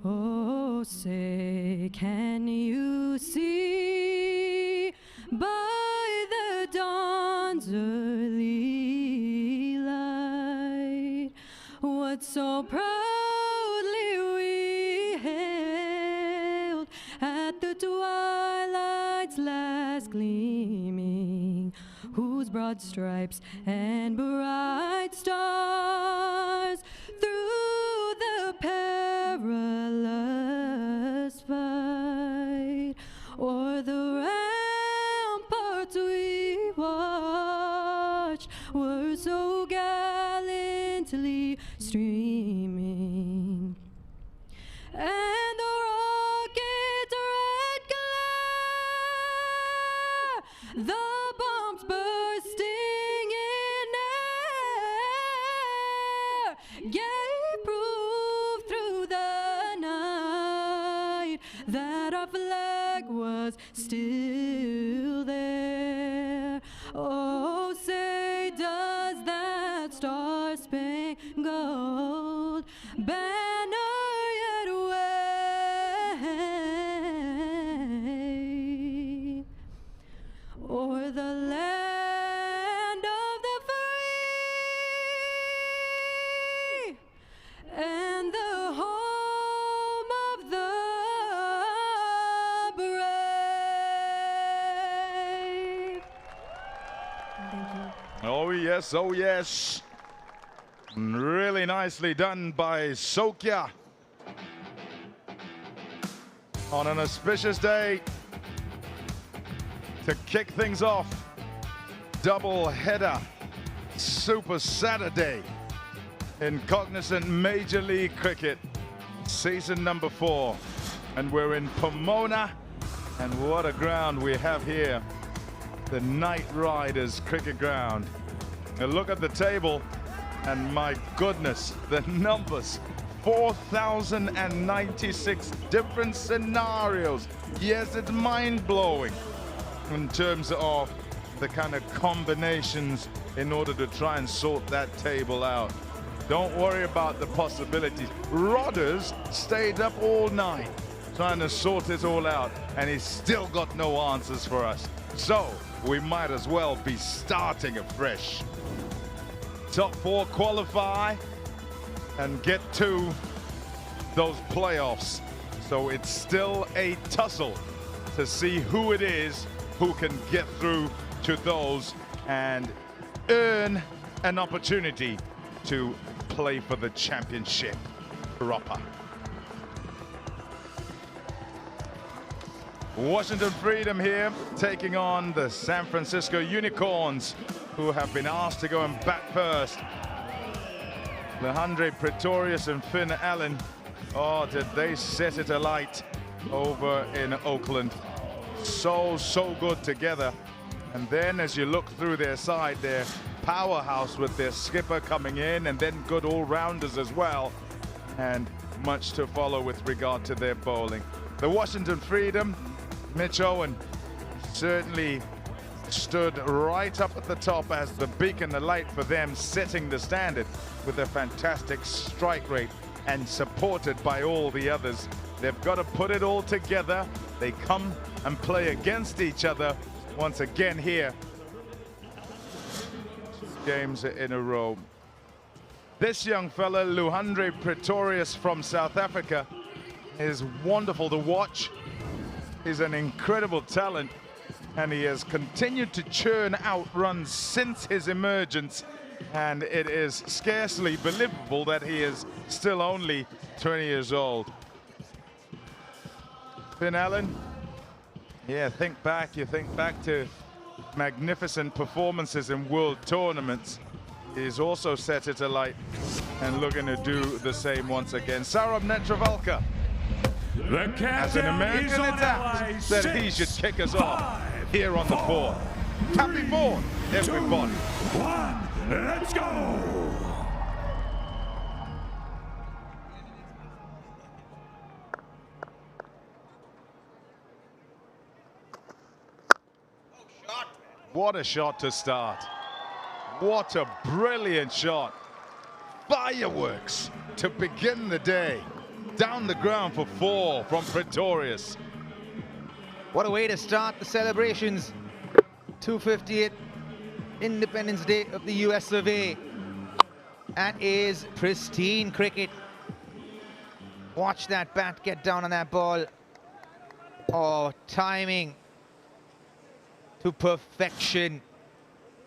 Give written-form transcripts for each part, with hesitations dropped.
Oh, say, can you see by the dawn's early light what so proudly we hailed at the twilight's last gleaming, whose broad stripes and bright stars through the perilous fight o'er the ramparts we watched were so gallantly streaming, and the rocket's red glare, the bombs bursting in air, gave proof through the night that our flag was still there. Oh, say, does that star-spangled banner yet wave o'er the land of the free and the home of the brave? Thank you. Oh yes, oh yes. Really nicely done by Sokya. On an auspicious day to kick things off. Double header, Super Saturday in Cognizant Major League Cricket, season number 4. And we're in Pomona, and what a ground we have here. The Knight Riders cricket ground. Now look at the table, and my goodness, the numbers. 4,096 different scenarios. Yes, it's mind-blowing in terms of the kind of combinations in order to try and sort that table out. Don't worry about the possibilities. Rodders stayed up all night trying to sort it all out, and he's still got no answers for us. So we might as well be starting afresh. Top 4 qualify and get to those playoffs. So it's still a tussle to see who it is who can get through to those and earn an opportunity to play for the championship proper. Washington Freedom here taking on the San Francisco Unicorns, who have been asked to go and bat first. Lehandre Pretorius and Finn Allen, oh, did they set it alight over in Oakland. So good together. And then as you look through their side, their powerhouse with their skipper coming in, and then good all-rounders as well, and much to follow with regard to their bowling. The Washington Freedom, Mitch Owen, certainly stood right up at the top as the beacon, the light for them, setting the standard with a fantastic strike rate and supported by all the others. They've got to put it all together. They come and play against each other once again here. 2 games in a row. This young fella, Lehandre Pretorius from South Africa, is wonderful to watch. He's an incredible talent, and he has continued to churn out runs since his emergence, and it is scarcely believable that he is still only 20 years old. Finn Allen, yeah, you think back to magnificent performances in world tournaments. He's also set it alight and looking to do the same once again. Saurabh Netravalkar, as an American, it's apt that he should kick us off here on the board. Happy board, everybody. 2, 1, let's go! What a shot to start. What a brilliant shot. Fireworks to begin the day. Down the ground for 4 from Pretorius. What a way to start the celebrations. 250th Independence Day of the US of A. That is pristine cricket. Watch that bat get down on that ball. Oh, timing to perfection.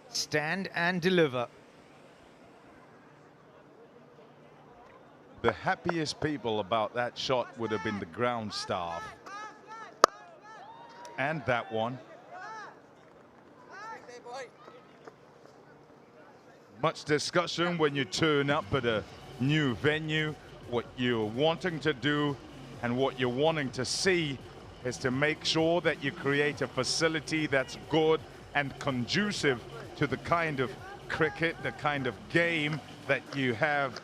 Stand and deliver. The happiest people about that shot would have been the ground staff. And that one. Much discussion when you turn up at a new venue. What you're wanting to do and what you're wanting to see is to make sure that you create a facility that's good and conducive to the kind of cricket, the kind of game that you have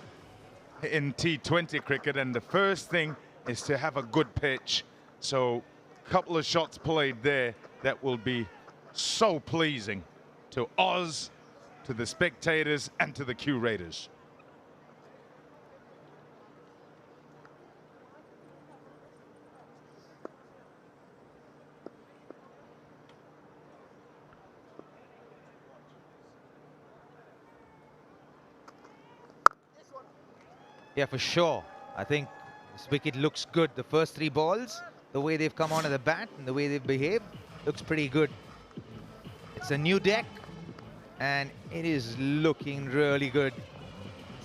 in T20 cricket. And the first thing is to have a good pitch. So a couple of shots played there that will be so pleasing to us, to the spectators, and to the curators. Yeah, for sure. I think this wicket looks good. The first 3 balls, the way they've come onto the bat and the way they've behaved, looks pretty good. It's a new deck, and it is looking really good.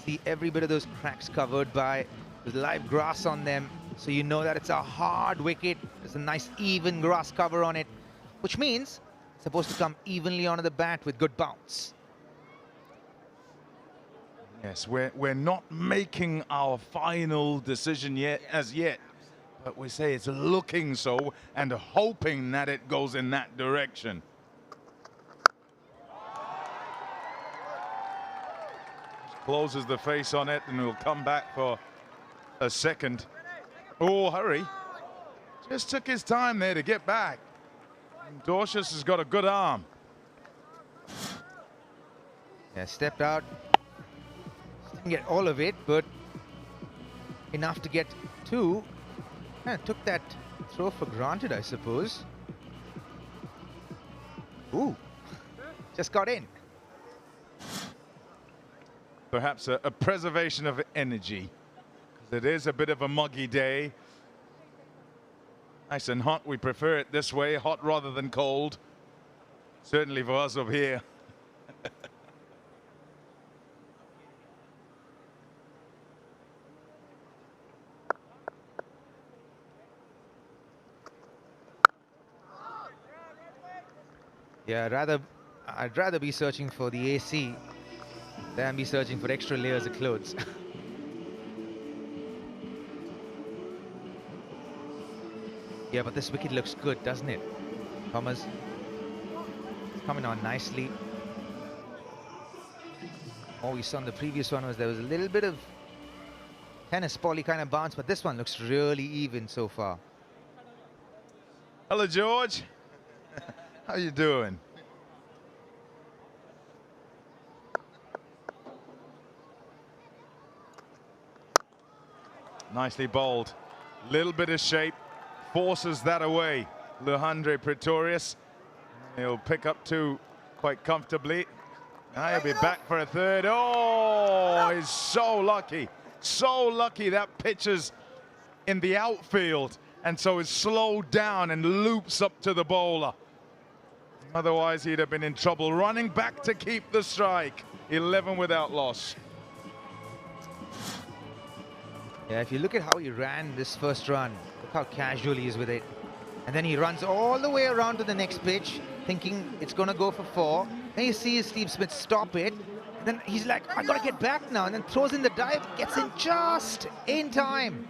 See every bit of those cracks covered by the live grass on them, so you know that it's a hard wicket. There's a nice even grass cover on it, which means it's supposed to come evenly onto the bat with good bounce. Yes, we're not making our final decision yet, but we say it's looking so and hoping that it goes in that direction. Closes the face on it and will come back for a second. Oh, hurry. Just took his time there to get back. And Dorcius has got a good arm. Yeah, stepped out. Didn't get all of it, but enough to get 2. Kind of took that throw for granted, I suppose. Ooh, just got in. Perhaps a preservation of energy, because it is a bit of a muggy day. Nice and hot. We prefer it this way, hot rather than cold. Certainly for us up here. Yeah, I'd rather be searching for the AC than be searching for extra layers of clothes. Yeah, but this wicket looks good, doesn't it? Thomas, it's coming on nicely. All we saw in the previous one was there was a little bit of tennis ball-y kind of bounce, but this one looks really even so far. Hello, George. How you doing? Nicely bowled. Little bit of shape. Forces that away. Luhandre Pretorius. He'll pick up 2 quite comfortably. Now he'll be back for a 3rd. Oh, he's so lucky. So lucky that pitches in the outfield. And so it's slowed down and loops up to the bowler. Otherwise, he'd have been in trouble. Running back to keep the strike. 11 without loss. Yeah, if you look at how he ran this first run, look how casual he is with it. And then he runs all the way around to the next pitch, thinking it's going to go for 4. Then you see Steve Smith stop it. Then he's like, I got to get back now. And then throws in the dive, gets in just in time.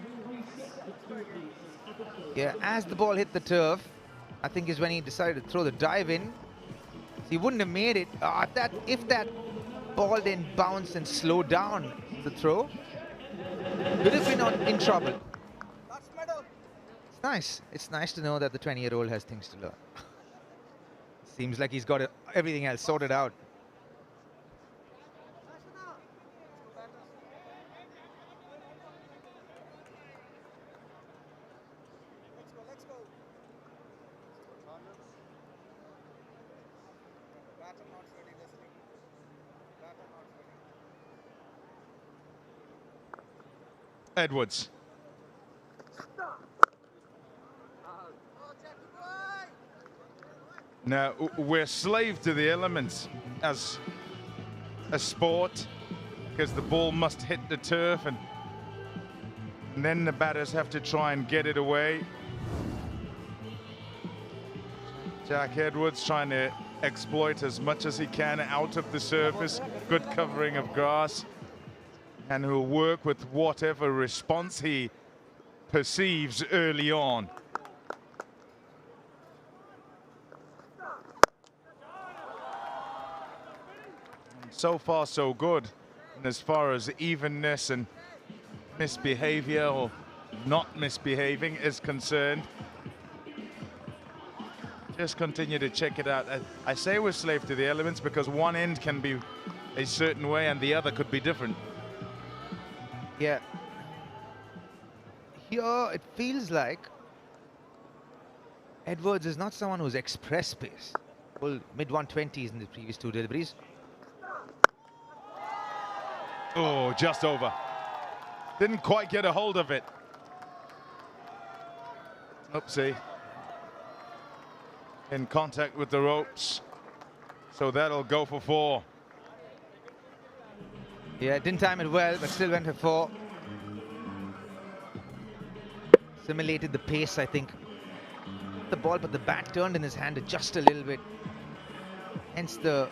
Yeah, as the ball hit the turf, I think is when he decided to throw the dive in. So he wouldn't have made it. If that ball then bounced and slowed down the throw, would have been in trouble. It's nice. It's nice to know that the 20-year-old has things to learn. Seems like he's got everything else sorted out. Edwards. Now, we're slave to the elements as a sport because the ball must hit the turf and then the batters have to try and get it away. Jack Edwards trying to exploit as much as he can out of the surface. Good covering of grass. And he'll work with whatever response he perceives early on. So far, so good. And as far as evenness and misbehavior or not misbehaving is concerned, just continue to check it out. I say we're slave to the elements because one end can be a certain way and the other could be different. Yeah. Here it feels like Edwards is not someone who's express pace. Well, mid-120s in the previous two deliveries. Oh, just over. Didn't quite get a hold of it. Oopsie. In contact with the ropes. So that'll go for 4. Yeah, didn't time it well, but still went for 4. Simulated the pace, I think. The ball, but the bat turned in his hand just a little bit. Hence the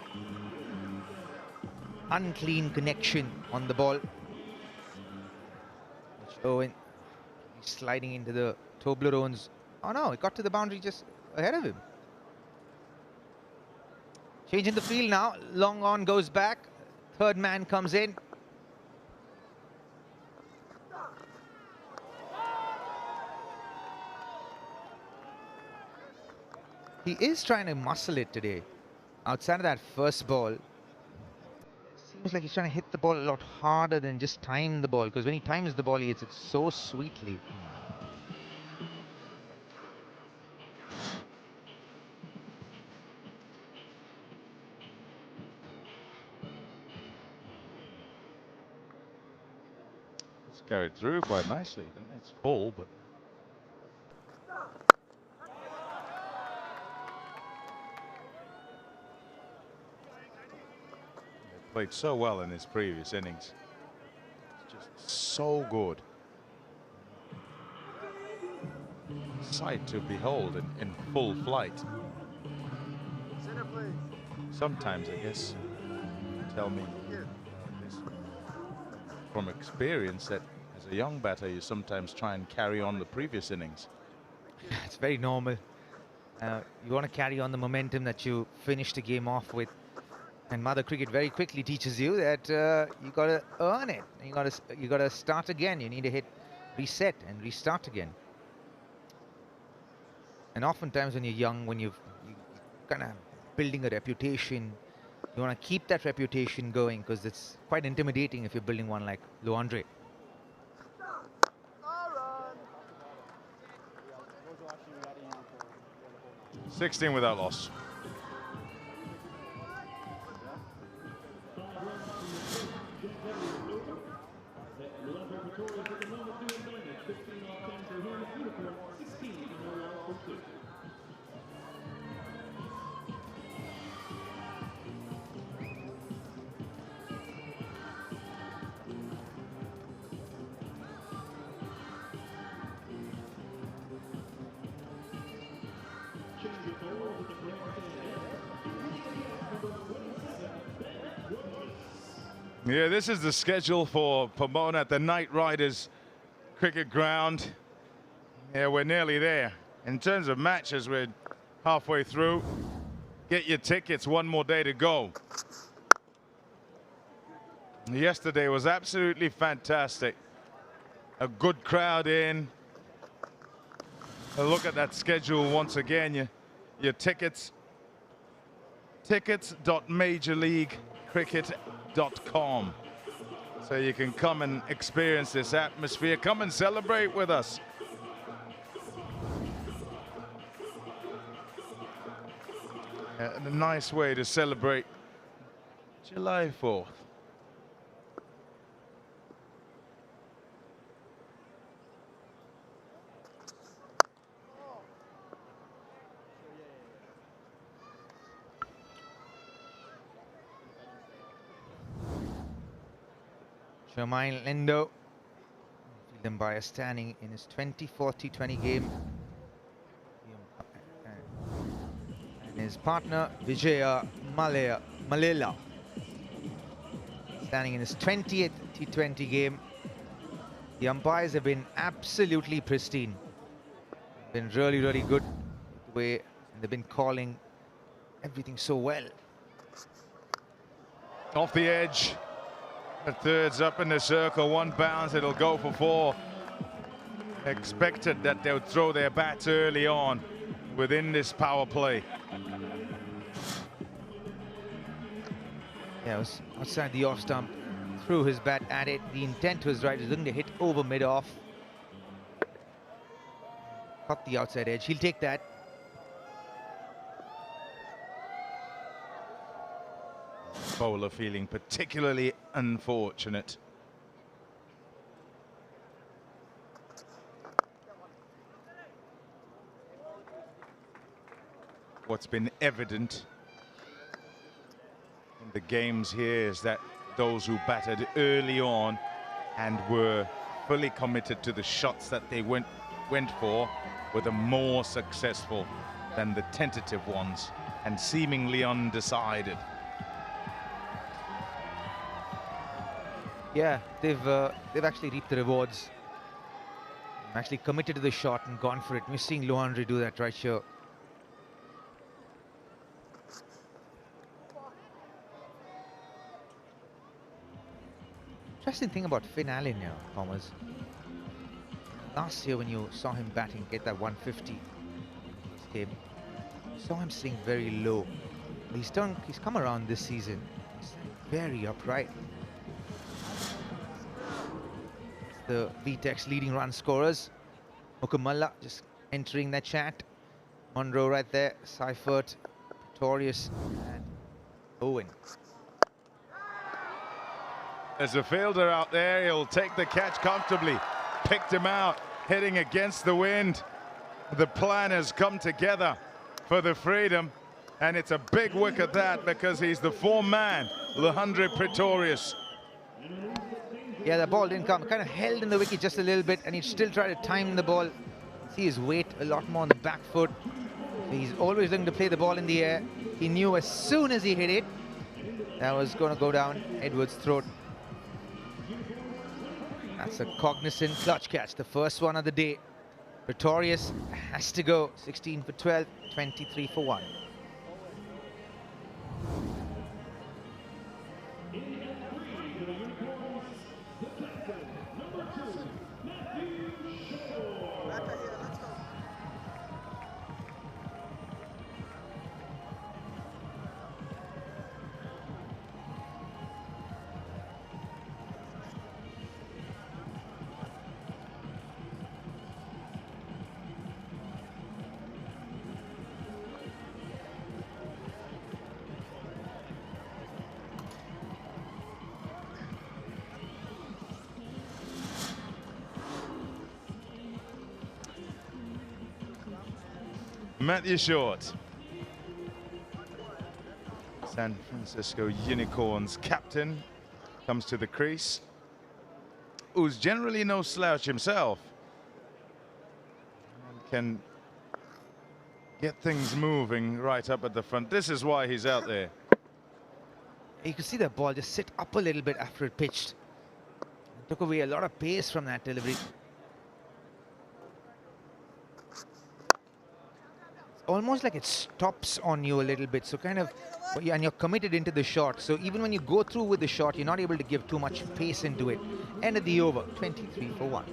unclean connection on the ball. Owen sliding into the Toblerones. Oh no, it got to the boundary just ahead of him. Changing the field now. Long on goes back. Third man comes in. He is trying to muscle it today. Outside of that first ball, seems like he's trying to hit the ball a lot harder than just time the ball, because when he times the ball, he hits it so sweetly. It's carried through quite nicely. It's full, but he played so well in his previous innings. It's just so good. Sight to behold in full flight. Sometimes, I guess, tell me this from experience that as a young batter, you sometimes try and carry on the previous innings. It's very normal. You want to carry on the momentum that you finished the game off with. And Mother Cricket very quickly teaches you that you got to earn it. You got to start again. You need to hit reset and restart again. And oftentimes when you're young, when you're kind of building a reputation, you want to keep that reputation going because it's quite intimidating if you're building one like Luandre. 16 without loss. Yeah, this is the schedule for Pomona at the Knight Riders cricket ground. Yeah, we're nearly there. In terms of matches, we're halfway through. Get your tickets, one more day to go. Yesterday was absolutely fantastic. A good crowd in. A look at that schedule once again. Your tickets. Tickets.majorleaguecricket.com. So you can come and experience this atmosphere. Come and celebrate with us. A nice way to celebrate July 4th. Jermaine Lindo, field umpire, standing in his 24th T20 game. And his partner, Vijaya Malela, standing in his 20th T20 game. The umpires have been absolutely pristine. Been really, really good the way they've been calling everything so well. Off the edge. The third's up in the circle, one bounce, it'll go for 4. Expected that they would throw their bats early on within this power play. Yeah, it was outside the off stump, threw his bat at it. The intent was right, he was looking to hit over mid-off. Caught the outside edge, he'll take that. Bowler feeling particularly unfortunate. What's been evident in the games here is that those who batted early on and were fully committed to the shots that they went for were the more successful than the tentative ones and seemingly undecided. Yeah, they've actually reaped the rewards. Actually committed to the shot and gone for it. We're seeing Luandri do that right here. Interesting thing about Finn Allen here, Thomas. Last year when you saw him batting, get that 150 this game, you saw him sitting very low. He's come around this season. He's very upright. The VTEX leading run scorers. Mukamalla just entering that chat. Monroe right there. Seifert, Pretorius, and Owen. There's a fielder out there, he'll take the catch comfortably. Picked him out, heading against the wind. The plan has come together for the freedom, and it's a big wick at that because he's the form man, Leandre Pretorius. Yeah, the ball didn't come. Kind of held in the wicket just a little bit, and he still tried to time the ball. See his weight a lot more on the back foot. He's always looking to play the ball in the air. He knew as soon as he hit it, that was going to go down Edwards' throat. That's a Cognizant clutch catch, the first one of the day. Pretorius has to go. 16 for 12, 23 for 1. Matthew Short, San Francisco Unicorns captain, comes to the crease, who's generally no slouch himself, and can get things moving right up at the front. This is why he's out there. You can see that ball just sit up a little bit after it pitched. It took away a lot of pace from that delivery. Almost like it stops on you a little bit, so kind of, and you're committed into the shot, so even when you go through with the shot, you're not able to give too much pace into it. End of the over, 23 for 1.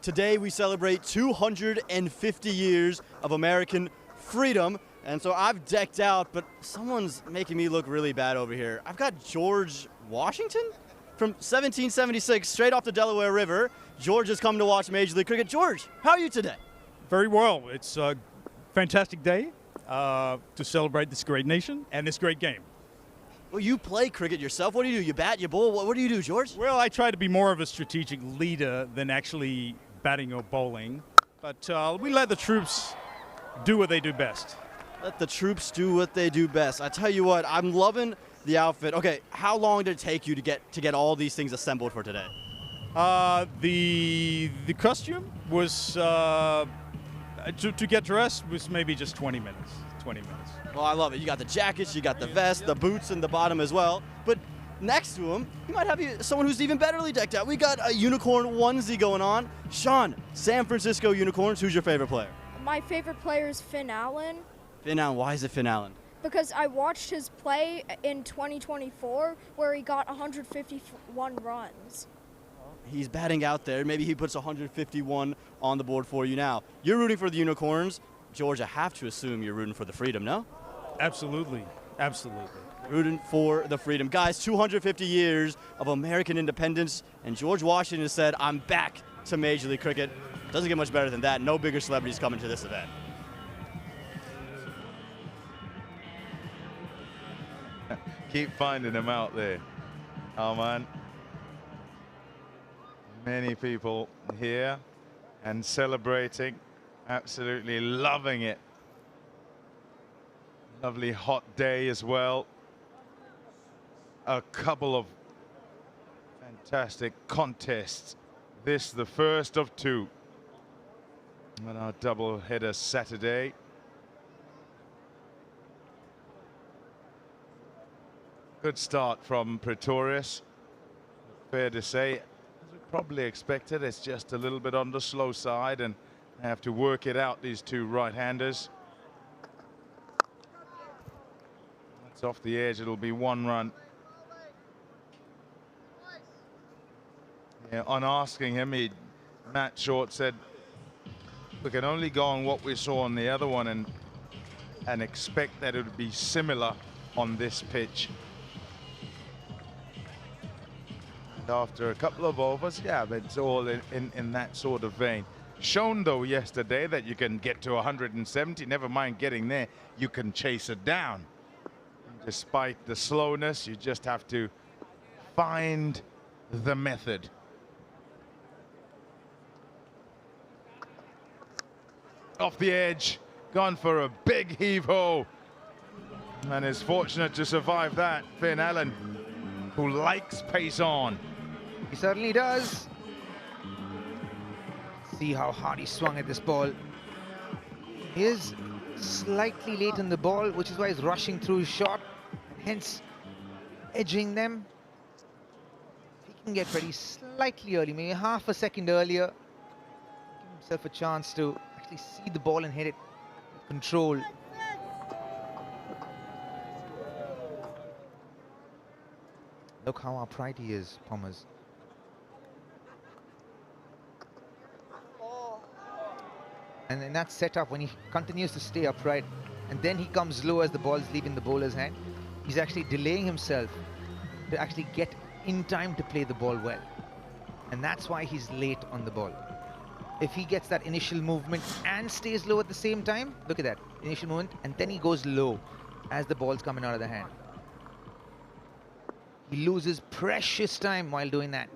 Today we celebrate 250 years of American freedom. And so I've decked out, but someone's making me look really bad over here. I've got George Washington from 1776, straight off the Delaware River. George has come to watch Major League Cricket. George, how are you today? Very well. It's a fantastic day to celebrate this great nation and this great game. Well, you play cricket yourself. What do? You bat, you bowl? What do you do, George? Well, I try to be more of a strategic leader than actually batting or bowling, but we let the troops do what they do best. Let the troops do what they do best. I tell you what, I'm loving the outfit. Okay, how long did it take you to get all these things assembled for today? The costume was to get dressed was maybe just 20 minutes. 20 minutes. Well, I love it. You got the jackets, you got the vest, the boots in the bottom as well. But next to him, you might have someone who's even betterly decked out. We got a unicorn onesie going on. Sean, San Francisco Unicorns, who's your favorite player? My favorite player is Finn Allen. Finn Allen. Why is it Finn Allen? Because I watched his play in 2024 where he got 151 runs. He's batting out there. Maybe he puts 151 on the board for you now. You're rooting for the Unicorns. George, I have to assume you're rooting for the freedom, no? Absolutely. Absolutely. Rooting for the freedom. Guys, 250 years of American independence, and George Washington has said, I'm back to Major League Cricket. Doesn't get much better than that. No bigger celebrities coming to this event. Keep finding them out there. Oh, man. Many people here and celebrating, absolutely loving it. Lovely hot day as well. A couple of fantastic contests. This the first of two on our double header Saturday. Good start from Pretorius. Fair to say, as we probably expected, it's just a little bit on the slow side and have to work it out, these two right-handers. That's off the edge, it'll be 1 run. Yeah, on asking him, Matt Short said, we can only go on what we saw on the other one and expect that it would be similar on this pitch. After a couple of overs, yeah, but it's all in that sort of vein. Shown though yesterday that you can get to 170, never mind getting there, you can chase it down. Despite the slowness, you just have to find the method. Off the edge, gone for a big heave-ho, and is fortunate to survive that. Finn Allen, who likes pace on. He certainly does. See how hard he swung at this ball. He is slightly late in the ball, which is why he's rushing through his shot, hence edging them. If he can get ready slightly early, maybe half a second earlier, give himself a chance to actually see the ball and hit it with control. Look how upright he is, Thomas. And in that setup, when he continues to stay upright, and then he comes low as the ball is leaving the bowler's hand, he's actually delaying himself to actually get in time to play the ball well. And that's why he's late on the ball. If he gets that initial movement and stays low at the same time, look at that, initial movement, and then he goes low as the ball's coming out of the hand. He loses precious time while doing that.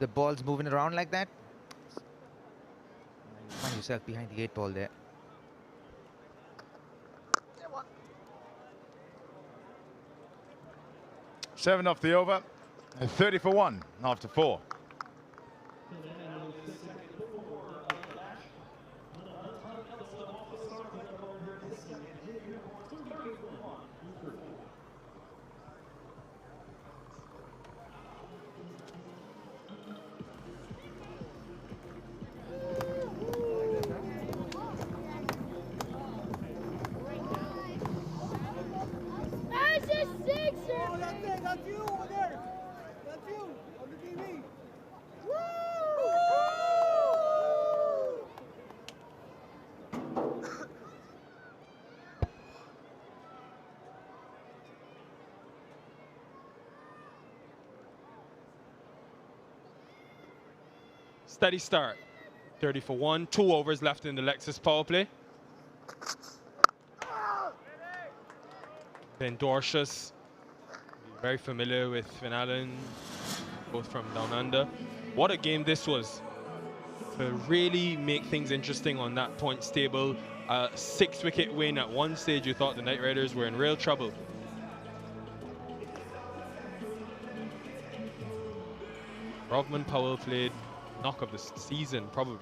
The ball's moving around like that, you find yourself behind the 8 ball there. Seven off the over, 30 for 1 after 4. That's you over there. That's you on the TV. Steady start. 30 for 1. 2 overs left in the Lexus power play. Ben Dorshus, very familiar with Finn Allen, both from down under. What a game this was. To really make things interesting on that points table. A 6-wicket win. At one stage you thought the Knight Riders were in real trouble. Rovman Powell played knock of the season, probably.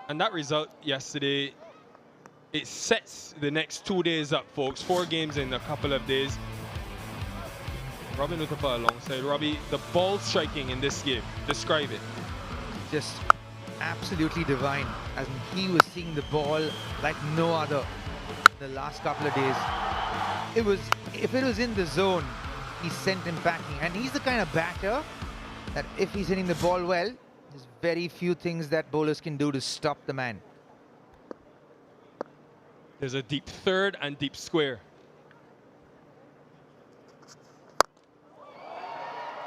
And that result yesterday, it sets the next 2 days up, folks. 4 games in a couple of days. Robin Uthappa alongside Robbie. The ball striking in this game, describe it. Just absolutely divine. As in, he was seeing the ball like no other the last couple of days. If it was in the zone, he sent him packing. And he's the kind of batter that if he's hitting the ball well, there's very few things that bowlers can do to stop the man. There's a deep third and deep square.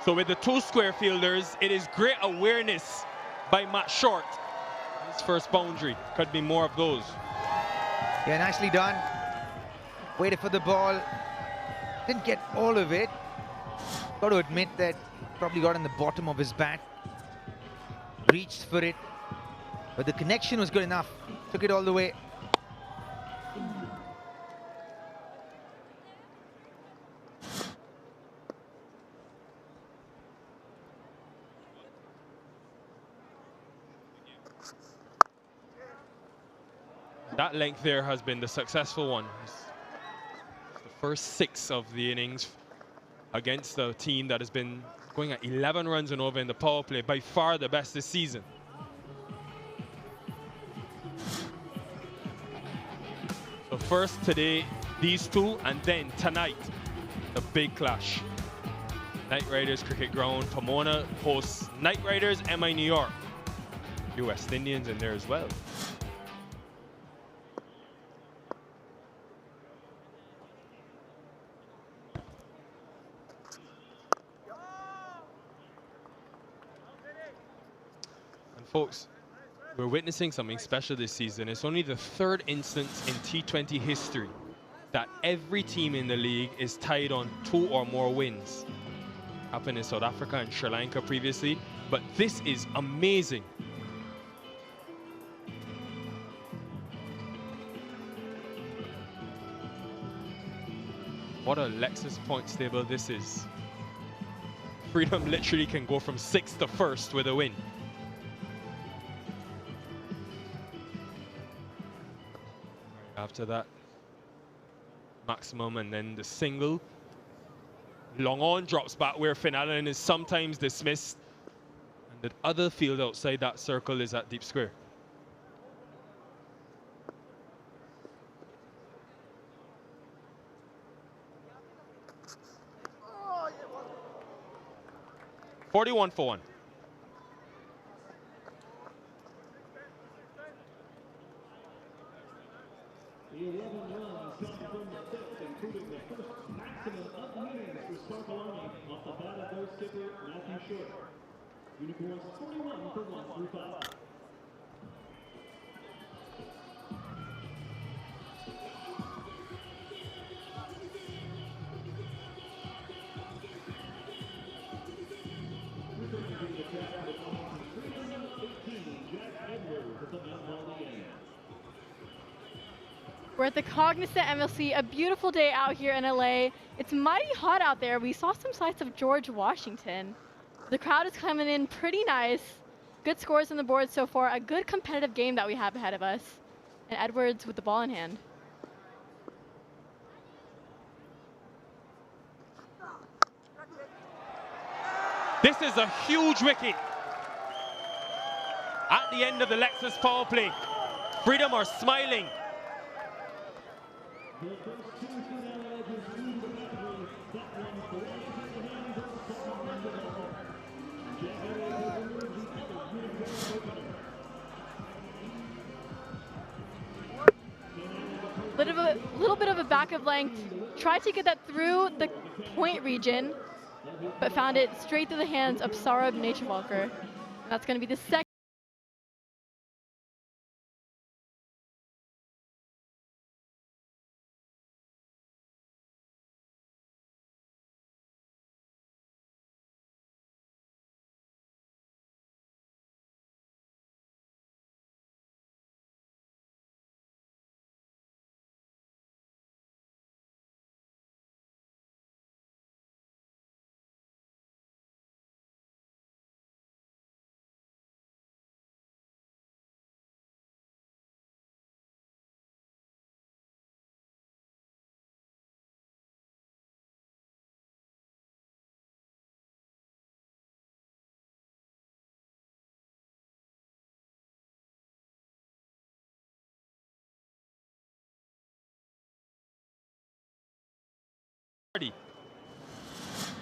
So with the 2 square fielders, it is great awareness by Matt Short. His first boundary. Could be more of those. Yeah, nicely done. Waited for the ball. Didn't get all of it. Got to admit that probably got in the bottom of his bat. Reached for it. But the connection was good enough. Took it all the way. That length there has been the successful one. It's the first 6 of the innings against a team that has been going at 11 runs and over in the power play, by far the best this season. So first today, these 2, and then tonight, the big clash. Knight Riders Cricket Ground, Pomona hosts Knight Riders, MI New York. Few West Indians in there as well. Folks, we're witnessing something special this season. It's only the 3rd instance in T20 history that every team in the league is tied on 2 or more wins. Happened in South Africa and Sri Lanka previously, but this is amazing. What a Lexus points table this is. Freedom literally can go from 6th to 1st with a win. After that, maximum, and then the single. Long on drops back where Finn Allen is sometimes dismissed. And the other field outside that circle is at deep square. "41 for 1. The 11 runs come from the 5th, including the first maximum of innings for Sparkalani off the bat of their skipper, Matthew Short. Unicorns 41 for 1 through 5. Representing the track for Cognizant, 318, Jack Edwards at the mound ball again. We're at the Cognizant MLC, a beautiful day out here in LA. It's mighty hot out there. We saw some sights of George Washington. The crowd is coming in pretty nice. Good scores on the board so far. A good competitive game that we have ahead of us. And Edwards with the ball in hand. This is a huge wicket. At the end of the Lexus power play, Freedom are smiling. Little little bit of a back of length. Tried to get that through the point region, but found it straight through the hands of Sarab Naturevalker. That's going to be the second.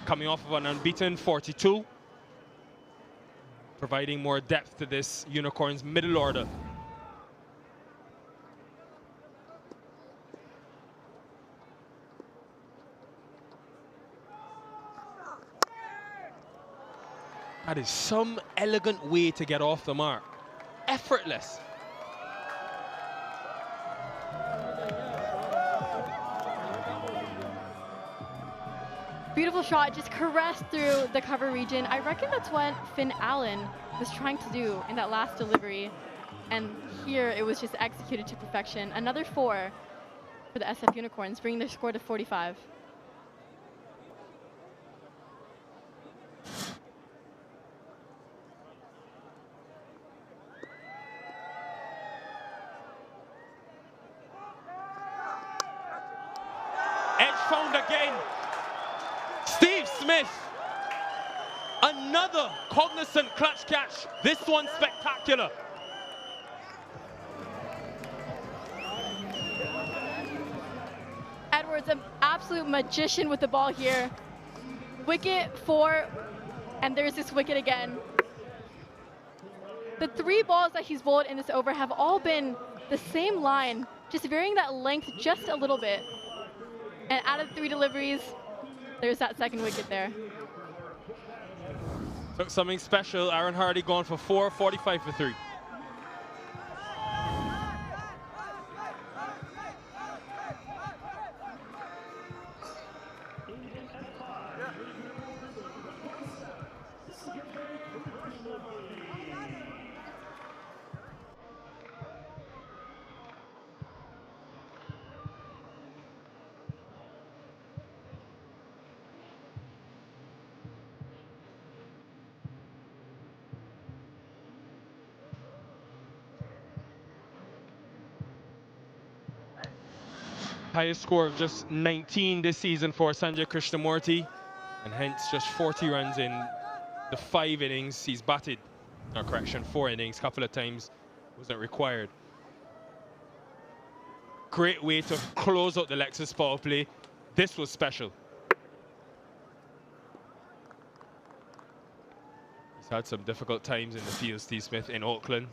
Coming off of an unbeaten 42, providing more depth to this Unicorns middle order. That is some elegant way to get off the mark. Effortless. Beautiful shot, just caressed through the cover region. I reckon that's what Finn Allen was trying to do in that last delivery. And here it was just executed to perfection. Another 4 for the SF Unicorns, bringing their score to 45. Edge found again. Steve Smith. Another Cognizant clutch catch. This one spectacular. Edwards, an absolute magician with the ball here. Wicket 4, and there's this wicket again. The 3 balls that he's bowled in this over have all been the same line, just varying that length just a little bit. And out of 3 deliveries, there's that second wicket there. Took something special. Aaron Hardy gone for 4, 45 for 3. Highest score of just 19 this season for Sanjay Krishnamurti, and hence just 40 runs in the 5 innings he's batted. No, correction, 4 innings, couple of times wasn't required. Great way to close out the Lexus power play. This was special. He's had some difficult times in the field, Steve Smith, in Auckland.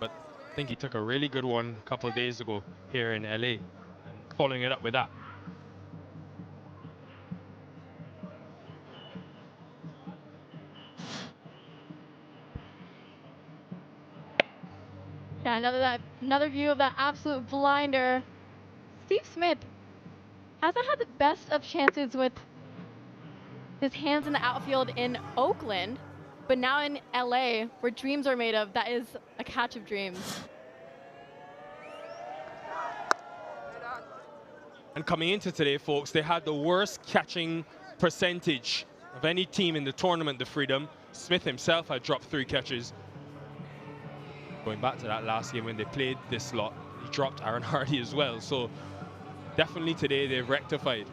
But I think he took a really good one a couple of days ago here in LA, and following it up with that. Yeah, another view of that absolute blinder. Steve Smith hasn't had the best of chances with his hands in the outfield in Oakland, but now in LA, where dreams are made of, that is a catch of dreams. And coming into today, folks, they had the worst catching percentage of any team in the tournament, the Freedom. Smith himself had dropped 3 catches. Going back to that last game when they played this lot, he dropped Aaron Hardy as well. So definitely today they've rectified.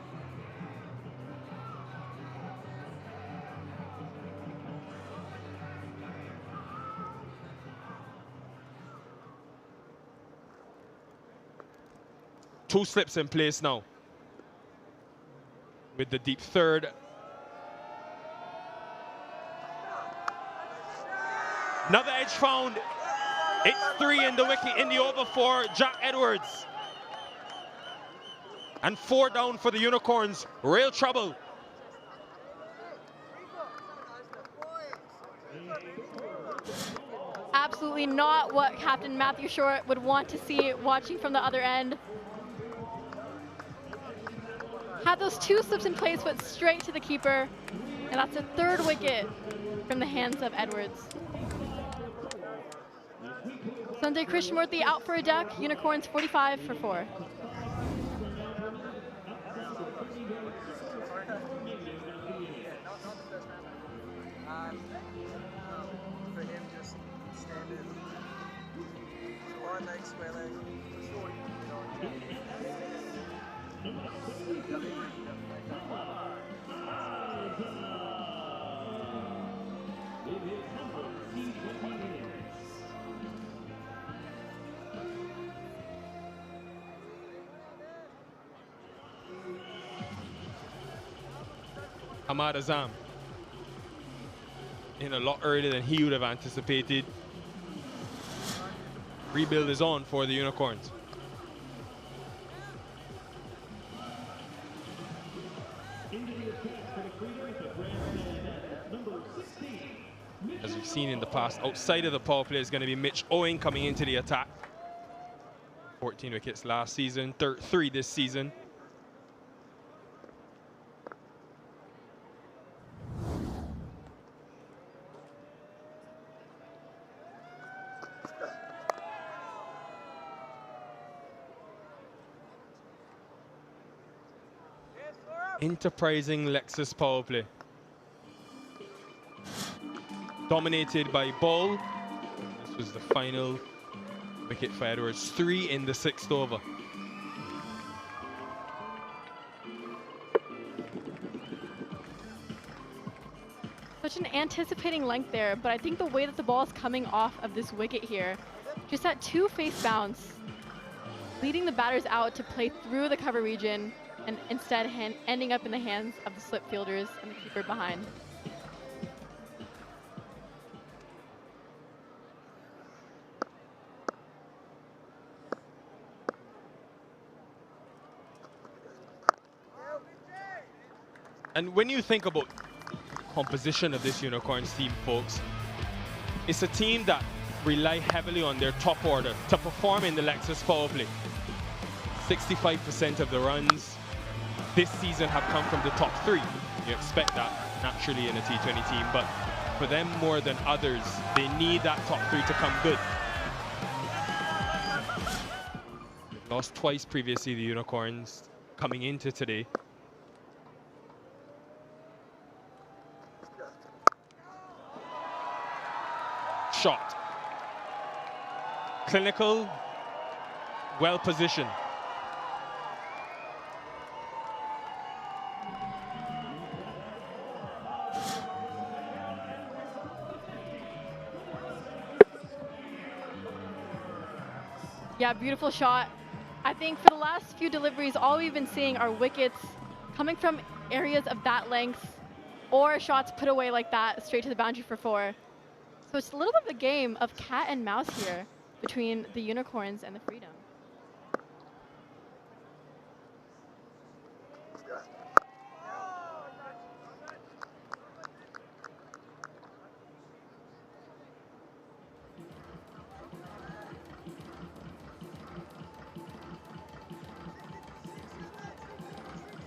Two slips in place now with the deep third. Another edge found. It's 3 in the wicket in the over for Jack Edwards. And 4 down for the Unicorns. Real trouble. Absolutely not what Captain Matthew Short would want to see watching from the other end. Had those 2 slips in place, went straight to the keeper. And that's a 3rd wicket from the hands of Edwards. Sanjay Krishnamurthy out for a duck. Unicorns 45 for 4. For him, just standing, square leg, square leg. Ahmad Azam in a lot earlier than he would have anticipated. Rebuild is on for the Unicorns. As we've seen in the past, outside of the power play is going to be Mitch Owen coming into the attack. 14 wickets last season, 3 this season. Enterprising Lexus power play. Dominated by Ball. This was the final wicket for Edwards. 3 in the 6th over. Such an anticipating length there, but I think the way that the ball is coming off of this wicket here, just that 2-face bounce, leading the batters out to play through the cover region, and instead ending up in the hands of the slip fielders and the keeper behind. And when you think about composition of this Unicorns team, folks, it's a team that rely heavily on their top order to perform in the Lexus power play. 65% of the runs this season have come from the top 3. You expect that naturally in a T20 team, but for them more than others, they need that top 3 to come good. They've lost twice previously, the Unicorns, coming into today. Shot. Clinical, well positioned. Yeah, beautiful shot. I think for the last few deliveries, all we've been seeing are wickets coming from areas of that length or shots put away like that straight to the boundary for 4. So it's a little bit of a game of cat and mouse here between the Unicorns and the Freedom.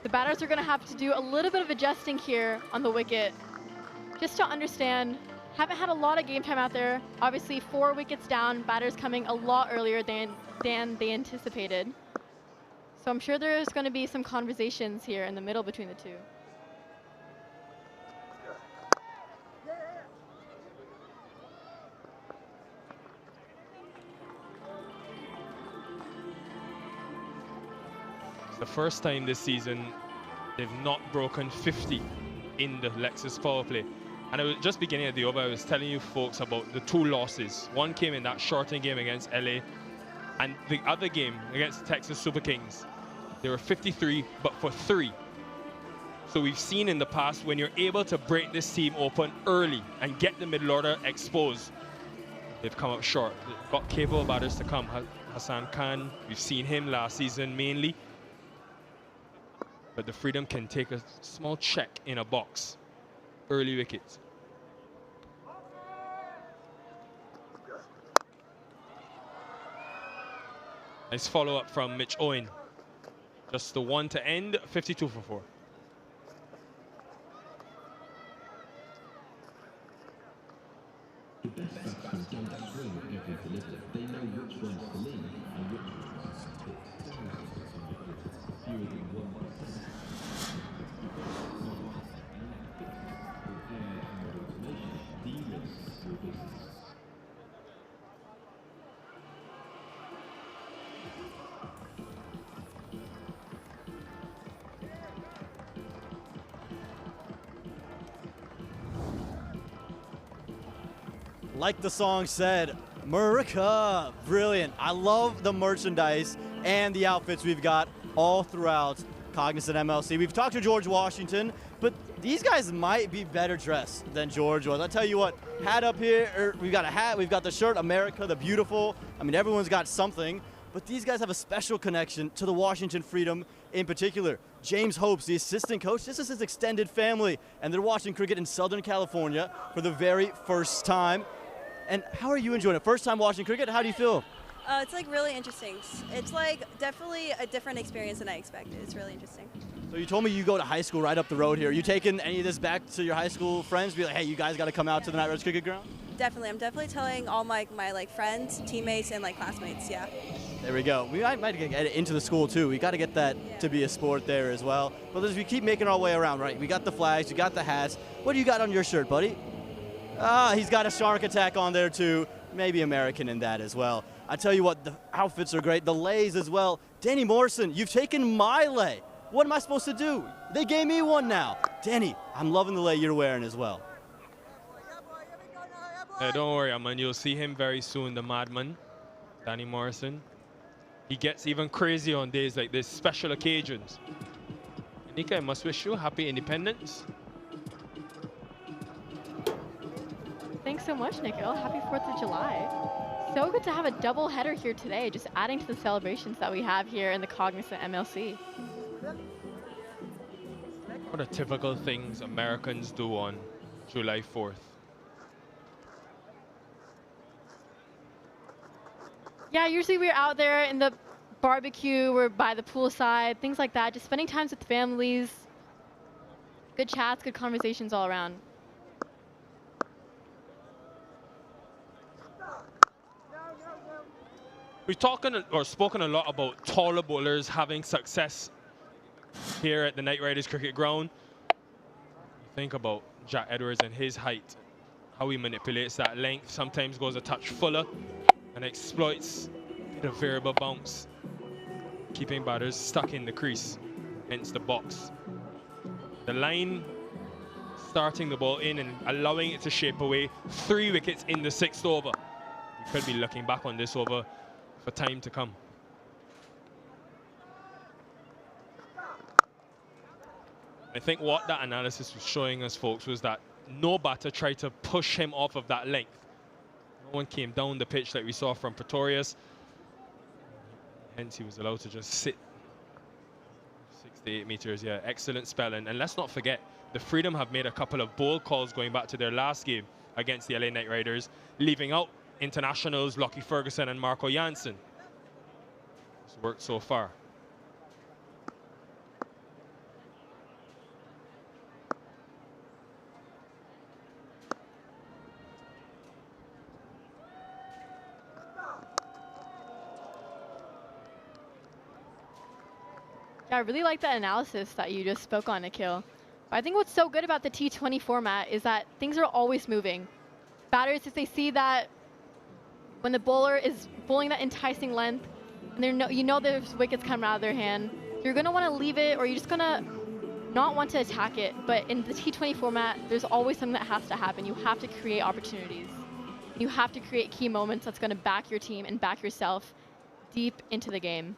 The batters are going to have to do a little bit of adjusting here on the wicket just to understand. Haven't had a lot of game time out there. Obviously 4 wickets down, batters coming a lot earlier than they anticipated. So I'm sure there's going to be some conversations here in the middle between the 2. It's the first time this season they've not broken 50 in the Lexus power play. And it was just beginning of the over, I was telling you folks about the 2 losses. One came in that shortened game against LA, and the other game against the Texas Super Kings. They were 53, but for 3. So we've seen in the past when you're able to break this team open early and get the middle order exposed, they've come up short. They've got capable batters to come. Hassan Khan, we've seen him last season mainly. but the Freedom can take a small check in a box. Early wickets. Nice follow-up from Mitch Owen. Just the one to end, 52 for 4. The best batsmen don't swing every delivery. They know which ones to leave and which ones to hit. Thousands of wickets, fewer than 1%. With AI and automation, de-risks your business. Like the song said, America, brilliant. I love the merchandise and the outfits we've got all throughout Cognizant MLC. We've talked to George Washington, but these guys might be better dressed than George was. I tell you what, hat up here, we've got a hat, we've got the shirt, America the Beautiful. I mean, everyone's got something, but these guys have a special connection to the Washington Freedom in particular. James Hopes, the assistant coach, this is his extended family, and they're watching cricket in Southern California for the very first time. And how are you enjoying it? First time watching cricket, how do you feel? It's like really interesting. It's like definitely a different experience than I expected. It's really interesting. So you told me you go to high school right up the road here. Are you taking any of this back to your high school friends? Be like, hey, you guys got to come out to the Night Riders cricket ground? Definitely. I'm definitely telling all my like friends, teammates, and like classmates, yeah. There we go. We might get it into the school too. We got to get that to be a sport there as well. But as we keep making our way around, right? We got the flags, you got the hats. What do you got on your shirt, buddy? Ah, he's got a shark attack on there too. Maybe American in that as well. I tell you what, the outfits are great. The lays as well. Danny Morrison, you've taken my lay. What am I supposed to do? They gave me one now. Danny, I'm loving the lay you're wearing as well. Hey, don't worry, man. You'll see him very soon, the madman, Danny Morrison. He gets even crazy on days like this, special occasions. Nika, I must wish you happy independence. Thanks so much, Nikhil. Happy 4th of July. So good to have a double header here today, just adding to the celebrations that we have here in the Cognizant MLC. What are typical things Americans do on July 4th? Yeah, usually we're out there in the barbecue, we're by the poolside, things like that, just spending time with families, good chats, good conversations all around. We've spoken a lot about taller bowlers having success here at the Night Riders cricket ground. You think about Jack Edwards and his height, how he manipulates that length, sometimes goes a touch fuller and exploits a bit of variable bounce, keeping batters stuck in the crease, hence the box. The line starting the ball in and allowing it to shape away. 3 wickets in the 6th over. You could be looking back on this over for time to come. I think what that analysis was showing us, folks, was that no batter tried to push him off of that length. No one came down the pitch like we saw from Pretorius. Hence, he was allowed to just sit 6 to 8 meters. Yeah, excellent spell. And let's not forget, the Freedom have made a couple of bold calls going back to their last game against the LA Knight Riders, leaving out internationals Lockie Ferguson and Marco Janssen. It's worked so far. Yeah, I really like that analysis that you just spoke on, Nikhil. But I think what's so good about the T20 format is that things are always moving. Batters, if they see that when the bowler is bowling that enticing length, and you know there's wickets coming out of their hand, you're going to want to leave it, or you're just going to not want to attack it. But in the T20 format, there's always something that has to happen. You have to create opportunities. You have to create key moments that's going to back your team and back yourself deep into the game.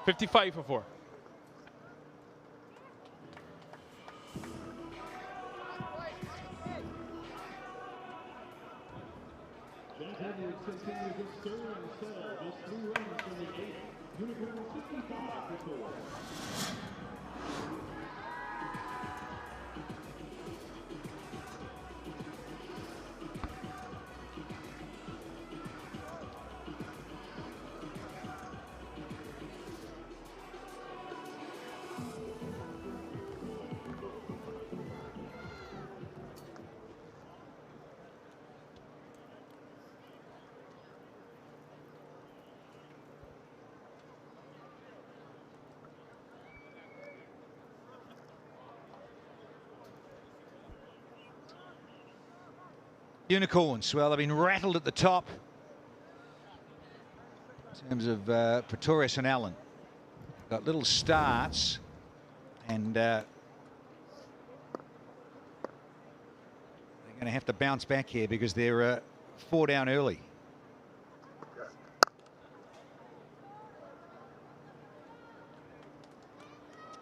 $55 for 4. continues the stern spell. Just 3 runs from the 8th. Unicorn 55 for 4. Unicorns, well, they've been rattled at the top in terms of Pretorius and Allen. Got little starts, and they're going to have to bounce back here because they're 4 down early.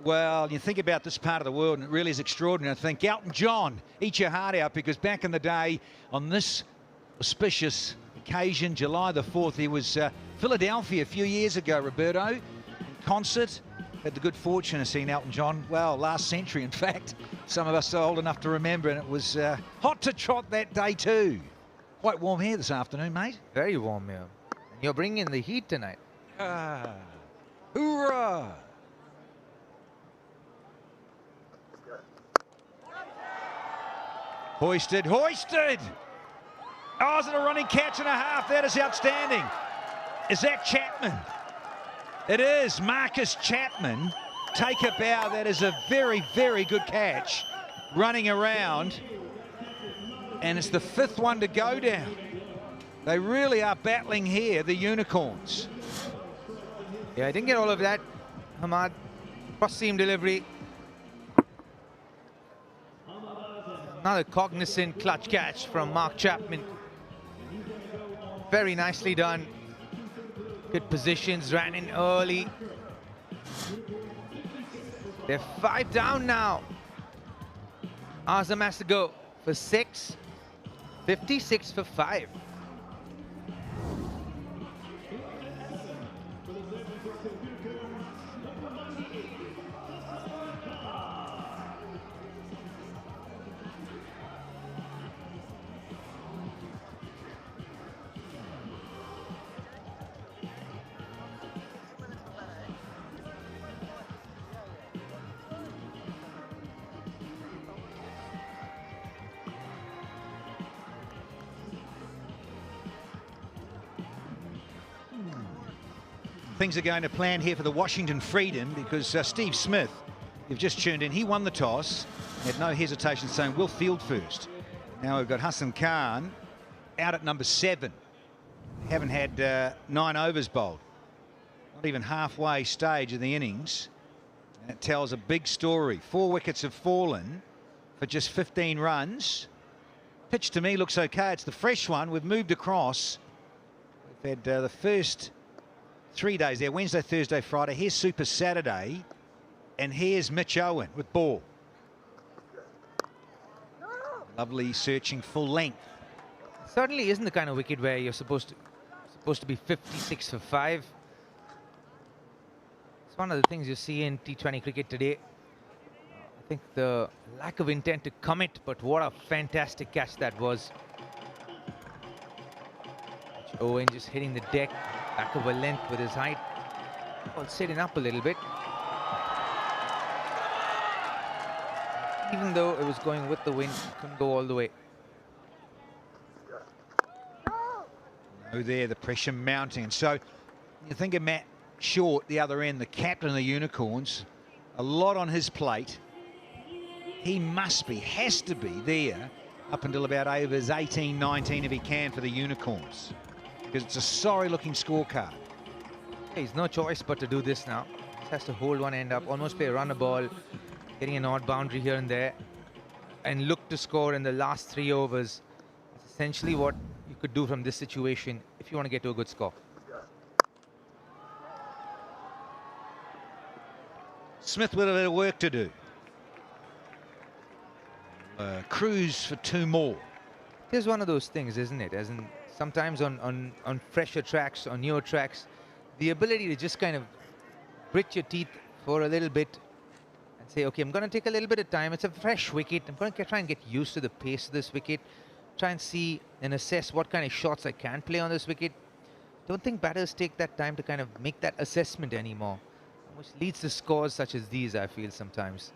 Well, you think about this part of the world, and it really is extraordinary. I think Elton John, eat your heart out, because back in the day, on this auspicious occasion, July the 4th, he was Philadelphia a few years ago, Roberto, in concert. Had the good fortune of seeing Elton John, well, last century, in fact. Some of us are old enough to remember, and it was hot to trot that day too. Quite warm here this afternoon, mate. Very warm here. And you're bringing in the heat tonight. Ah, hoorah! Hoisted, hoisted! Oh, is it a running catch and a half? That is outstanding. Is that Chapman? It is Marcus Chapman. Take a bow. That is a very, very good catch. Running around. And it's the 5th one to go down. They really are battling here, the Unicorns. Yeah, I didn't get all of that, Hamad. Cross-seam delivery. Another Cognizant clutch catch from Mark Chapman. Very nicely done. Good positions, ran in early. They're 5 down now. Azam has to go for 6. 56 for 5. Things are going to plan here for the Washington Freedom, because Steve Smith, you've just tuned in, he won the toss, had no hesitation saying we'll field first. Now we've got Hassan Khan out at number 7. Haven't had 9 overs bowled. Not even halfway stage of the innings. And it tells a big story. 4 wickets have fallen for just 15 runs. Pitch to me looks okay. It's the fresh one. We've moved across. We've had the first 3 days there, Wednesday, Thursday, Friday. Here's Super Saturday, and here's Mitch Owen with ball. Lovely searching full length. Certainly isn't the kind of wicket where you're supposed to be 56 for 5. It's one of the things you see in T20 cricket today. I think the lack of intent to commit, but what a fantastic catch that was. Mitch Owen just hitting the deck. Back of a length with his height. Well, sitting up a little bit. Even though it was going with the wind, couldn't go all the way. Oh, there, the pressure mounting. And so you think of Matt Short, the other end, the captain of the Unicorns, a lot on his plate. He must be, has to be there up until about overs 18, 19 if he can for the Unicorns. Because it's a sorry-looking scorecard. Yeah, he's no choice but to do this now. Just has to hold one end up, almost play a runner ball, getting an odd boundary here and there, and look to score in the last 3 overs. It's essentially what you could do from this situation if you want to get to a good score. Smith with a bit of work to do. Cruise for 2 more. Here's one of those things, isn't it? As in, sometimes on fresher tracks, on newer tracks, the ability to just kind of grit your teeth for a little bit and say, okay, I'm going to take a little bit of time. It's a fresh wicket. I'm going to try and get used to the pace of this wicket, try and see and assess what kind of shots I can play on this wicket. Don't think batters take that time to kind of make that assessment anymore, which leads to scores such as these, I feel, sometimes.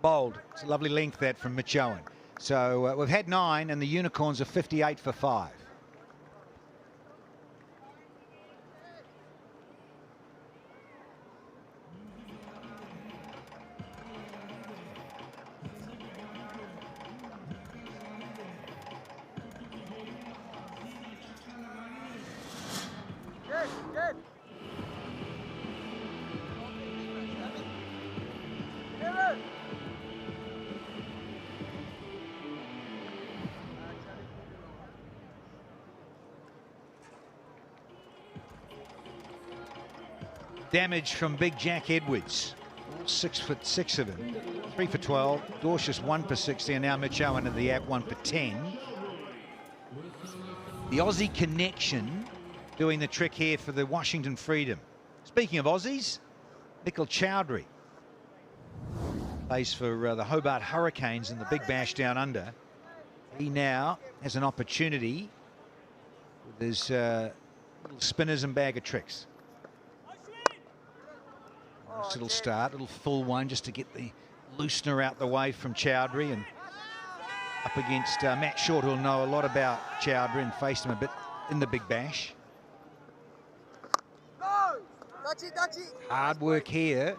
Bowled. It's a lovely length that from Mitch Owen. So we've had 9 and the Unicorns are 58 for 5. Damage from Big Jack Edwards. 6'6" of him. 3 for 12. Dorcius 1 for 60, and now Mitch Owen at the at 1 for 10. The Aussie connection doing the trick here for the Washington Freedom. Speaking of Aussies, Nikhil Chowdhury plays for the Hobart Hurricanes in the Big Bash down under. He now has an opportunity with his little spinners and bag of tricks. Nice little start, little full one just to get the loosener out the way from Chowdhury, and up against Matt Short, who'll know a lot about Chowdhury and faced him a bit in the Big Bash. Hard work here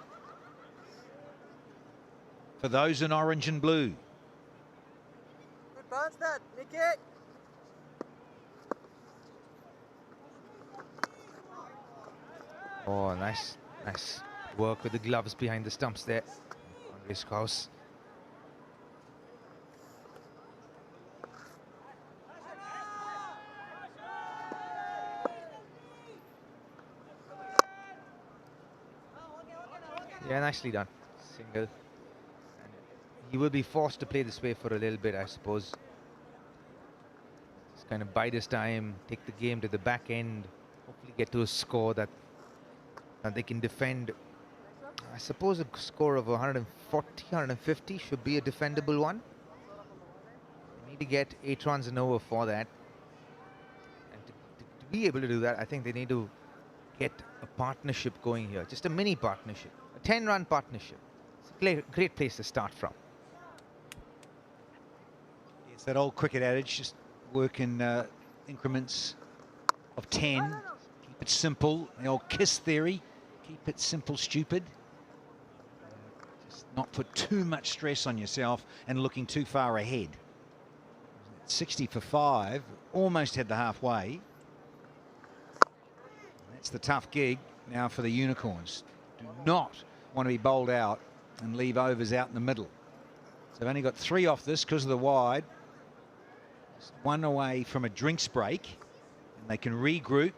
for those in orange and blue. Good bounce that, Nicky. Oh, nice work with the gloves behind the stumps there on Riskhaus. Yeah, nicely done. Single. And he will be forced to play this way for a little bit, I suppose. Just kind of bide his time, take the game to the back end, hopefully get to a score that they can defend. I suppose a score of 140, 150 should be a defendable one. They need to get 8 runs and over for that. And to be able to do that, I think they need to get a partnership going here. Just a mini partnership. A 10-run partnership. It's a great place to start from. It's that old cricket adage, just work in increments of 10. Keep it simple. The old KISS theory. Keep it simple, stupid. Just not put too much stress on yourself and looking too far ahead. 60 for 5. Almost had the halfway. That's the tough gig now for the Unicorns. Do not want to be bowled out and leave overs out in the middle. So they've only got 3 off this because of the wide. Just 1 away from a drinks break. And they can regroup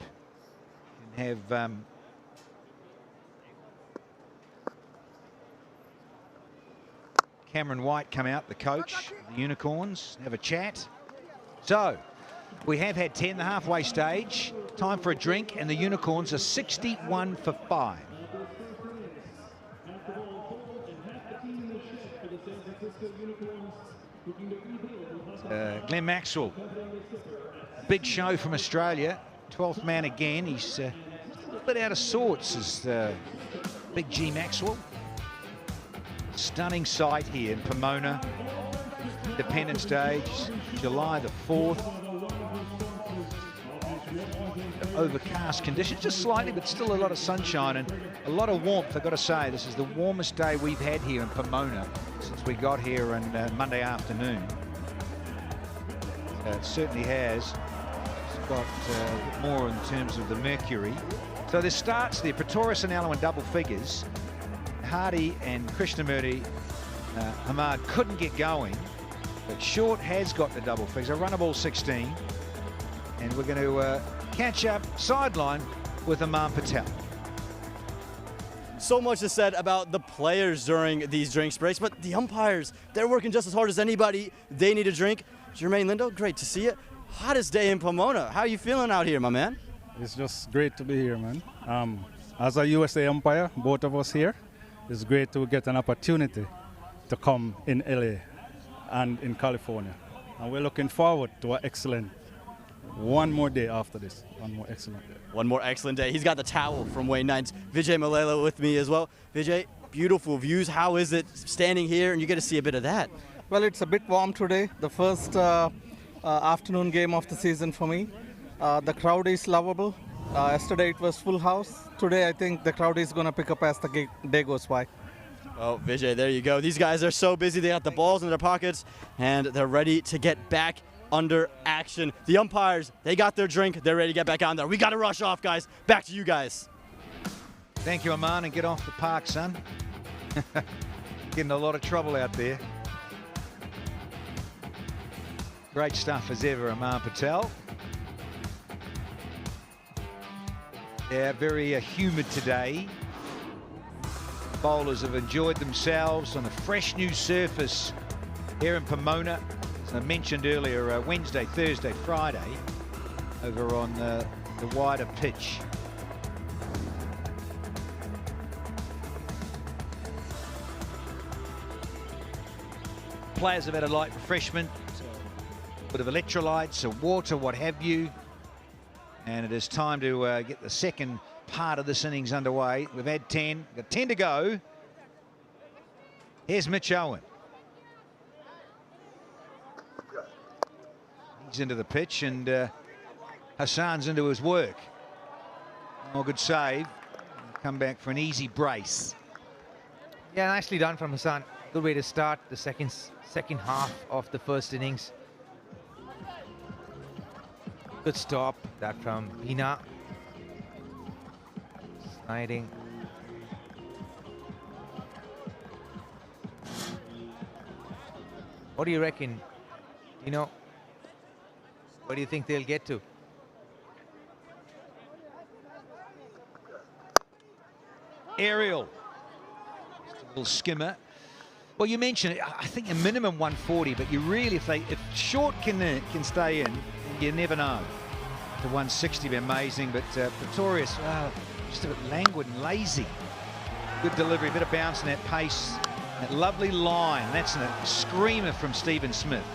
and have Cameron White come out, the coach, the Unicorns, have a chat. So we have had 10, the halfway stage. Time for a drink, and the Unicorns are 61 for 5. Glenn Maxwell, big show from Australia, 12th man again. He's a little bit out of sorts, as Big G Maxwell. Stunning sight here in Pomona, Independence Day, July the 4th. Overcast conditions, just slightly, but still a lot of sunshine and a lot of warmth. I've got to say, this is the warmest day we've had here in Pomona since we got here on Monday afternoon. It certainly has. It's got a bit more in terms of the mercury. So there starts there, Pretorius and Allen in double figures. Hardy and Krishnamurti, Hamad couldn't get going, but Short has got the double figures. A run of all 16, and we're going to catch up sideline with Aman Patel. so much is said about the players during these drinks breaks, but the umpires, they're working just as hard as anybody. They need a drink. Jermaine Lindo, great to see you. Hottest day in Pomona. How are you feeling out here, my man? It's just great to be here, man. As a USA umpire, both of us here, it's great to get an opportunity to come in LA and in California. And we're looking forward to an excellent one more day after this. One more excellent day. One more excellent day. He's got the towel from Wayne Knights. Vijay Mallela with me as well. Vijay, beautiful views. How is it standing here and you get to see a bit of that? Well, it's a bit warm today. The first afternoon game of the season for me. The crowd is lovable. Yesterday it was full house. Today I think the crowd is going to pick up as the day goes by. Oh, Vijay, there you go. These guys are so busy. They got the balls in their pockets and they're ready to get back under action. The umpires, they got their drink. They're ready to get back on there. We got to rush off, guys. Back to you guys. Thank you, Aman, and get off the park, son. Getting a lot of trouble out there. Great stuff as ever, Aman Patel. Yeah, very humid today. Bowlers have enjoyed themselves on a fresh new surface here in Pomona. As I mentioned earlier, Wednesday, Thursday, Friday, over on the wider pitch. Players have had a light refreshment, a bit of electrolytes, a water, what have you. And it is time to get the second part of this innings underway. We've had 10, got 10 to go. Here's Mitch Owen. He's into the pitch and Hassan's into his work. Oh, good save. Come back for an easy brace. Yeah, nicely done from Hassan. Good way to start the second half of the first innings. Good stop, that from Bina. Sliding. What do you reckon? You know, where do you think they'll get to? Aerial. Just a little skimmer. Well, you mentioned it. I think a minimum 140, but you really, if short can stay in, you never know. The 160 would be amazing, but Pretorius, just a bit languid and lazy. Good delivery, a bit of bounce in that pace. That lovely line, that's a screamer from Stephen Smith.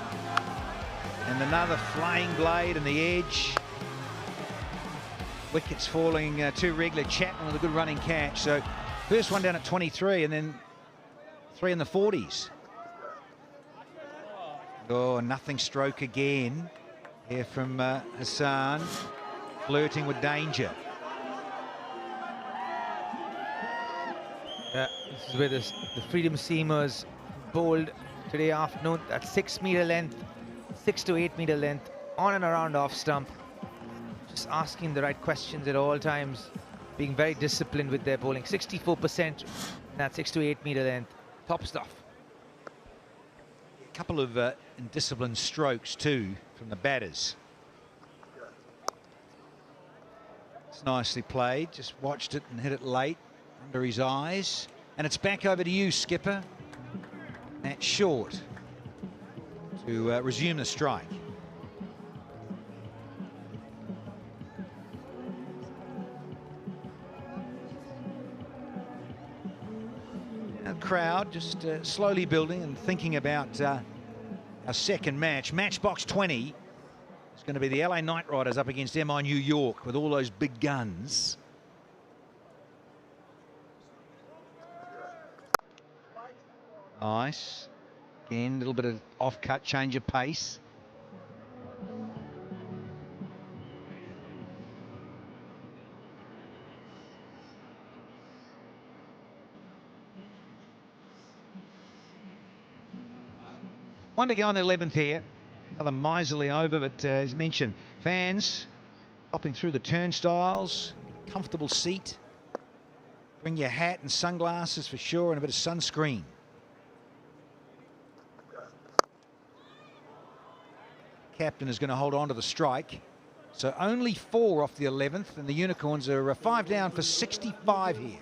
And another flying blade in the edge. Wickets falling too regular. Chapman with a good running catch. So first one down at 23 and then 3 in the 40s. Oh, nothing stroke again. Here from Hassan, flirting with danger. This is where the freedom seamers bowled today afternoon at 6 meter length, 6 to 8 meter length, on and around off stump. Just asking the right questions at all times, being very disciplined with their bowling. 64% that 6 to 8 meter length. Top stuff. A couple of indisciplined strokes too from the batters. It's nicely played. Just watched it and hit it late under his eyes. And it's back over to you, skipper. Matt Short to resume the strike. A crowd just slowly building and thinking about our second match. Matchbox 20 is going to be the LA Knight Riders up against MI New York with all those big guns. Nice. Again, a little bit of off-cut, change of pace. One to go on the 11th here. Another miserly over, but as mentioned, fans hopping through the turnstiles, comfortable seat. Bring your hat and sunglasses for sure, and a bit of sunscreen. Captain is going to hold on to the strike. So only 4 off the 11th, and the Unicorns are 5 down for 65 here.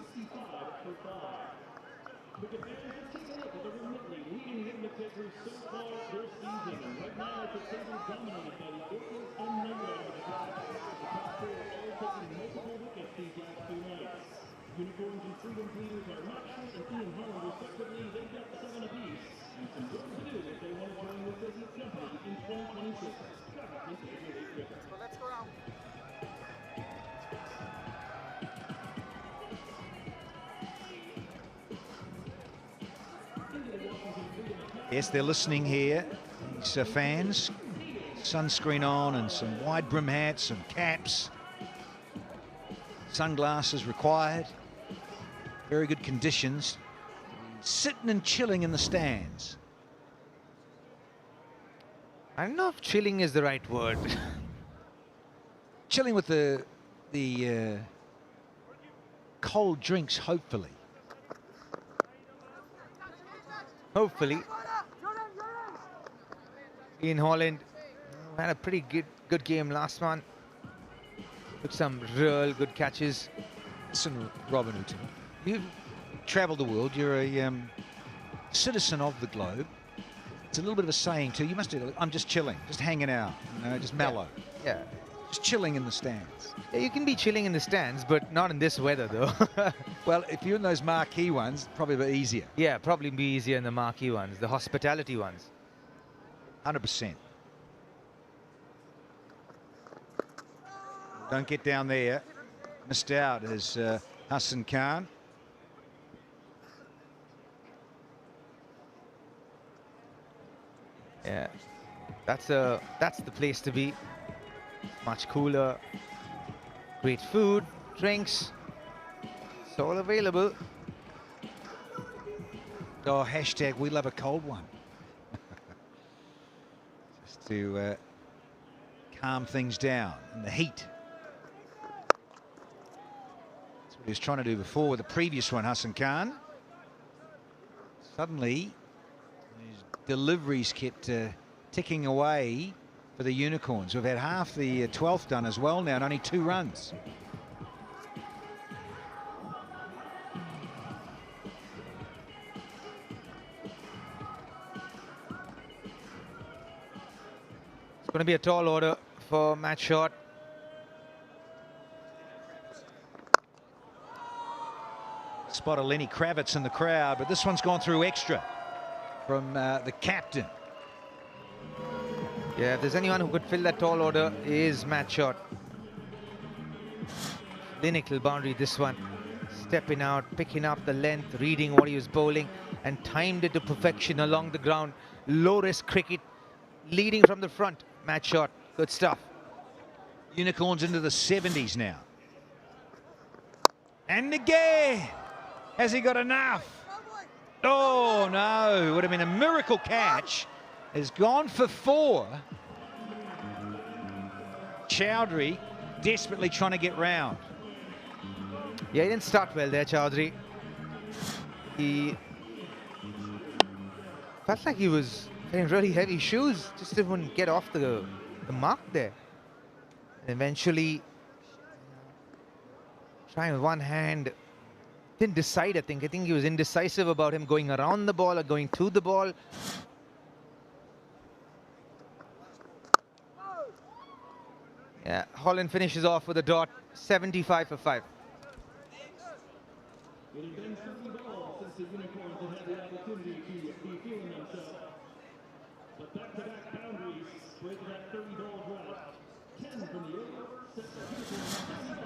Unicorns and Freedom leaders are Matt Short and Ian Holland respectively. They've got 7 apiece. And some work to do if they want to join the business company in 2026. Cognizant is your lead picker. So let's go around. Yes, they're listening here. These fans, sunscreen on and some wide brim hats and caps. Sunglasses required. Very good conditions. Sitting and chilling in the stands. I don't know if chilling is the right word. Chilling with the cold drinks, hopefully. Hopefully. Ian Holland had a pretty good game last month. Took some real good catches. Listen, Robin Hooton, you've travelled the world. You're a citizen of the globe. It's a little bit of a saying too. You must do. I'm just chilling, just hanging out, you know, just mellow. Yeah. Just chilling in the stands. Yeah, you can be chilling in the stands, but not in this weather, though. Well, if you're in those marquee ones, probably a bit easier. Yeah, probably be easier in the marquee ones, the hospitality ones. 100%. Don't get down there. Missed out is Hassan Khan. Yeah, that's the place to be. Much cooler. Great food, drinks. It's all available. Oh, hashtag we love a cold one. Just to calm things down in the heat. That's what he was trying to do before with the previous one, Hassan Khan. Suddenly, his deliveries kept ticking away for the Unicorns. We've had half the 12th done as well now and only 2 runs. It's going to be a tall order for Matt Short. Spotted Lenny Kravitz in the crowd, but this one's gone through extra from the captain. Yeah, if there's anyone who could fill that tall order, it is Matt Short. Clinical boundary, this one. Stepping out, picking up the length, reading what he was bowling, and timed it to perfection along the ground. Low-risk cricket, leading from the front. Matt Short, good stuff. Unicorns into the 70s now. And again, has he got enough? Oh, no, would have been a miracle catch. Has gone for 4. Chowdhury desperately trying to get round. Yeah, he didn't start well there, Chowdhury. He felt like he was wearing really heavy shoes, just didn't get off the mark there. And eventually, trying with one hand, didn't decide, I think. I think he was indecisive about him going around the ball or going to the ball. Yeah, Holland finishes off with a dot, 75 for 5. It had been 30 balls since the Unicorns had had the opportunity to be feeling themselves. But back-to-back boundaries break that 30-ball drought. 10 from the over, sets the Unicorns on 75.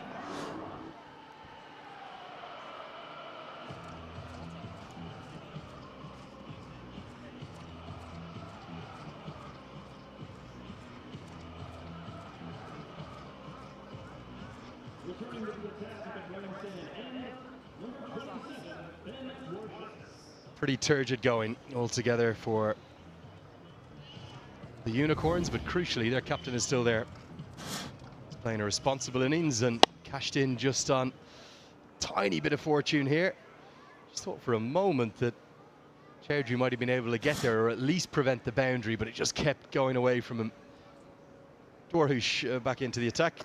Returning to the attack at grandstand and number 27, Ben Warships. Pretty turgid going altogether for the Unicorns, but crucially their captain is still there. He's playing a responsible innings and cashed in just on a tiny bit of fortune here. Just thought for a moment that Chowdhury might have been able to get there or at least prevent the boundary, but it just kept going away from him. Dorhush back into the attack.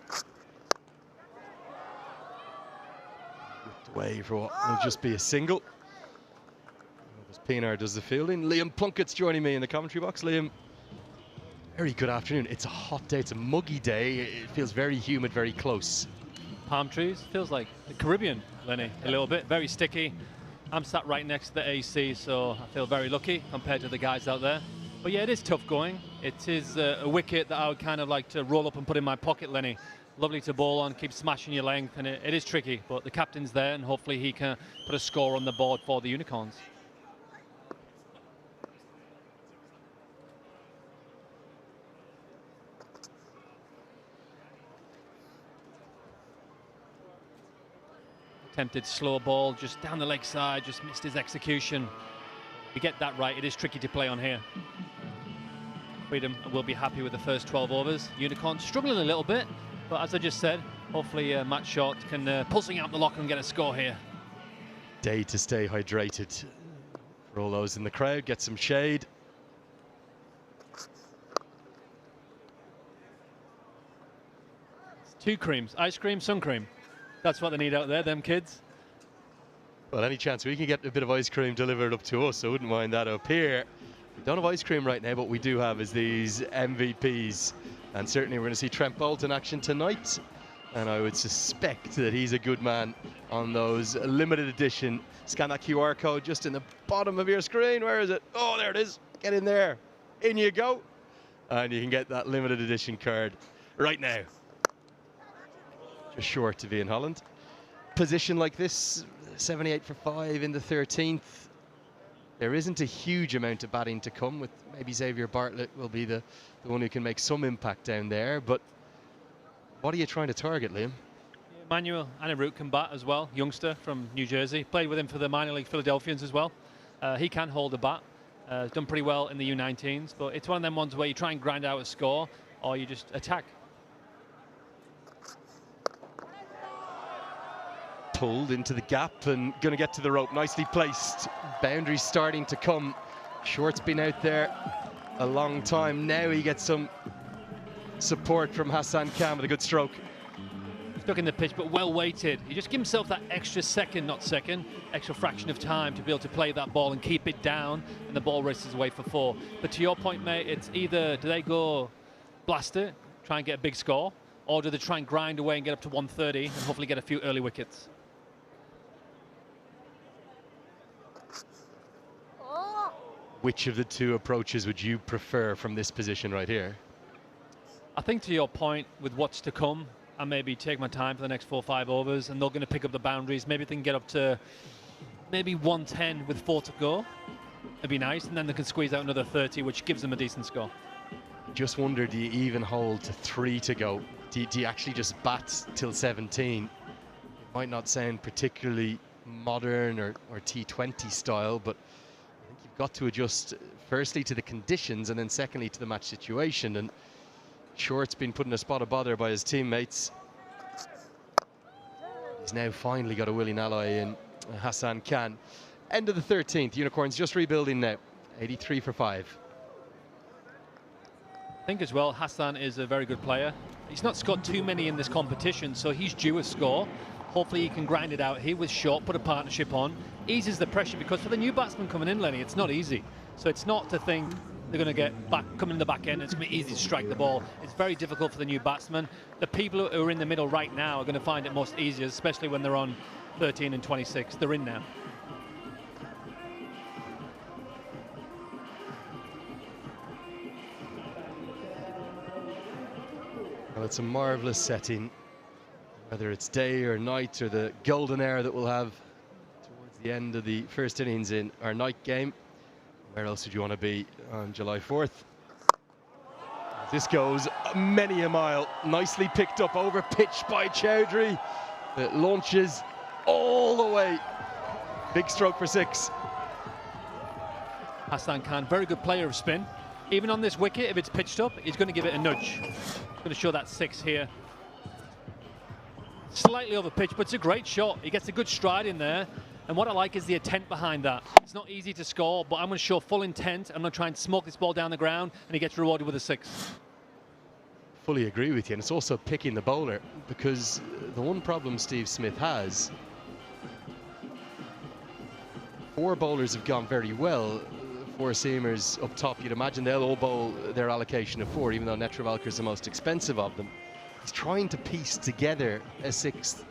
Whipped away for what will just be a single. As Pinar does the fielding, Liam Plunkett's joining me in the commentary box. Liam, very good afternoon. It's a hot day, it's a muggy day. It feels very humid, very close. Palm trees, feels like the Caribbean, Lenny, a little bit, very sticky. I'm sat right next to the AC, so I feel very lucky compared to the guys out there. But yeah, it is tough going. It is a wicket that I would kind of like to roll up and put in my pocket, Lenny. Lovely to bowl on, keep smashing your length, and it is tricky, but the captain's there, and hopefully he can put a score on the board for the Unicorns. Attempted slow ball just down the leg side, just missed his execution. If you get that right, it is tricky to play on here. Freedom will be happy with the first 12 overs. Unicorn struggling a little bit, but as I just said, hopefully Matt Short can pull something out the lock and get a score here. Day to stay hydrated for all those in the crowd. Get some shade. It's 2 creams, ice cream, sun cream. That's what they need out there, them kids. Well, any chance we can get a bit of ice cream delivered up to us, I wouldn't mind that up here. We don't have ice cream right now, but we do have is these MVPs. And certainly we're going to see Trent Bolt in action tonight. And I would suspect that he's a good man on those limited edition. Scan that QR code just in the bottom of your screen. Where is it? Oh, there it is. Get in there. In you go. And you can get that limited edition card right now. Just short to be in Holland. Position like this, 78 for 5 in the 13th. There isn't a huge amount of batting to come, with maybe Xavier Bartlett will be the one who can make some impact down there. But what are you trying to target, Liam? Manuel Anirudh can bat as well, youngster from New Jersey. Played with him for the minor league Philadelphians as well. He can hold a bat. Done pretty well in the U19s, but it's one of them ones where you try and grind out a score or you just attack. Pulled into the gap and going to get to the rope. Nicely placed. Boundaries starting to come. Short's been out there a long time. Now he gets some support from Hassan Khan with a good stroke. Stuck in the pitch, but well weighted. He just gives himself that extra second, not second, extra fraction of time to be able to play that ball and keep it down, and the ball races away for 4. But to your point, mate, it's either do they go blast it, try and get a big score, or do they try and grind away and get up to 130 and hopefully get a few early wickets? Which of the two approaches would you prefer from this position right here? I think to your point, with what's to come, I maybe take my time for the next 4 or 5 overs, and they're going to pick up the boundaries. Maybe they can get up to maybe 110 with 4 to go. It'd be nice, and then they can squeeze out another 30, which gives them a decent score. Just wonder, do you even hold to 3 to go? Do you actually just bat till 17? It might not sound particularly modern or T20 style, but I think you've got to adjust firstly to the conditions and then secondly to the match situation. And Short's been put in a spot of bother by his teammates. He's now finally got a willing ally in Hassan Khan. End of the 13th. Unicorns just rebuilding now. 83 for 5. I think as well, Hassan is a very good player. He's not scored too many in this competition, so he's due a score. Hopefully he can grind it out here with Short, put a partnership on, eases the pressure, because for the new batsman coming in, Lenny, it's not easy. So it's not to think they're going to get back, come in the back end, it's going to be easy to strike the ball. It's very difficult for the new batsman. The people who are in the middle right now are going to find it most easier, especially when they're on 13 and 26. They're in now. Well, it's a marvellous setting, whether it's day or night or the golden hour that we'll have towards the end of the first innings in our night game. Where else would you want to be on July 4th? This goes many a mile. Nicely picked up over pitch by Chowdhury. It launches all the way. Big stroke for 6. Hassan Khan, very good player of spin. Even on this wicket, if it's pitched up, he's going to give it a nudge. He's going to show that 6 here. Slightly over pitch, but it's a great shot. He gets a good stride in there. And what I like is the intent behind that. It's not easy to score, but I'm going to show full intent. I'm going to try and smoke this ball down the ground, and he gets rewarded with a 6. Fully agree with you, and it's also picking the bowler, because the one problem Steve Smith has, 4 bowlers have gone very well. 4 seamers up top, you'd imagine they'll all bowl their allocation of 4, even though Netravalkar is the most expensive of them. He's trying to piece together a 5th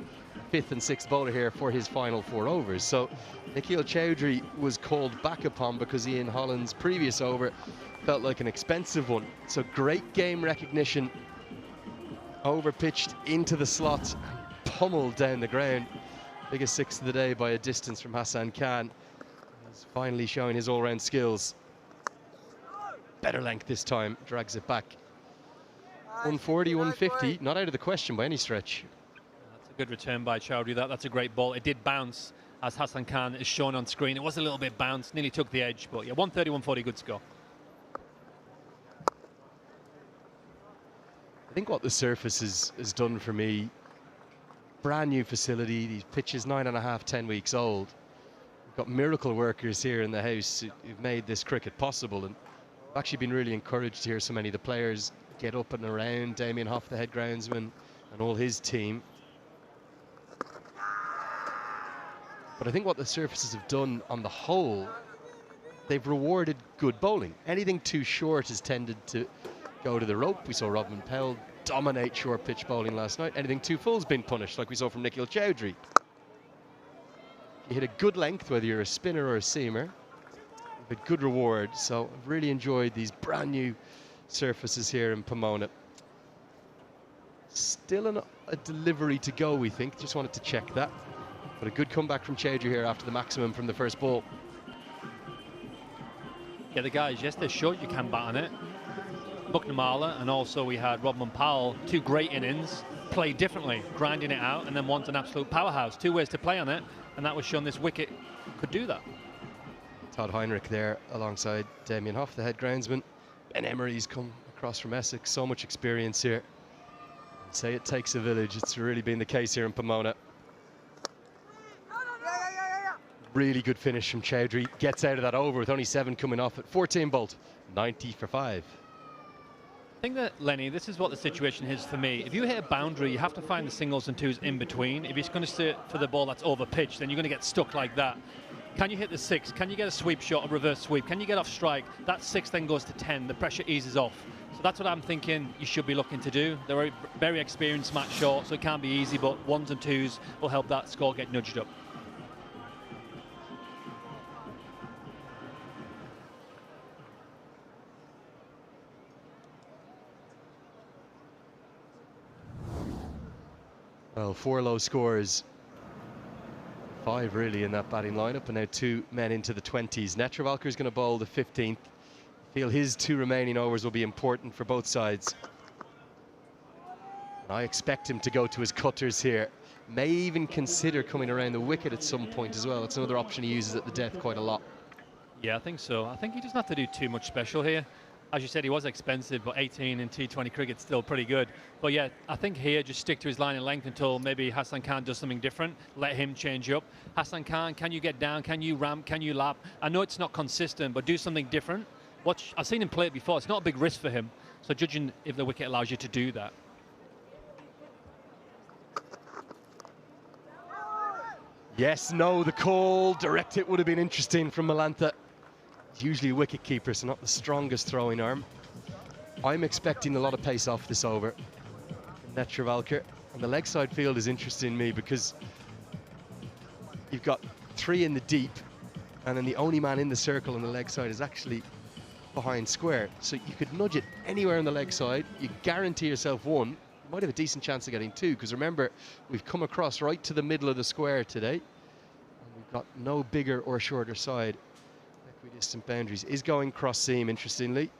and 6th bowler here for his final 4 overs. So Nikhil Chowdhury was called back upon because Ian Holland's previous over felt like an expensive one. So great game recognition. Over pitched into the slot, pummeled down the ground. Biggest 6 of the day by a distance from Hassan Khan. He's finally showing his all-round skills. Better length this time, drags it back. 140, 150, not out of the question by any stretch. That's a good return by Chowdhury. That's a great ball. It did bounce, as Hassan Khan is shown on screen. It was a little bit bounced, nearly took the edge, but yeah, 130, 140, good score. I think what the surface has done for me, brand new facility, these pitches 9.5, 10 weeks old. We've got miracle workers here in the house who've made this cricket possible, and I've actually been really encouraged to hear so many of the players get up and around. Damien Hoff, the head groundsman, and all his team. But I think what the surfaces have done on the whole, they've rewarded good bowling. Anything too short has tended to go to the rope. We saw Rodman Powell dominate short pitch bowling last night. Anything too full has been punished, like we saw from Nikhil Chowdhury. You hit a good length, whether you're a spinner or a seamer, with good reward. So I've really enjoyed these brand new surfaces here in Pomona. Still a delivery to go, we think. Just wanted to check that. But a good comeback from Chowdhury here after the maximum from the first ball. Yeah, the guys yesterday showed you can bat on it. McNamara, and also we had Rodman Powell, 2 great innings, played differently, grinding it out, and then one's an absolute powerhouse. 2 ways to play on it, and that was shown this wicket could do that. Todd Heinrich there alongside Damien Hoff, the head groundsman. Ben Emery's come across from Essex, so much experience here. I'd say it takes a village. It's really been the case here in Pomona. Really good finish from Chowdhury. Gets out of that over with only 7 coming off at 14 bolt, 90 for 5. I think that, Lenny, this is what the situation is for me. If you hit a boundary, you have to find the singles and twos in between. If you're going to sit for the ball that's over pitch, then you're going to get stuck like that. Can you hit the 6? Can you get a sweep shot, a reverse sweep? Can you get off strike? That 6 then goes to 10. The pressure eases off. So that's what I'm thinking you should be looking to do. They're a very experienced match short, so it can't be easy, but 1s and 2s will help that score get nudged up. Well, 4 low scores, 5 really in that batting lineup, and now 2 men into the 20s. Netravalkar is going to bowl the 15th. I feel his 2 remaining overs will be important for both sides. And I expect him to go to his cutters here. May even consider coming around the wicket at some point as well. It's another option he uses at the death quite a lot. Yeah, I think so. I think he doesn't have to do too much special here. As you said, he was expensive, but 18 in T20 cricket's still pretty good. But yeah, I think here, just stick to his line and length until maybe Hassan Khan does something different. Let him change up. Hassan Khan, can you get down? Can you ramp? Can you lap? I know it's not consistent, but do something different. I've seen him play it before. It's not a big risk for him. So judging if the wicket allows you to do that. Yes, no, the call. Direct hit would have been interesting from Malantha. He's usually a wicket keeper, so not the strongest throwing arm. I'm expecting a lot of pace off this over from Netravalkar. And the leg side field is interesting me because you've got 3 in the deep, and then the only man in the circle on the leg side is actually behind square. So you could nudge it anywhere on the leg side. You guarantee yourself 1. You might have a decent chance of getting 2, because remember, we've come across right to the middle of the square today. And we've got no bigger or shorter side. Equidistant boundaries is going cross seam, interestingly.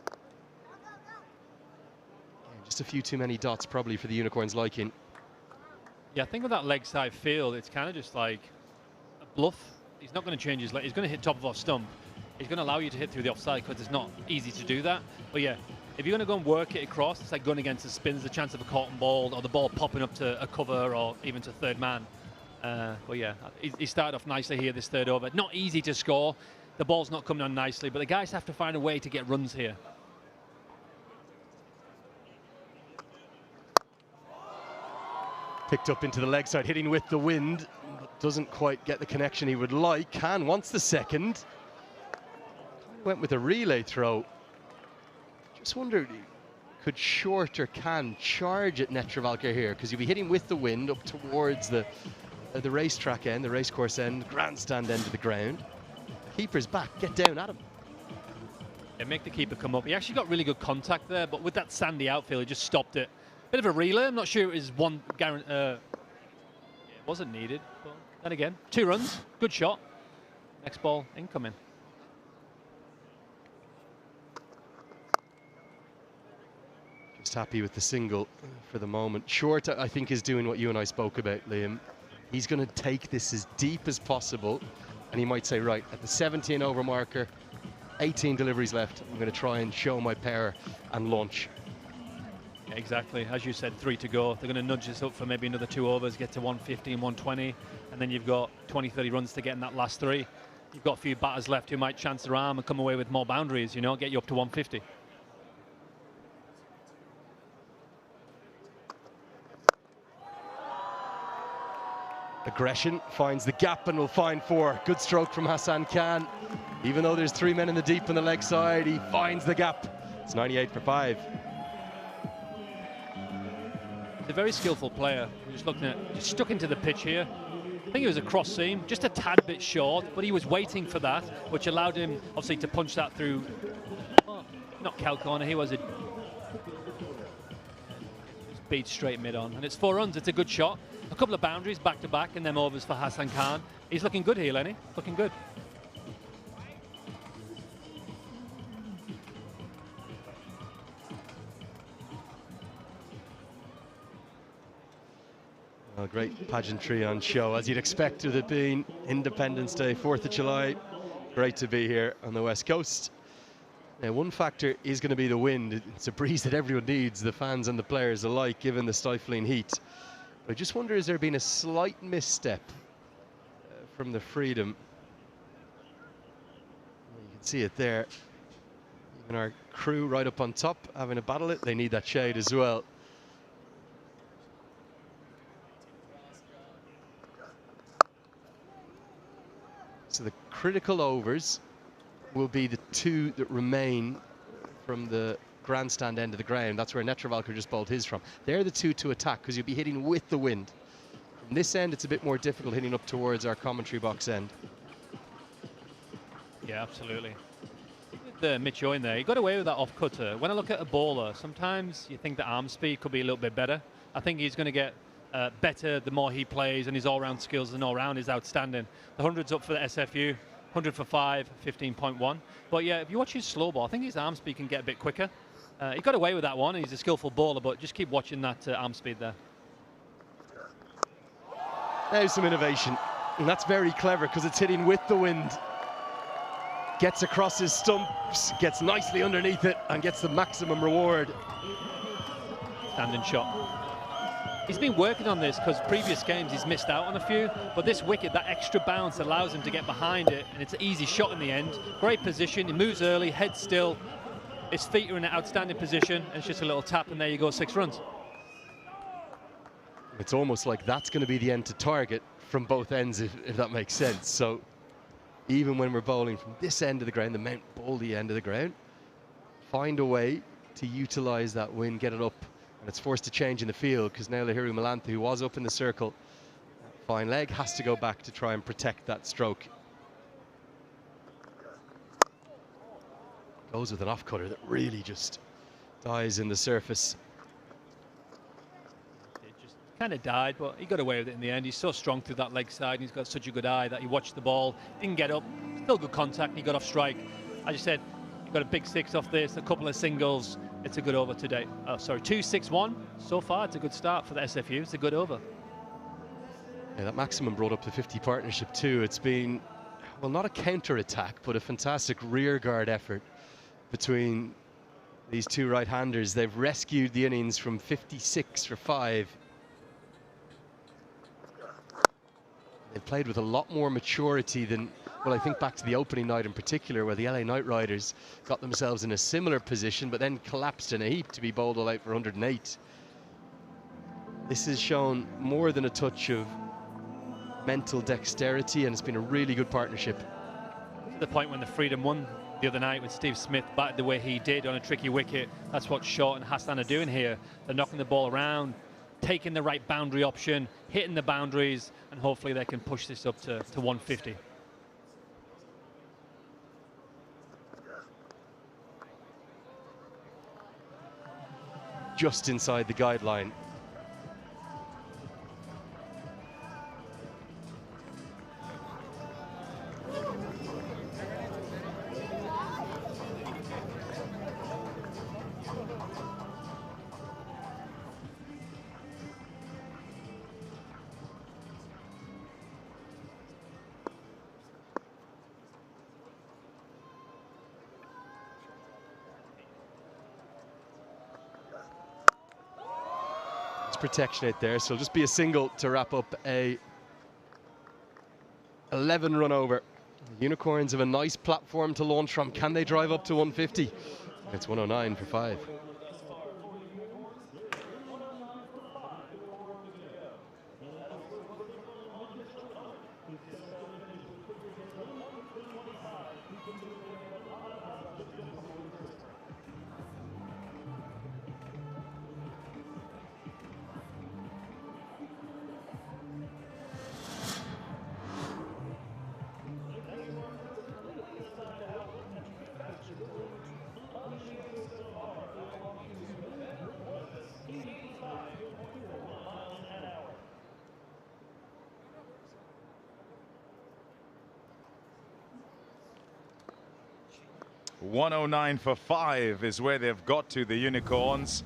Yeah, just a few too many dots probably for the Unicorns' liking. Yeah, I think with that leg side field, it's kind of just like a bluff. He's not going to change his leg. He's going to hit top of off stump. He's going to allow you to hit through the offside because it's not easy to do that. But yeah, if you're going to go and work it across, it's like going against the spins, the chance of a cotton ball or the ball popping up to a cover or even to third man. But yeah, he started off nicely here this third over. Not easy to score. The ball's not coming on nicely, but the guys have to find a way to get runs here. Picked up into the leg side, hitting with the wind. doesn't quite get the connection he would like. Khan wants the second. Went with a relay throw. Just wondered, could Short or Khan charge at Netravalka here? Because you'll be hitting with the wind up towards the racetrack end, the racecourse end, grandstand end of the ground. Keeper's back, get down at him. Yeah, make the keeper come up. He actually got really good contact there, but with that sandy outfield, he just stopped it. Bit of a relay. I'm not sure it was one it wasn't needed, but then again, 2 runs, good shot. Next ball incoming. Just happy with the single for the moment. Short, I think, is doing what you and I spoke about, Liam. He's going to take this as deep as possible, and he might say, right, at the 17 over marker, 18 deliveries left, I'm going to try and show my power and launch. Yeah, exactly. As you said, 3 to go. They're going to nudge this up for maybe another 2 overs, get to 150 and 120, and then you've got 20, 30 runs to get in that last 3. You've got a few batters left who might chance their arm and come away with more boundaries, you know, get you up to 150. Aggression finds the gap and will find 4. Good stroke from Hassan Khan. Even though there's 3 men in the deep on the leg side, he finds the gap. It's 98 for 5. He's a very skillful player. I'm just looking at, just stuck into the pitch here. I think it was a cross seam, just a tad bit short, but he was waiting for that, which allowed him obviously to punch that through. Oh, not Cal corner, he was a beat straight mid on, and it's 4 runs. It's a good shot. A couple of boundaries back to back, and them overs for Hassan Khan. He's looking good here, Lenny. Looking good. Well, great pageantry on show, as you'd expect with it being Independence Day, 4th of July. Great to be here on the West Coast. Now, one factor is going to be the wind. It's a breeze that everyone needs, the fans and the players alike, given the stifling heat. But I just wonder, has there been a slight misstep from the Freedom? Well, you can see it there. Even our crew right up on top having a battle it. They need that shade as well. So the critical overs will be the 2 that remain from the grandstand end of the ground. That's where Netravalka just bowled his from. They're the 2 to attack, because you'll be hitting with the wind. From this end, it's a bit more difficult hitting up towards our commentary box end. Yeah, absolutely. With Mitch Owen there, he got away with that off cutter. When I look at a bowler, sometimes you think the arm speed could be a little bit better. I think he's going to get better the more he plays, and his all-round skills and all-round is outstanding. The 100's up for the SFU, 100 for 5, 15.1. But yeah, if you watch his slow ball, I think his arm speed can get a bit quicker. He got away with that one. He's a skillful bowler, but just keep watching that arm speed there. There's some innovation, and that's very clever because it's hitting with the wind. Gets across his stumps, gets nicely underneath it, and gets the maximum reward. Standing shot. He's been working on this because previous games he's missed out on a few, but this wicket, that extra bounce allows him to get behind it, and it's an easy shot in the end. Great position, he moves early, head still. His feet are in an outstanding position, and it's just a little tap, and there you go, 6 runs. It's almost like that's going to be the end to target from both ends, if that makes sense. So even when we're bowling from this end of the ground, the Mount Baldy end of the ground, find a way to utilize that wind, get it up, and it's forced to change in the field because now Lahiru Malantha, who was up in the circle, fine leg, has to go back to try and protect that stroke. Goes with an off cutter that really just dies in the surface. It just kind of died, but he got away with it in the end. He's so strong through that leg side, and he's got such a good eye that he watched the ball, didn't get up, still good contact, and he got off strike. As you said, he got a big 6 off this, a couple of singles. It's a good over today. Oh, sorry, 2-6-1 so far. It's a good start for the SFU. It's a good over. Yeah, that maximum brought up the 50 partnership too. It's been, well, not a counter-attack, but a fantastic rearguard effort between these 2 right-handers. They've rescued the innings from 56 for 5. They've played with a lot more maturity than, well, I think back to the opening night in particular, where the LA Knight Riders got themselves in a similar position, but then collapsed in a heap to be bowled all out for 108. This has shown more than a touch of mental dexterity, and it's been a really good partnership. To the point when the Freedom won the other night, when Steve Smith batted the way he did on a tricky wicket, that's what Short and Hassan are doing here. They're knocking the ball around, taking the right boundary option, hitting the boundaries, and hopefully they can push this up to 150. Just inside the guideline. Protection out there, so it'll just be a single to wrap up a 11 run over. The Unicorns have a nice platform to launch from. Can they drive up to 150? It's 109 for 5. .109 for 5 is where they've got to, the Unicorns.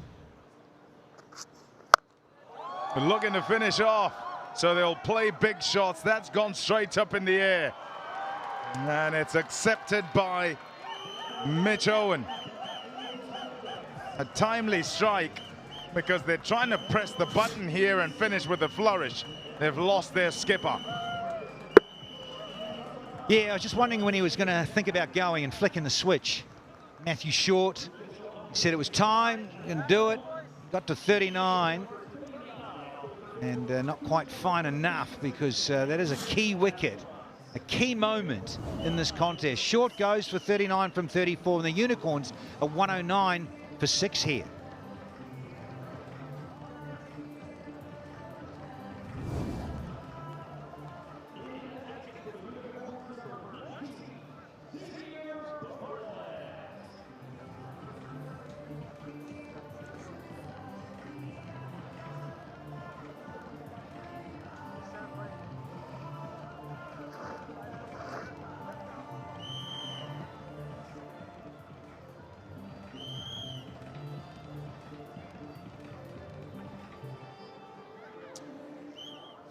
Looking to finish off, so they'll play big shots. That's gone straight up in the air. And it's accepted by Mitch Owen. A timely strike, because they're trying to press the button here and finish with a flourish. They've lost their skipper. Yeah, I was just wondering when he was going to think about going and flicking the switch. Matthew Short, he said it was time, he can do it. Got to 39. And not quite fine enough, because that is a key wicket, a key moment in this contest. Short goes for 39 from 34, and the Unicorns are 109 for 6 here.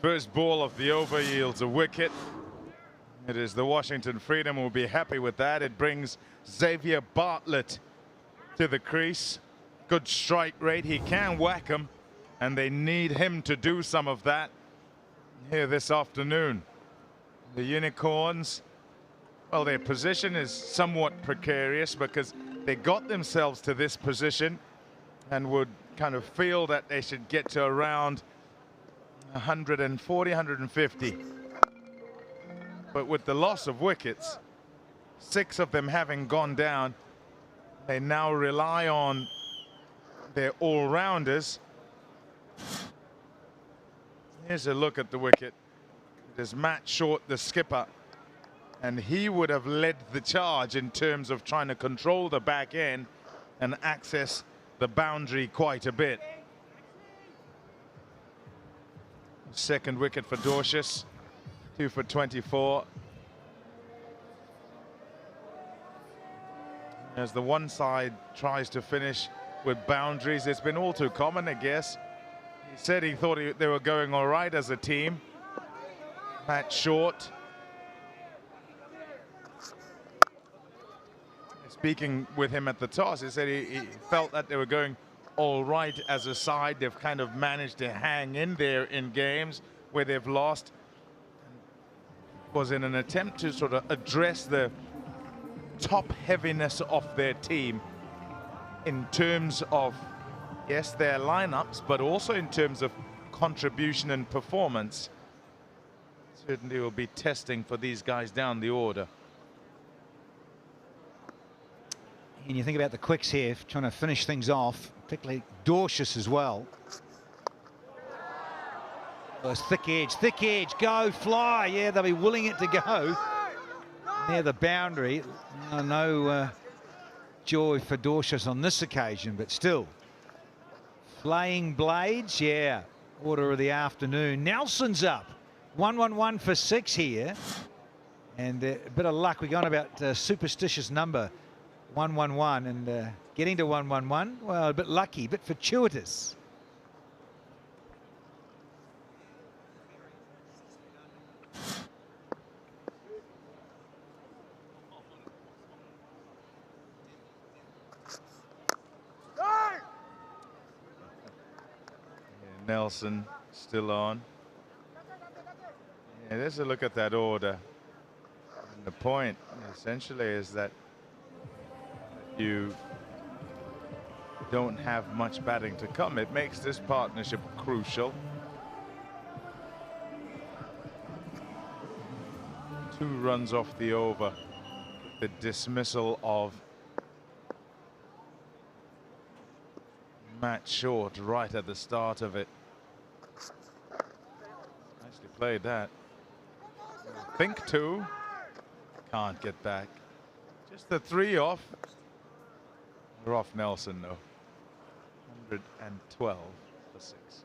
First ball of the over yields a wicket. It is the Washington Freedom who will be happy with that. It brings Xavier Bartlett to the crease. Good strike rate. He can whack them, and they need him to do some of that here this afternoon. The Unicorns, well, their position is somewhat precarious, because they got themselves to this position and would kind of feel that they should get to around 140, 150. But with the loss of wickets, 6 of them having gone down, they now rely on their all-rounders. Here's a look at the wicket. It is Matt Short, the skipper, and he would have led the charge in terms of trying to control the back end and access the boundary quite a bit. Second wicket for Dorcius, 2 for 24. As the one side tries to finish with boundaries, it's been all too common, I guess. He said he thought they were going all right as a team. Matt Short. Speaking with him at the toss, he said he felt that they were going all right as a side. They've kind of managed to hang in there in games where they've lost. Was in an attempt to sort of address the top heaviness of their team in terms of, yes, their lineups, but also in terms of contribution and performance. Certainly will be testing for these guys down the order. And you think about the quicks here, trying to finish things off, particularly Dorcius as well. Oh, it's thick edge, go, fly. Yeah, they'll be willing it to go near the boundary. No joy for Dorcius on this occasion, but still. Flaying blades, yeah, order of the afternoon. Nelson's up, 1-1-1 for 6 here. And a bit of luck, we're going about superstitious number, 1-1-1, and getting to 1-1-1, well, a bit lucky, a bit fortuitous. Nelson still on. Yeah, there's a look at that order. And the point essentially is that you don't have much batting to come. It makes this partnership crucial. 2 runs off the over. The dismissal of Matt Short right at the start of it. Nicely played that. Think 2. Can't get back. Just the 3 off. We're off Nelson though. 112 for 6.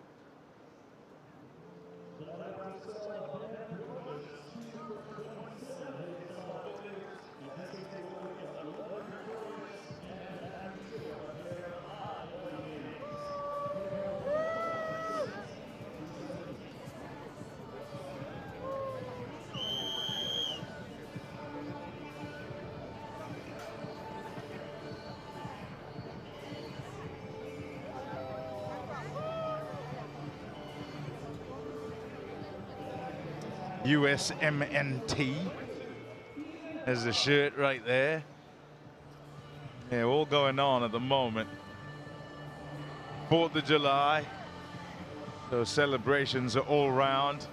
USMNT. There's the shirt right there. Yeah, all going on at the moment. 4th of July. So celebrations are all round.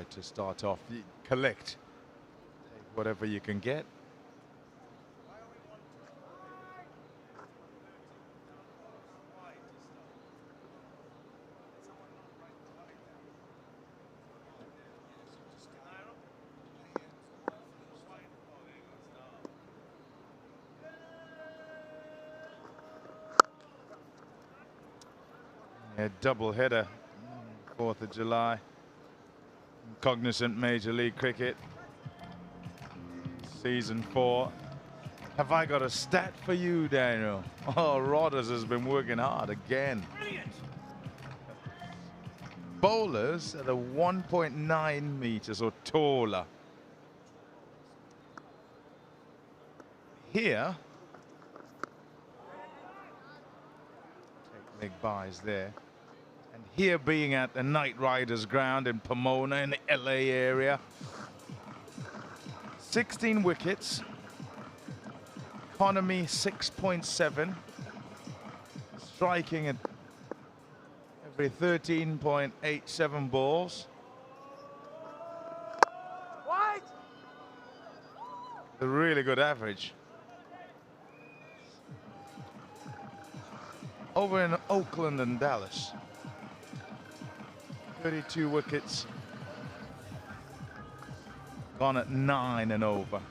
To start off, you collect, take whatever you can get. Yeah, double header, 4th of July. Cognizant Major League Cricket, Season 4. Have I got a stat for you, Daniel? Oh, Rodders has been working hard again. Bowlers at a 1.9 meters or taller. Here, take big buys there. And here being at the Knight Riders ground in Pomona in the LA area. 16 wickets. Economy 6.7. Striking at every 13.87 balls. A really good average. Over in Oakland and Dallas. 32 wickets. Gone at 9 and over.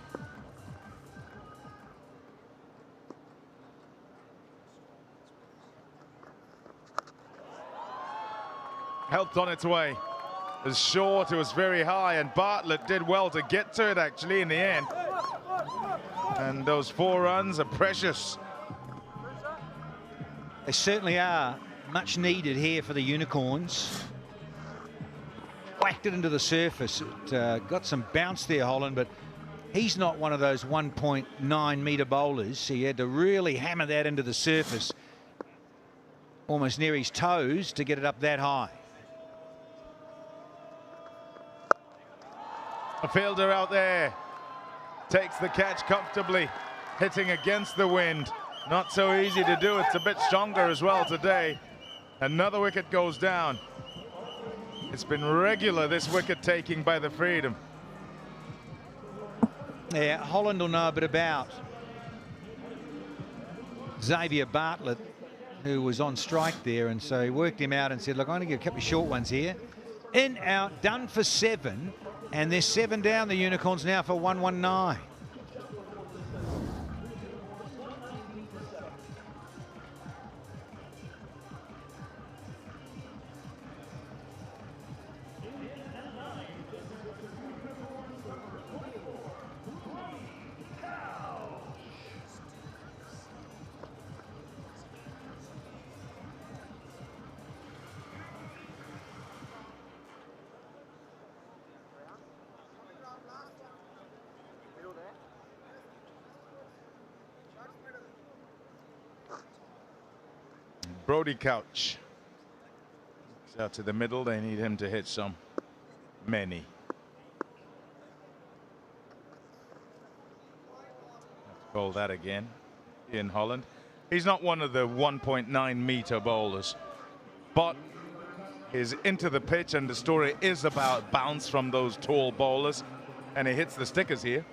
Helped on its way. It was short, it was very high, and Bartlett did well to get to it actually in the end. And those 4 runs are precious. They certainly are. Much needed here for the Unicorns. whacked it into the surface. It got some bounce there, Holland, but he's not one of those 1.9 metre bowlers. He had to really hammer that into the surface, almost near his toes, to get it up that high. A fielder out there takes the catch comfortably, hitting against the wind. Not so easy to do. It's a bit stronger as well today. Another wicket goes down. It's been regular, this wicket taking by the Freedom. Yeah, Holland will know a bit about Xavier Bartlett, who was on strike there, and so he worked him out and said, look, I'm going to get a couple of short ones here. In, out, done for 7, and there's 7 down. The Unicorns now for 119. Brody Couch. It's out to the middle. They need him to hit some. Many. Let's call that again. Ian Holland. He's not one of the 1.9 metre bowlers, but is into the pitch, and the story is about bounce from those tall bowlers, and he hits the stickers here.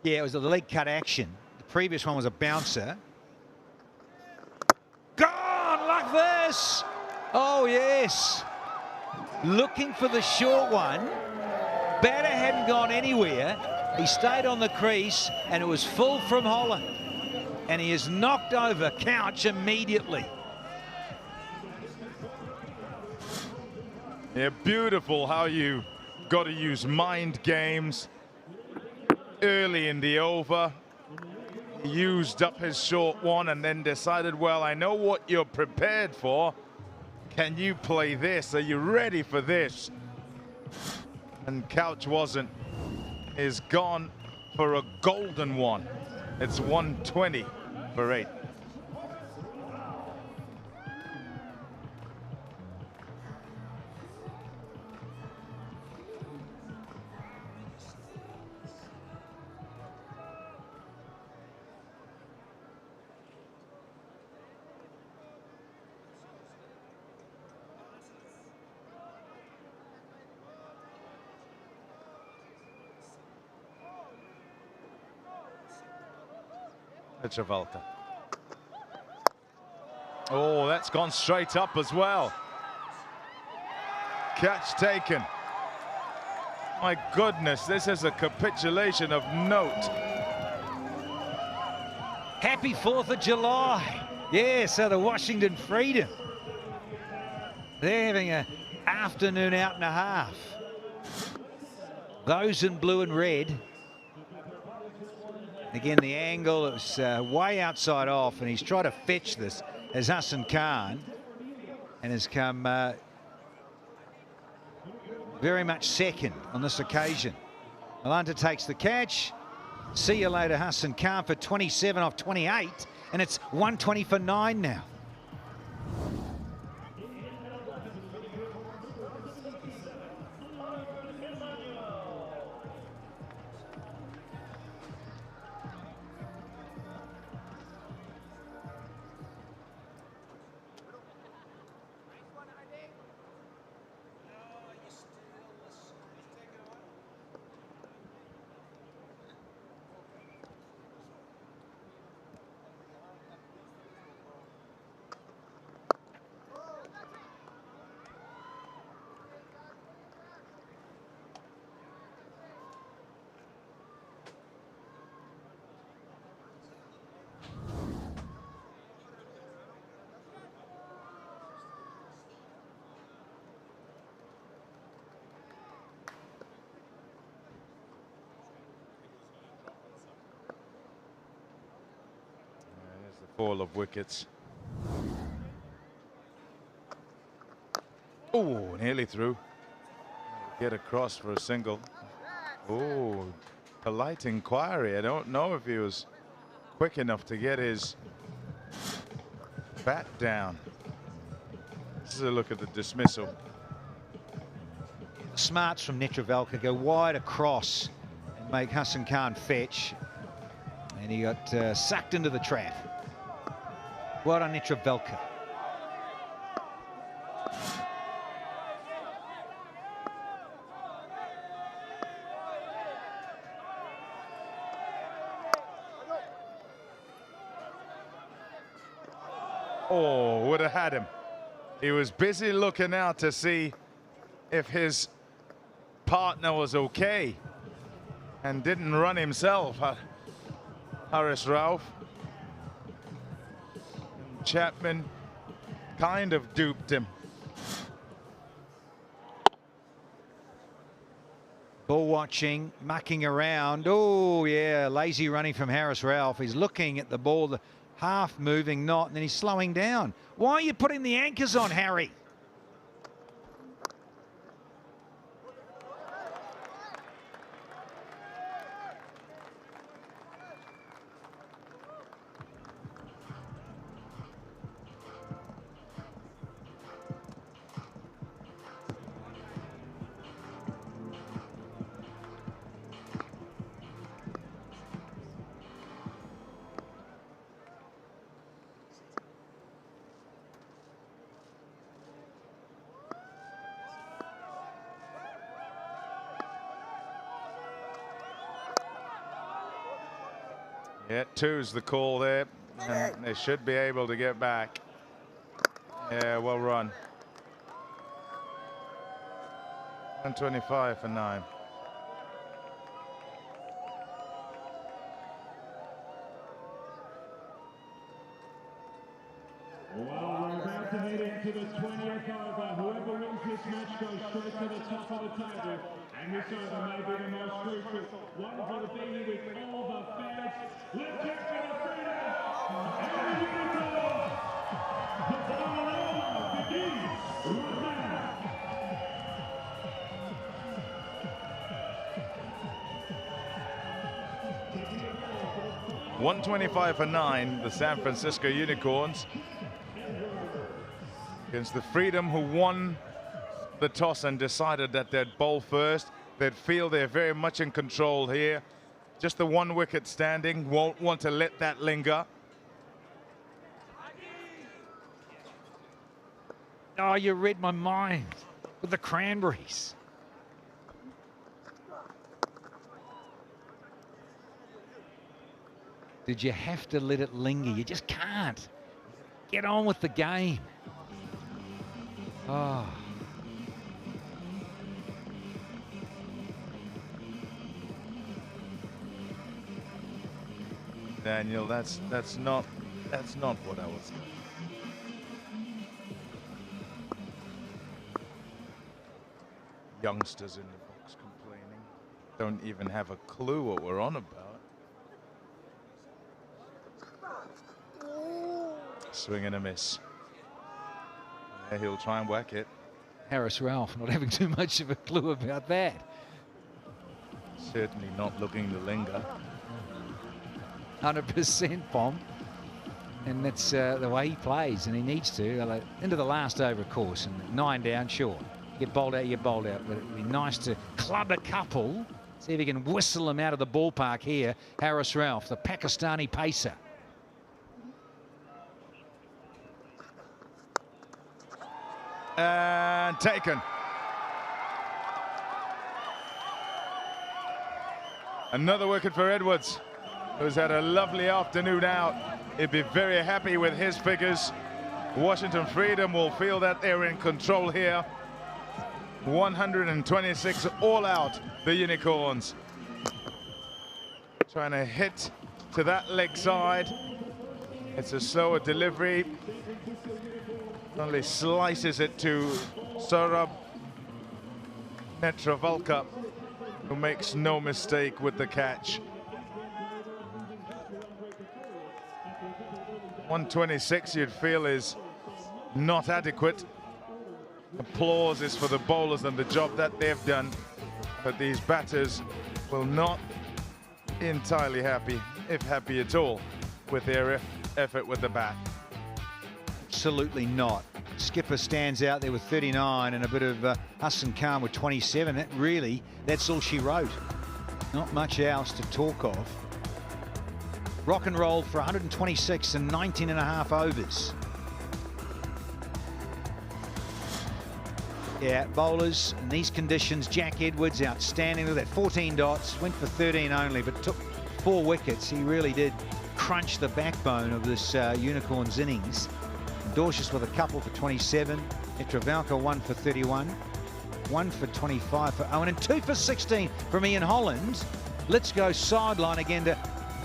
Yeah, it was a leg cut action. The previous one was a bouncer. Gone like this. Oh, yes. Looking for the short one. Batter hadn't gone anywhere. He stayed on the crease, and it was full from Holland. And he is knocked over Couch immediately. Yeah, beautiful how you got to use mind games early in the over. He used up his short one and then decided, well, I know what you're prepared for. Can you play this? Are you ready for this? And Couch wasn't. Is gone for a golden one. It's 120 for 8. Travolta. Oh, that's gone straight up as well. Catch taken. My goodness, this is a capitulation of note. Happy 4th of July. Yeah, so the Washington Freedom. They're having an afternoon out and a half. Those in blue and red. Again, the angle, it was way outside off, and he's tried to fetch this as Hassan Khan, and has come very much second on this occasion. Alanta takes the catch. See you later, Hassan Khan, for 27 off 28, and it's 120 for 9 now. Fall of wickets. Oh, nearly through. get across for a single. Oh, polite inquiry. I don't know if he was quick enough to get his bat down. This is a look at the dismissal. Smarts from Netravalka go wide across and make Hassan Khan fetch. And he got sucked into the trap. Well done, Netravalka. Oh, would have had him. He was busy looking out to see if his partner was okay and didn't run himself. Haris Rauf. Chapman kind of duped him. Ball watching, mucking around. Oh, yeah, lazy running from Haris Rauf. He's looking at the ball, half moving, not, and then he's slowing down. Why are you putting the anchors on, Harry? Yeah, two's the call there, and they should be able to get back. Yeah, well run. 125 for 9. Well, we're about to head into the 20th over. Whoever wins this match goes straight to the top of the table. And this over may be the most crucial one for the venue with all the fans. Let's check for the freedom and the unicorns. The final round begins right now. $125 for 9, the San Francisco Unicorns against the Freedom, who won the toss and decided that they'd bowl first. They'd feel they're very much in control here. Just the one wicket standing, won't want to let that linger. Oh, you read my mind with the cranberries. Did you have to let it linger? You just can't. Get on with the game. Oh. Daniel, that's not what I was. Youngsters in the box complaining, don't even have a clue what we're on about. Swing and a miss. Yeah, he'll try and whack it. Haris Rauf not having too much of a clue about that. Certainly not looking to linger. 100% bomb. And that's the way he plays, and he needs to. Into the last over, of course, and 9 down, sure. You get bowled out, you get bowled out. But it'd be nice to club a couple, see if he can whistle them out of the ballpark here. Haris Rauf, the Pakistani pacer. And taken. Another wicket for Edwards, who's had a lovely afternoon out. He'd be very happy with his figures. Washington Freedom will feel that they're in control here. 126 all out, the Unicorns. Trying to hit to that leg side. It's a slower delivery. Only slices it to Saurabh Netravalka, who makes no mistake with the catch. 126 you'd feel is not adequate. Applause is for the bowlers and the job that they've done, but these batters will not be entirely happy, if happy at all, with their effort with the bat. Absolutely not. Skipper stands out there with 39 and a bit of Hassan Khan with 27. That's all she wrote. Not much else to talk of. Rock and roll for 126 and 19 and a half overs. Yeah, bowlers in these conditions, Jack Edwards outstanding with that 14 dots, went for 13 only, but took 4 wickets. He really did crunch the backbone of this Unicorns innings. Dorsius with a couple for 27. Etravalka 1 for 31. 1 for 25 for Owen, and 2 for 16 from Ian Holland. Let's go sideline again to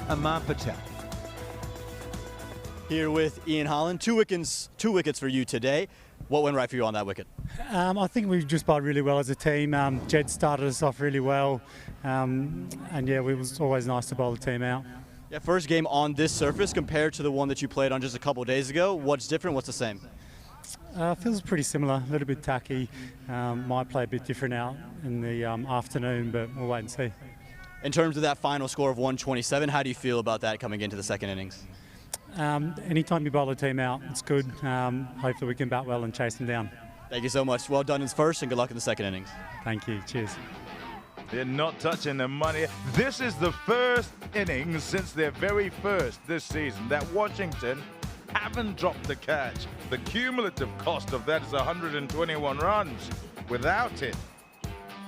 Amar Patel. Here with Ian Holland, two wickets for you today. What went right for you on that wicket? I think we just bowled really well as a team. Jed started us off really well, and yeah, it was always nice to bowl the team out. Yeah, first game on this surface compared to the one that you played on just a couple of days ago. What's different? What's the same? Feels pretty similar, a little bit tacky. Might play a bit different out in the afternoon, but we'll wait and see. In terms of that final score of 127, how do you feel about that coming into the second innings? Anytime you bowl a team out, it's good. Hopefully we can bat well and chase them down. Thank you so much. Well done in first, and good luck in the second innings. Thank you. Cheers. They're not touching the money. This is the first innings since their very first this season that Washington haven't dropped the catch. The cumulative cost of that is 121 runs. Without it,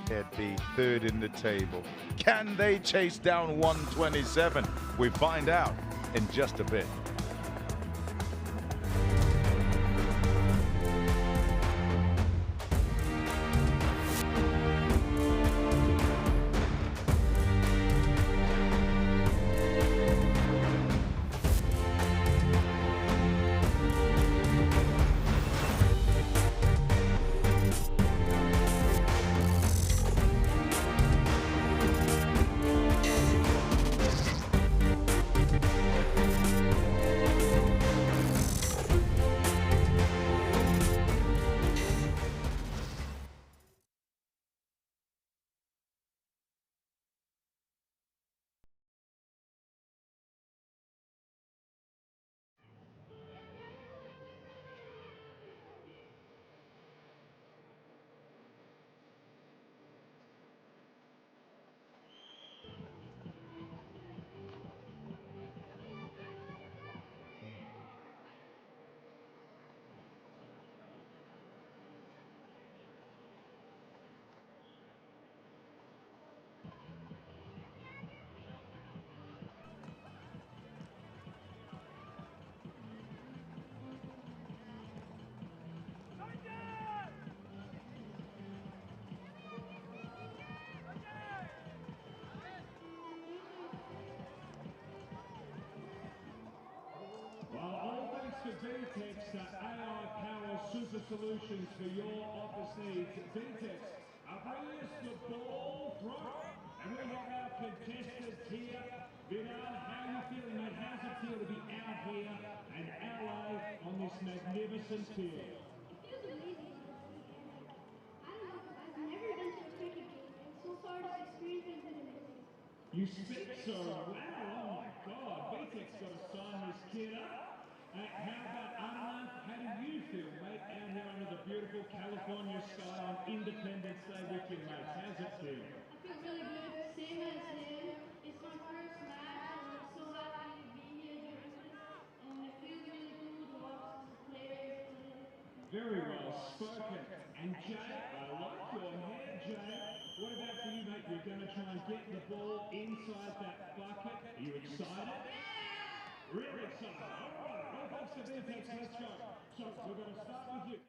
they'd be third in the table. Can they chase down 127? We find out in just a bit. VTEX AI Power Super Solutions for your office needs. VTEX are bringing us the ball throw, and we have our contestants here. Vinod, how are you feeling, mate? How's it feel to be out here in LA on this magnificent field? It feels amazing. I don't know, I've never been to a cricket game, and so far this experience has been amazing. You speak so well. Oh my God, VTEX got to sign this kid up. How about Anand? How do you feel, mate, out here under the beautiful California sky on Independence Day with your mates? How's it feel? I feel really good, same as him. It's my first match, and I'm so happy to be here doing this. And it feels really cool to watch the players play. Very well spoken. And Jay, I like your hair, Jay. What about for you, mate? You're going to try and get the ball inside that bucket. Are you excited? Really excited. All right. Well, thanks to VTEX. Let's go. So we're going to start with you.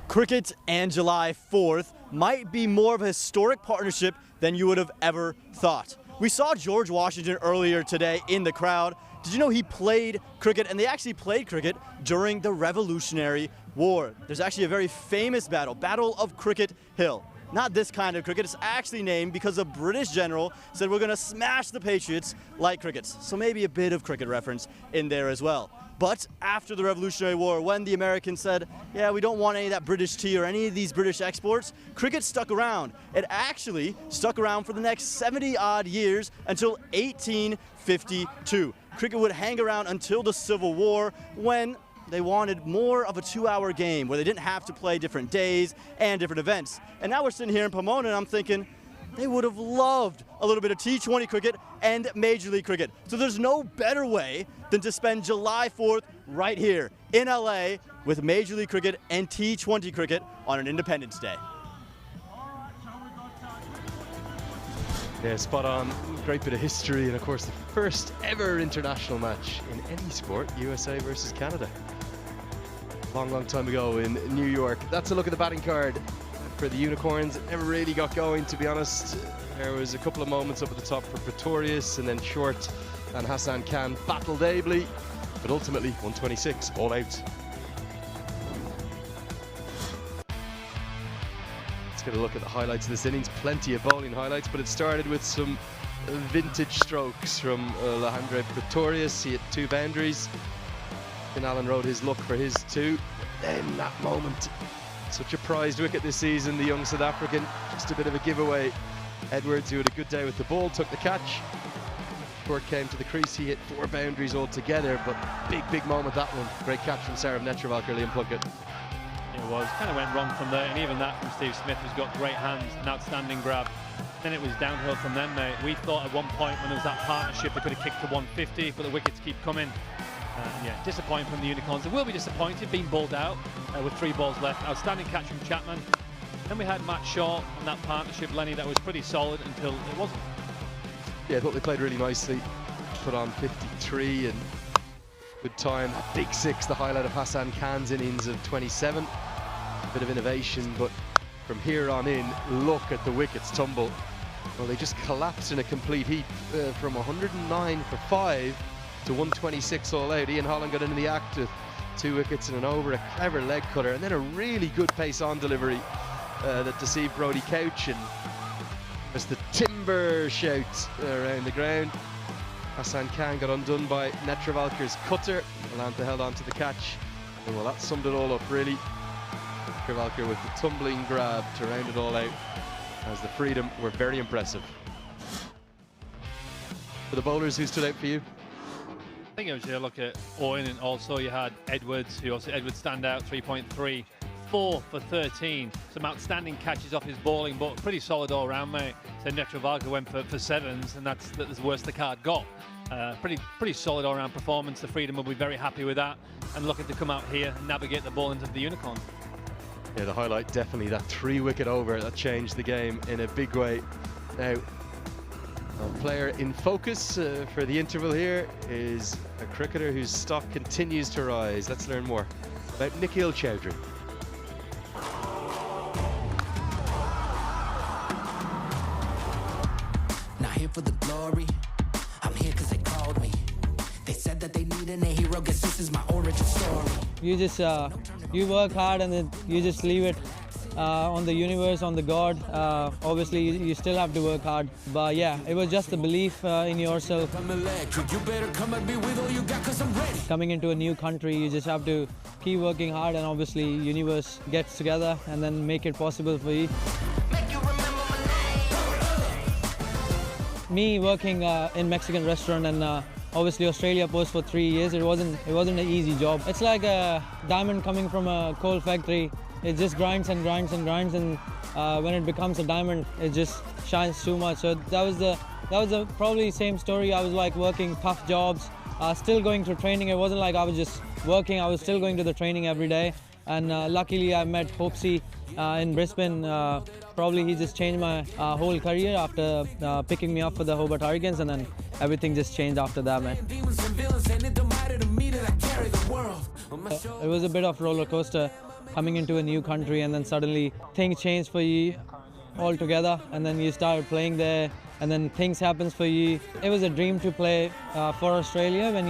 Cricket and July 4th might be more of a historic partnership than you would have ever thought. We saw George Washington earlier today in the crowd. Did you know he played cricket, and they actually played cricket during the Revolutionary war. There's actually a very famous battle, Battle of Cricket Hill. Not this kind of cricket, it's actually named because a British general said we're gonna smash the Patriots like crickets. So maybe a bit of cricket reference in there as well. But after the Revolutionary War, when the Americans said, yeah, we don't want any of that British tea or any of these British exports, cricket stuck around. It actually stuck around for the next 70 odd years until 1852. Cricket would hang around until the Civil War, when they wanted more of a 2-hour game where they didn't have to play different days and different events. And now we're sitting here in Pomona and I'm thinking, they would have loved a little bit of T20 cricket and Major League Cricket. So there's no better way than to spend July 4th right here in LA with Major League Cricket and T20 cricket on an Independence Day. Yeah, spot on. Great bit of history, and of course the first ever international match in any sport, USA versus Canada. Long time ago in New York. That's a look at the batting card for the Unicorns. It never really got going, to be honest. There was a couple of moments up at the top for Pretorius, and then Short and Hassan Khan battled ably, but ultimately 126 all out. Let's get a look at the highlights of this innings. Plenty of bowling highlights, but it started with some vintage strokes from Alejandro Pretorius. He hit 2 boundaries. And Allen rode his luck for his 2. Then that moment, such a prized wicket this season, the young South African, just a bit of a giveaway. Edwards, who had a good day with the ball, took the catch. Short came to the crease, he hit 4 boundaries altogether, but big moment that one. Great catch from Sarah Netravalkar, Liam Plunkett. It was, kind of went wrong from there, and even that from Steve Smith, who's got great hands, an outstanding grab. Then it was downhill from them, mate. We thought at one point when there was that partnership, they could have kicked to 150, but the wickets keep coming. Yeah, disappointing from the Unicorns. They will be disappointed being bowled out with 3 balls left. Outstanding catch from Chapman. Then we had Matt Shaw and that partnership, Lenny, that was pretty solid until it wasn't. Yeah, I thought they played really nicely. Put on 53 and good time. That big 6, the highlight of Hassan Khan's innings of 27. A bit of innovation, but from here on in, look at the wickets tumble. Well, they just collapsed in a complete heap from 109 for 5 to 126 all out. Ian Holland got into the act with 2 wickets and an over, a clever leg cutter, and then a really good pace on delivery that deceived Brodie Couch, and as the timber shout around the ground. Hassan Khan got undone by Netravalkar's cutter. Atlanta held on to the catch, and well, that summed it all up really. Netravalkar with the tumbling grab to round it all out, as the Freedom were very impressive. For the bowlers, who stood out for you? I think it was you look at Owen, and also you had Edwards, who also Edwards stand out 3.3, 4 for 13. Some outstanding catches off his bowling, but pretty solid all round, mate. So Netravalkar went for 7s, and that's the worst the card got. Pretty solid all round performance. The Freedom will be very happy with that, and looking to come out here and navigate the ball into the Unicorn. Yeah, the highlight definitely that 3-wicket over that changed the game in a big way. Now, our player in focus for the interval here is a cricketer whose stock continues to rise. Let's learn more about Nikhil Chowdhury. Not here for the glory, I'm here because they called me. They said that they needed a hero, guess this is my origin story. You just you work hard and then you just leave it on the universe, on the God. Obviously you still have to work hard, but yeah, it was just the belief in yourself. Coming into a new country, you just have to keep working hard, and obviously universe gets together and then make it possible for you. Me working in Mexican restaurant, and obviously Australia Post for 3 years, it wasn't an easy job. It's like a diamond coming from a coal factory. It just grinds and grinds and grinds, and when it becomes a diamond, it just shines too much. So that was the probably same story. I was like working tough jobs, still going to training. It wasn't like I was just working. I was still going to the training every day. And luckily I met Hopesy in Brisbane. Probably he just changed my whole career after picking me up for the Hobart Hurricanes, and then everything just changed after that, man. It was a bit of roller coaster coming into a new country, and then suddenly things change for you altogether, and then you start playing there, and then things happens for you. It was a dream to play for Australia when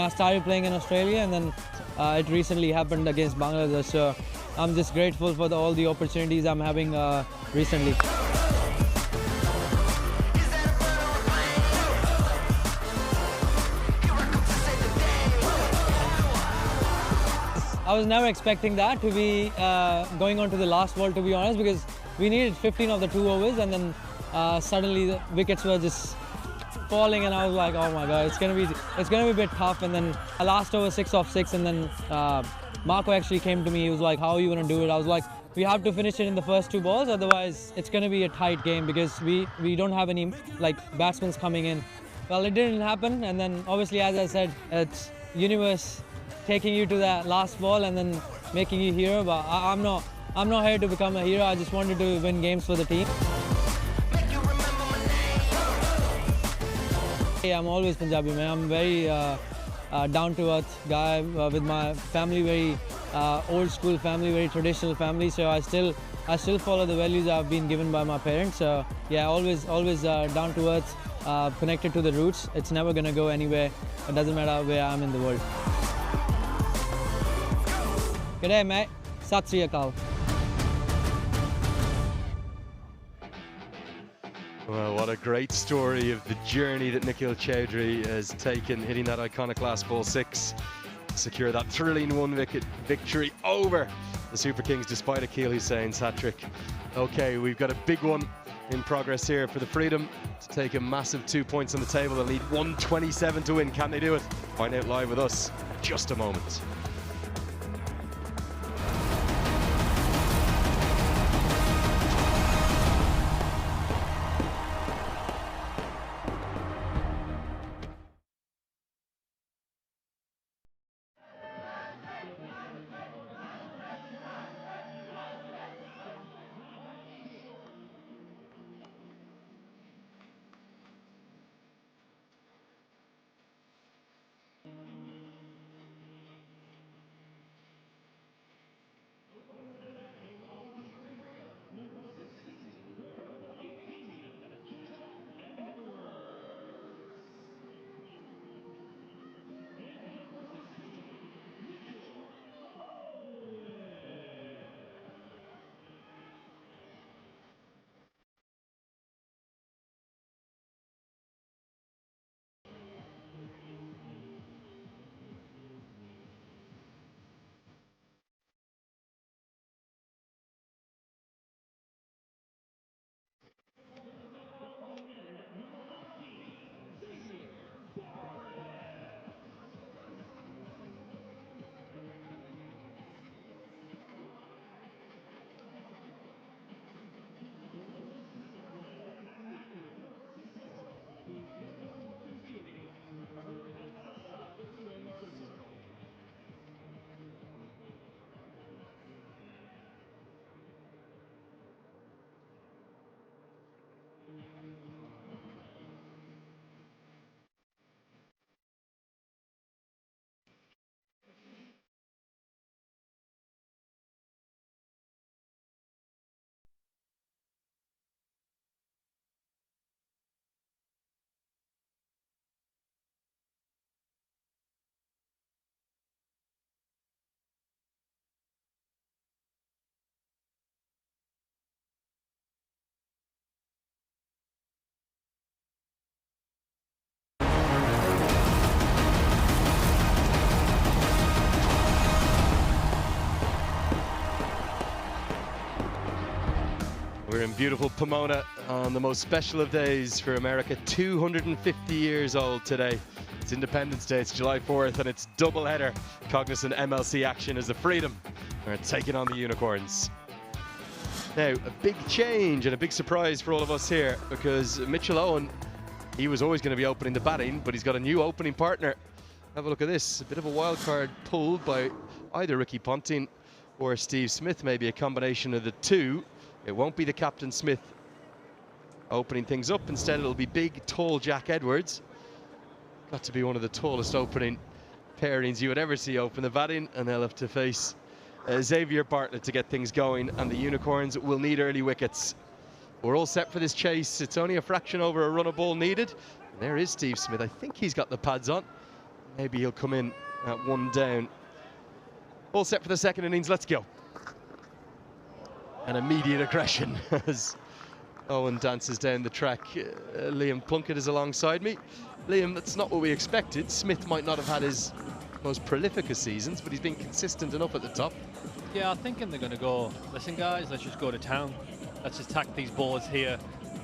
I started playing in Australia, and then it recently happened against Bangladesh. So I'm just grateful for all the opportunities I'm having recently. I was never expecting that to be going on to the last ball, to be honest, because we needed 15 of the 2 overs, and then suddenly the wickets were just falling, and I was like, oh my god, it's gonna be a bit tough. And then I last over 6 off 6, and then Marco actually came to me. He was like, how are you gonna do it? I was like, we have to finish it in the first 2 balls, otherwise it's gonna be a tight game because we don't have any like batsmen coming in. Well, it didn't happen, and then obviously, as I said, it's universe taking you to that last ball and then making you hero. But I'm not here to become a hero. I just wanted to win games for the team. I'm always Punjabi, man. I'm very down-to-earth guy with my family, very old school family, very traditional family. So I still follow the values I've been given by my parents. So yeah, always down-to-earth, connected to the roots. It's never gonna go anywhere. It doesn't matter where I'm in the world. G'day, mate. Sat Sri Akal. Well, what a great story of the journey that Nikhil Chaudhary has taken, hitting that iconic last ball 6, secure that thrilling 1-wicket victory over the Super Kings despite Akeal Hussein's hat-trick. Okay, we've got a big one in progress here for the Freedom to take a massive 2 points on the table and lead 127 to win. Can they do it? Find out live with us in just a moment. We're in beautiful Pomona on the most special of days for America. 250 years old today. It's Independence Day, it's July 4th, and it's doubleheader Cognizant MLC action as the Freedom are taking on the Unicorns. Now, a big change and a big surprise for all of us here, because Mitchell Owen, he was always going to be opening the batting, but he's got a new opening partner. Have a look at this, a bit of a wild card pulled by either Ricky Ponting or Steve Smith, maybe a combination of the two. It won't be the captain Smith opening things up. Instead, it'll be big, tall Jack Edwards. Got to be one of the tallest opening pairings you would ever see open the batting, and they'll have to face Xavier Bartlett to get things going, and the Unicorns will need early wickets. We're all set for this chase. It's only a fraction over a run of ball needed. And there is Steve Smith. I think he's got the pads on. Maybe he'll come in at 1 down. All set for the second innings, let's go. An immediate aggression as Owen dances down the track. Liam Plunkett is alongside me. Liam, that's not what we expected. Smith might not have had his most prolific of seasons, but he's been consistent enough at the top. Yeah, I'm thinking they're going to go, listen guys, let's just go to town. Let's just attack these balls here.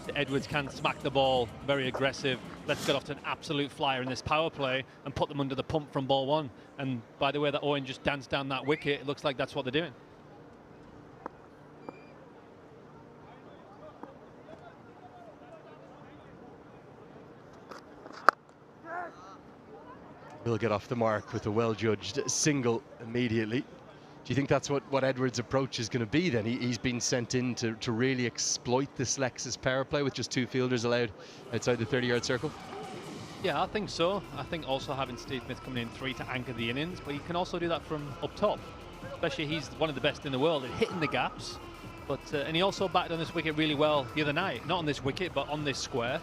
So Edwards can smack the ball, very aggressive. Let's get off to an absolute flyer in this power play and put them under the pump from ball one. And by the way that Owen just danced down that wicket, it looks like that's what they're doing. Will get off the mark with a well-judged single immediately. Do you think that's what Edwards' approach is going to be then? He's been sent in to really exploit this Lexus power play with just 2 fielders allowed outside the 30-yard circle? Yeah, I think so. I think also having Steve Smith coming in 3 to anchor the innings, but he can also do that from up top. Especially he's one of the best in the world at hitting the gaps. But and he also batted on this wicket really well the other night. Not on this wicket, but on this square.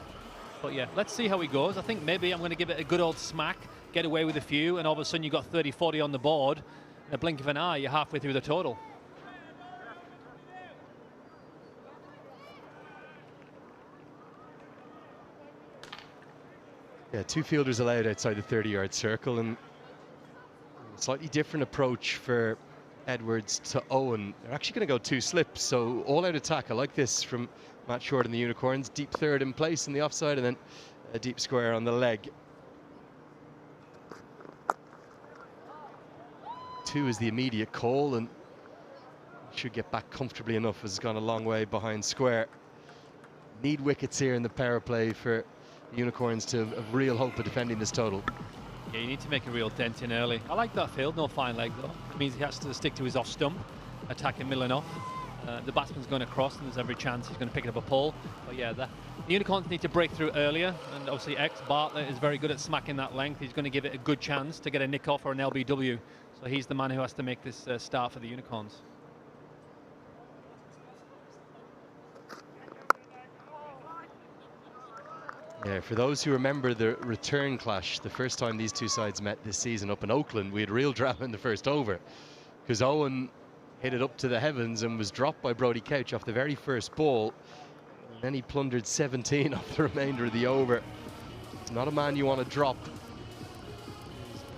But yeah, let's see how he goes. I think maybe I'm going to give it a good old smack, get away with a few, and all of a sudden you've got 30-40 on the board. In a blink of an eye, you're halfway through the total. Yeah, 2 fielders allowed outside the 30-yard circle, and a slightly different approach for Edwards to Owen. They're actually going to go 2 slips, so all-out attack. I like this from Matt Short and the Unicorns. Deep third in place in the offside, and then a deep square on the leg. 2 is the immediate call, and should get back comfortably enough as it's gone a long way behind square. Need wickets here in the power play for the Unicorns to have real hope of defending this total. Yeah, you need to make a real dent in early. I like that field, no fine leg though. It means he has to stick to his off stump, attacking middle and off. The batsman's going across, and there's every chance he's going to pick it up a pull. But yeah, the Unicorns need to break through earlier, and obviously Bartlett is very good at smacking that length. He's going to give it a good chance to get a nick off or an LBW. So he's the man who has to make this start for the Unicorns. Yeah, for those who remember the return clash, the first time these 2 sides met this season up in Oakland, we had real drama in the first over because Owen hit it up to the heavens and was dropped by Brodie Couch off the very first ball. And then he plundered 17 off the remainder of the over. It's not a man you want to drop.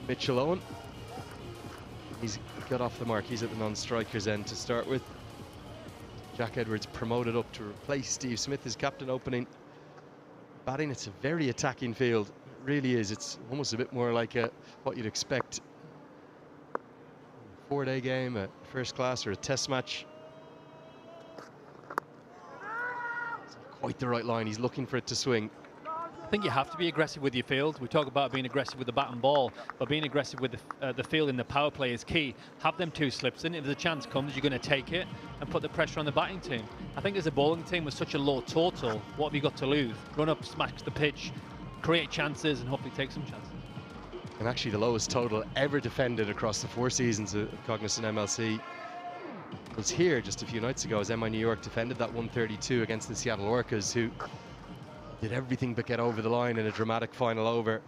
Mitchell Owen. He's got off the mark. He's at the non-strikers end to start with. Jack Edwards promoted up to replace Steve Smith as captain opening. Batting, it's a very attacking field. It really is. It's almost a bit more like what you'd expect. A 4-day game, a first class or a test match. It's quite the right line. He's looking for it to swing. I think you have to be aggressive with your field. We talk about being aggressive with the bat and ball, but being aggressive with the field in the power play is key. Have them 2 slips in. If the chance comes, you're going to take it and put the pressure on the batting team. I think as a bowling team with such a low total, what have you got to lose? Run up, smash the pitch, create chances, and hopefully take some chances. And actually the lowest total ever defended across the 4 seasons of Cognizant MLC was here just a few nights ago as MI New York defended that 132 against the Seattle Orcas, who did everything but get over the line in a dramatic final over.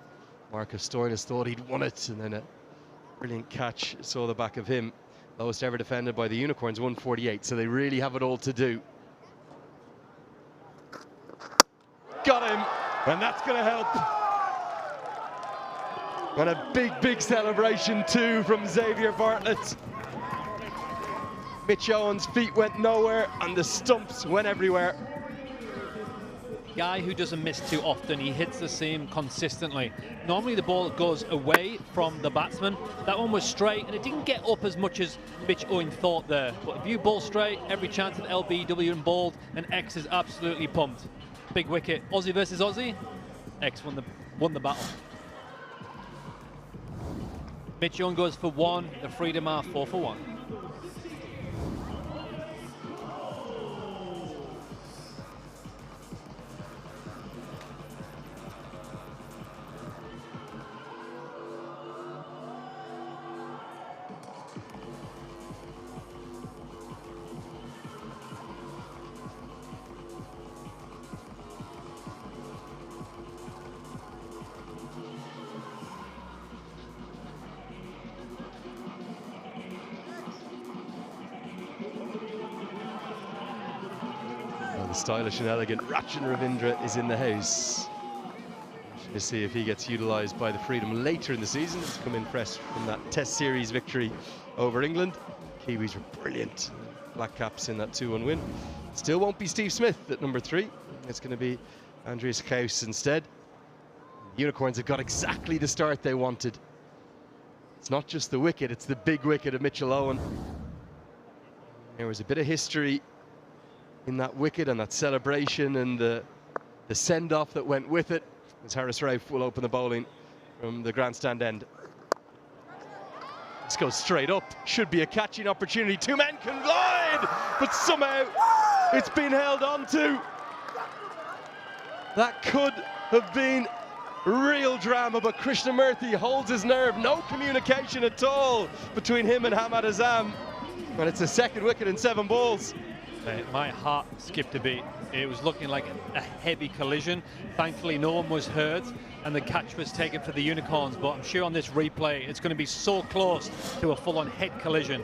Marcus Stoinis thought he'd won it, and then a brilliant catch saw the back of him. Lowest ever defended by the Unicorns, 148, so they really have it all to do. Got him, and that's going to help. And a big, big celebration too from Xavier Bartlett. Mitch Owen's feet went nowhere, and the stumps went everywhere. Guy who doesn't miss too often, he hits the seam consistently. Normally the ball goes away from the batsman. That one was straight, and it didn't get up as much as Mitch Owen thought there. But if you ball straight, every chance at LBW and bowled, and X is absolutely pumped. Big wicket. Aussie versus Aussie. X won the battle. Mitch Owen goes for 1. The Freedom are 4 for 1. The stylish and elegant Rachin Ravindra is in the house. To see if he gets utilised by the Freedom later in the season. He's come in fresh from that Test Series victory over England. Kiwis were brilliant. Black Caps in that 2-1 win. Still won't be Steve Smith at number 3. It's going to be Andreas Kaus instead. The Unicorns have got exactly the start they wanted. It's not just the wicket, it's the big wicket of Mitchell Owen. There was a bit of history in that wicket and that celebration and the send-off that went with it, as Harris Rafe will open the bowling from the grandstand end. This goes straight up, should be a catching opportunity. 2 men can glide, but somehow it's been held on to. That could have been real drama, but Krishnamurthy holds his nerve. No communication at all between him and Hamad Azam. And it's the second wicket in 7 balls. My heart skipped a beat. It was looking like a heavy collision. Thankfully, no one was hurt, and the catch was taken for the Unicorns. But I'm sure on this replay, it's going to be so close to a full-on head collision.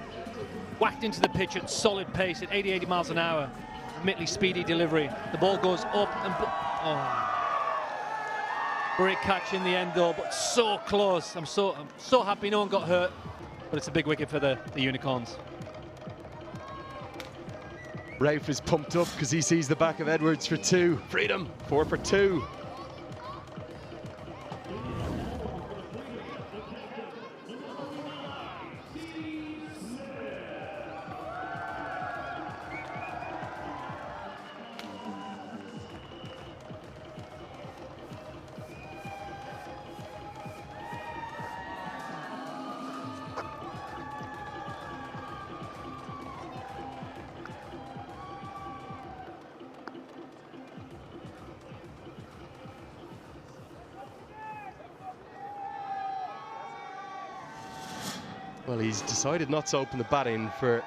Whacked into the pitch at solid pace at 80 miles an hour. Admittedly speedy delivery. The ball goes up and... Great catch in the end, though, but so close. I'm so happy no one got hurt. But it's a big wicket for the Unicorns. Rafe is pumped up because he sees the back of Edwards for 2. Freedom, 4 for 2. Well, he's decided not to open the batting for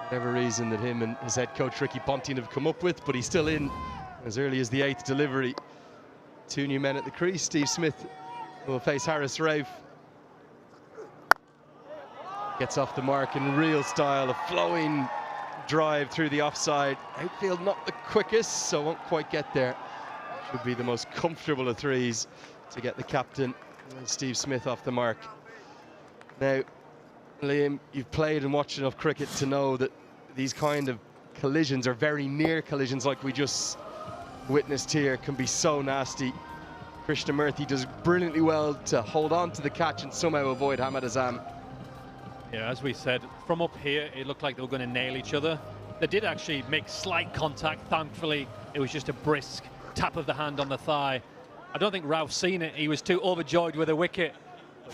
whatever reason that him and his head coach Ricky Ponting have come up with, but he's still in as early as the 8th delivery. 2 new men at the crease. Steve Smith will face Harris Rafe. Gets off the mark in real style, a flowing drive through the offside. Outfield not the quickest, so won't quite get there. Should be the most comfortable of threes to get the captain, Steve Smith, off the mark. Now, Liam, you've played and watched enough cricket to know that these kind of collisions, or very near collisions like we just witnessed here, can be so nasty. Krishnamurthy does brilliantly well to hold on to the catch and somehow avoid Hamad Azam. Yeah, as we said, from up here, it looked like they were going to nail each other. They did actually make slight contact. Thankfully, it was just a brisk tap of the hand on the thigh. I don't think Ralph's seen it. He was too overjoyed with the wicket.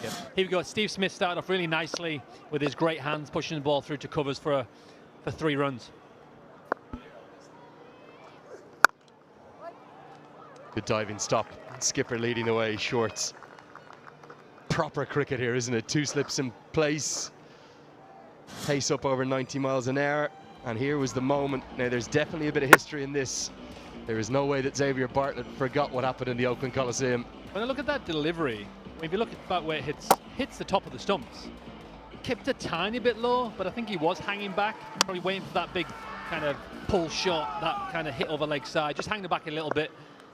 Yeah. Here we go. Steve Smith started off really nicely with his great hands, pushing the ball through to covers for 3 runs. Good diving stop. Skipper leading the way, shorts. Proper cricket here, isn't it? 2 slips in place. Pace up over 90 miles an hour. And here was the moment. Now, there's definitely a bit of history in this. There is no way that Xavier Bartlett forgot what happened in the Oakland Coliseum. When I look at that delivery, if you look at about where it hits the top of the stumps, it kept a tiny bit low, but I think he was hanging back, probably waiting for that big kind of pull shot, that kind of hit over leg side, just hanging back a little bit.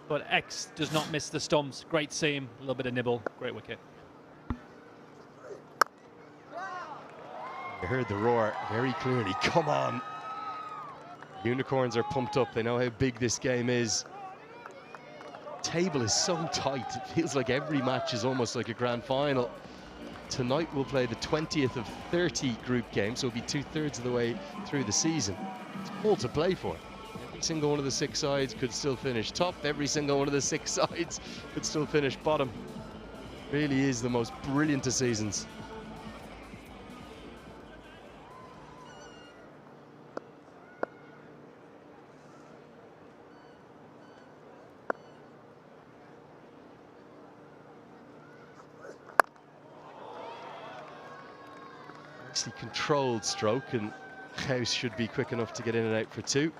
But X does not miss the stumps. Great seam, a little bit of nibble, great wicket. You heard the roar very clearly. Come on. Unicorns are pumped up. They know how big this game is. Table is so tight. It feels like every match is almost like a grand final. Tonight we'll play the 20th of 30 group games, so it'll be 2/3 of the way through the season. It's all to play for. Every single one of the 6 sides could still finish top. Every single one of the 6 sides could still finish bottom. Really is the most brilliant of seasons. Controlled stroke, and House should be quick enough to get in and out for 2.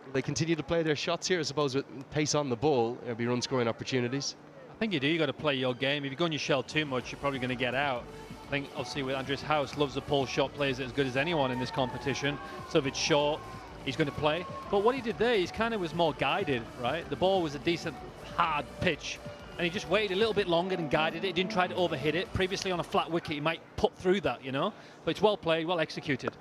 Will they continue to play their shots here? I suppose with pace on the ball, there'll be run scoring opportunities. I think you do. You got to play your game. If you go on your shell too much, you're probably going to get out. I think obviously with Andreas House, loves the pull shot, plays it as good as anyone in this competition. So if it's short, he's going to play. But what he did there, he's kind of was more guided, right? The ball was a decent hard pitch, and he just waited a little bit longer and guided it. He didn't try to overhit it. Previously on a flat wicket, he might put through that, you know. But it's well played, well executed.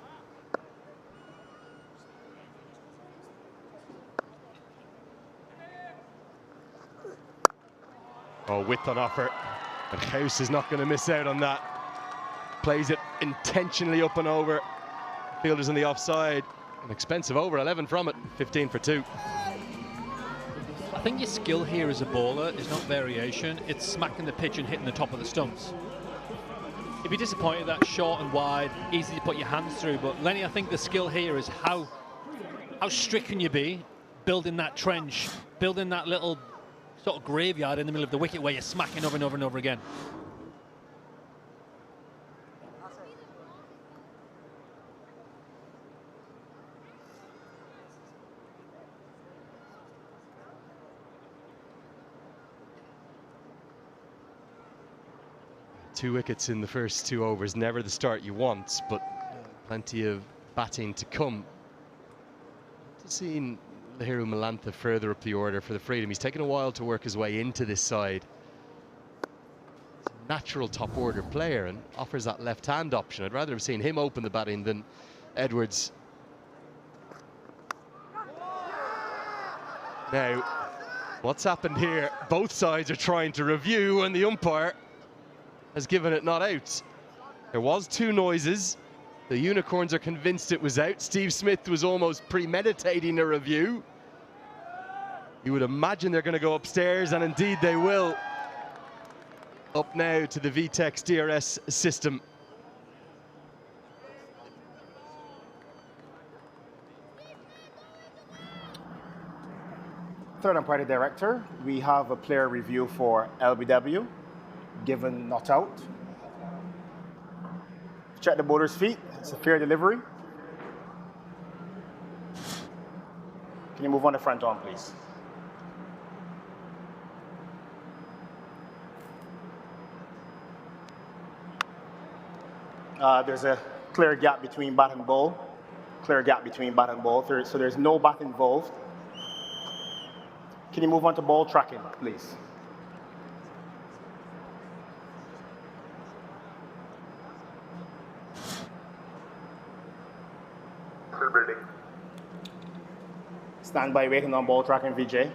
Oh, width on offer. And House is not going to miss out on that. Plays it intentionally up and over. Fielder's on the offside. An expensive over, 11 from it, 15 for 2. I think your skill here as a bowler is not variation, it's smacking the pitch and hitting the top of the stumps. If you're disappointed, that's short and wide, easy to put your hands through, but Lenny, I think the skill here is how strict can you be, building that trench, building that little sort of graveyard in the middle of the wicket where you're smacking over and over and over again. Two wickets in the first 2 overs, never the start you want, but plenty of batting to come. Just seeing Lahiru Malantha further up the order for the Freedom. He's taken a while to work his way into this side. He's a natural top order player and offers that left-hand option. I'd rather have seen him open the batting than Edwards. Now, what's happened here? Both sides are trying to review, and the umpire has given it not out. There was 2 noises. The Unicorns are convinced it was out. Steve Smith was almost premeditating a review. You would imagine they're going to go upstairs, and indeed they will. Up now to the VTEX DRS system. Third umpire director, we have a player review for LBW. Given not out. Check the bowler's feet. It's a fair delivery. Can you move on the front arm, please? There's a clear gap between bat and ball. Clear gap between bat and ball. So there's no bat involved. Can you move on to ball tracking, please? Stand by waiting on ball tracking, VJ.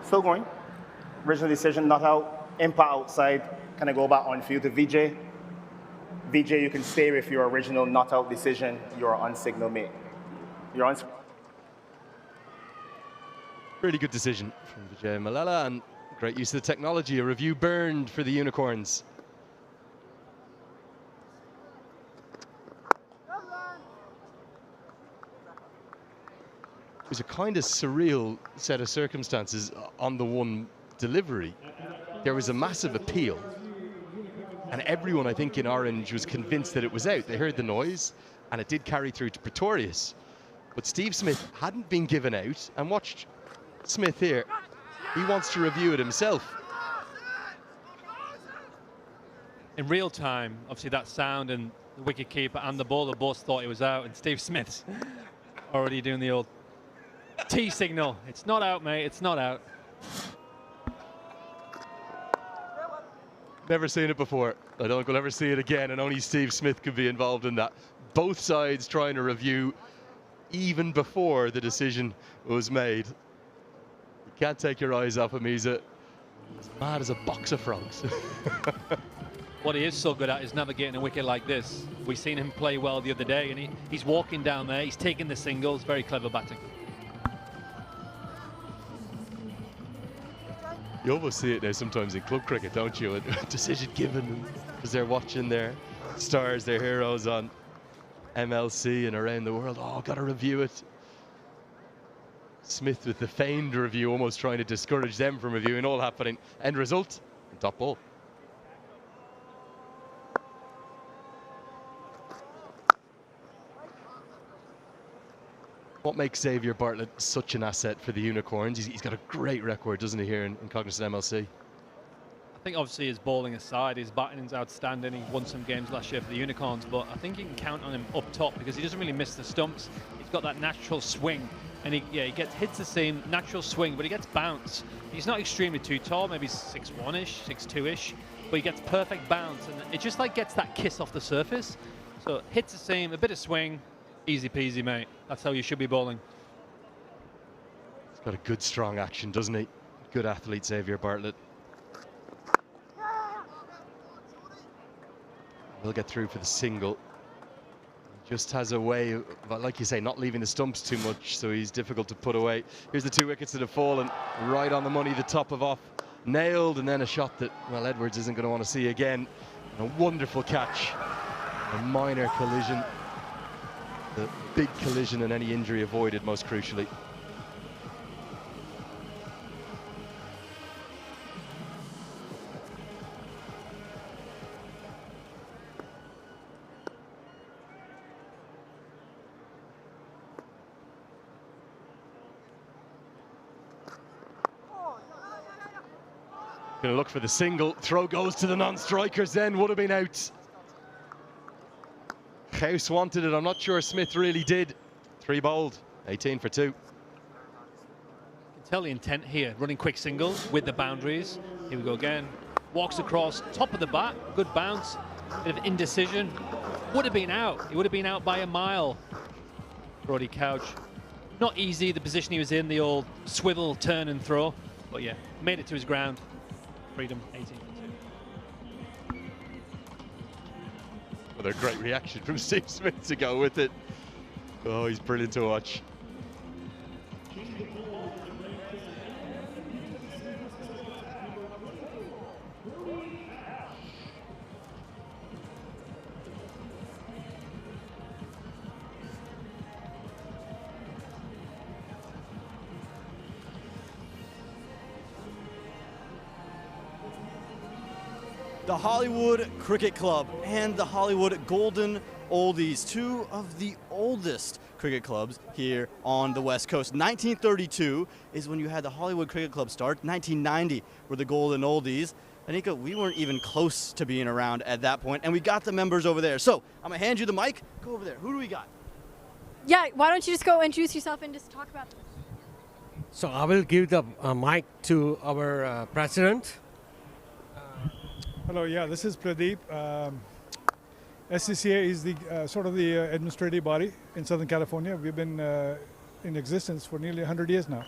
Still going. Original decision, not out. Impact outside. Can I go back on field to VJ? VJ, you can stay with your original not out decision. You're on signal, mate. You're on. Really good decision from Vijay Malala, and great use of the technology. A review burned for the Unicorns. It was a kind of surreal set of circumstances on the one delivery. There was a massive appeal, and everyone, I think, in Orange was convinced that it was out. They heard the noise, and it did carry through to Pretorius. But Steve Smith hadn't been given out, and watched Smith here. He wants to review it himself. In real time, obviously that sound and the wicketkeeper and the bowler both thought it was out, and Steve Smith's already doing the old T signal. It's not out, mate, it's not out. Never seen it before. I don't think we'll ever see it again, and only Steve Smith could be involved in that. Both sides trying to review even before the decision was made. You can't take your eyes off him. He's as mad as a box of frogs. What he is so good at is navigating a wicket like this. We've seen him play well the other day, and he's walking down there, he's taking the singles, very clever batting. You almost see it now sometimes in club cricket, don't you? A decision given because they're watching their stars, their heroes on MLC and around the world. Oh, got to review it. Smith with the feigned review, almost trying to discourage them from reviewing, all happening. End result, top ball. what makes Xavier Bartlett such an asset for the Unicorns? He's got a great record, doesn't he, here in Cognizant MLC? I think obviously his bowling aside, his batting is outstanding. He won some games last year for the Unicorns, but I think you can count on him up top because he doesn't really miss the stumps. He's got that natural swing, and he hits the same natural swing, but he gets bounce. He's not extremely too tall, maybe 6'1"-ish, 6'2"-ish, but he gets perfect bounce, and it just like gets that kiss off the surface. So hits the same, a bit of swing, easy peasy, mate. That's how you should be bowling. He's got a good strong action, doesn't he? Good athlete, Xavier Bartlett. He'll get through for the single. He just has a way of, like you say, not leaving the stumps too much, so he's difficult to put away. Here's the 2 wickets that have fallen. Right on the money, the top of off. Nailed, and then a shot that, well, Edwards isn't going to want to see again. And a wonderful catch. A minor collision. The big collision and any injury avoided, most crucially. Going to look for the single. Throw goes to the non-strikers then. Would have been out. House wanted it. I'm not sure Smith really did. 3 bowled. 18 for 2. You can tell the intent here. Running quick singles with the boundaries. Here we go again. Walks across. Top of the bat. Good bounce. Bit of indecision. Would have been out. He would have been out by a mile. Brody Couch. Not easy, the position he was in. The old swivel, turn and throw. But yeah, made it to his ground. Freedom, 18 for 2. Another great reaction from Steve Smith to go with it. Oh, he's brilliant to watch. The Hollywood Cricket Club and the Hollywood Golden Oldies, 2 of the oldest cricket clubs here on the West Coast. 1932 is when you had the Hollywood Cricket Club start. 1990 were the Golden Oldies. Anika, we weren't even close to being around at that point, and we got the members over there. So I'm gonna hand you the mic. Go over there. Who do we got? Yeah, why don't you just go introduce yourself and just talk about this? So I will give the mic to our president. Hello, yeah, this is Pradeep. SCCA is the sort of the administrative body in Southern California. We've been in existence for nearly 100 years now.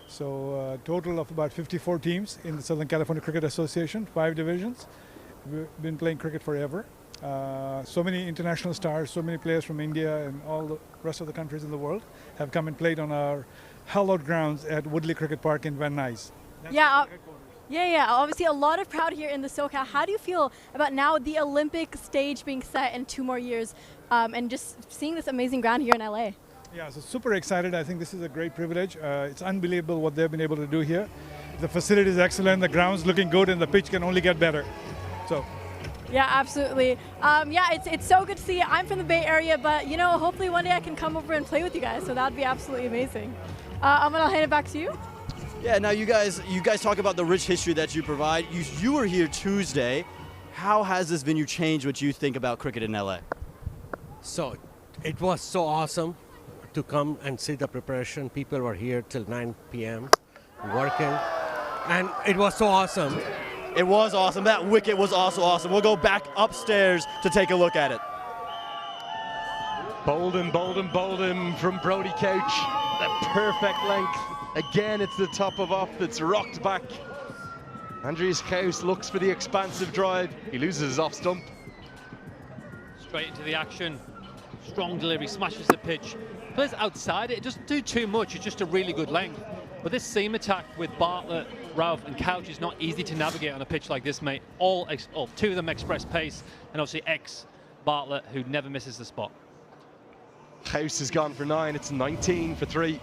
So a total of about 54 teams in the Southern California Cricket Association, 5 divisions. We've been playing cricket forever. So many international stars, so many players from India and all the rest of the countries in the world have come and played on our hallowed grounds at Woodley Cricket Park in Van Nuys. Yeah, obviously a lot of crowd here in the SoCal. How do you feel about now the Olympic stage being set in 2 more years and just seeing this amazing ground here in LA? Yeah, so super excited. I think this is a great privilege. It's unbelievable what they've been able to do here. The facility is excellent, the ground's looking good, and the pitch can only get better. So. Yeah, absolutely. Yeah, it's so good to see you. I'm from the Bay Area, but you know, hopefully one day I can come over and play with you guys. So that would be absolutely amazing. I'm gonna hand it back to you. Yeah, now you guys talk about the rich history that you provide. You were here Tuesday. How has this venue changed what you think about cricket in LA? So it was so awesome to come and see the preparation. People were here till 9 p.m. working, and it was so awesome. It was awesome. That wicket was also awesome. We'll go back upstairs to take a look at it. Bowled him from Brody Couch. The perfect length. Again, it's the top of off that's rocked back. Andreas House looks for the expansive drive. He loses his off stump. Straight into the action. Strong delivery, smashes the pitch. Plays outside it doesn't do too much. It's just a really good length. But this seam attack with Bartlett, Ralph and Couch is not easy to navigate on a pitch like this, mate. 2 of them express pace, and obviously Bartlett, who never misses the spot. House has gone for 9. It's 19 for 3.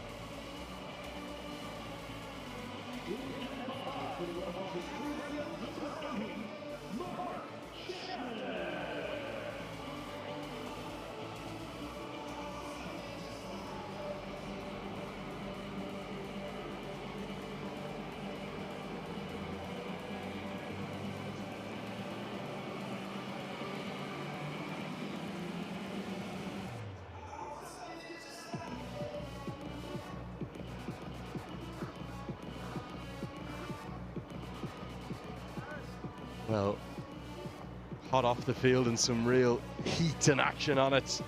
well, hot off the field and some real heat and action on it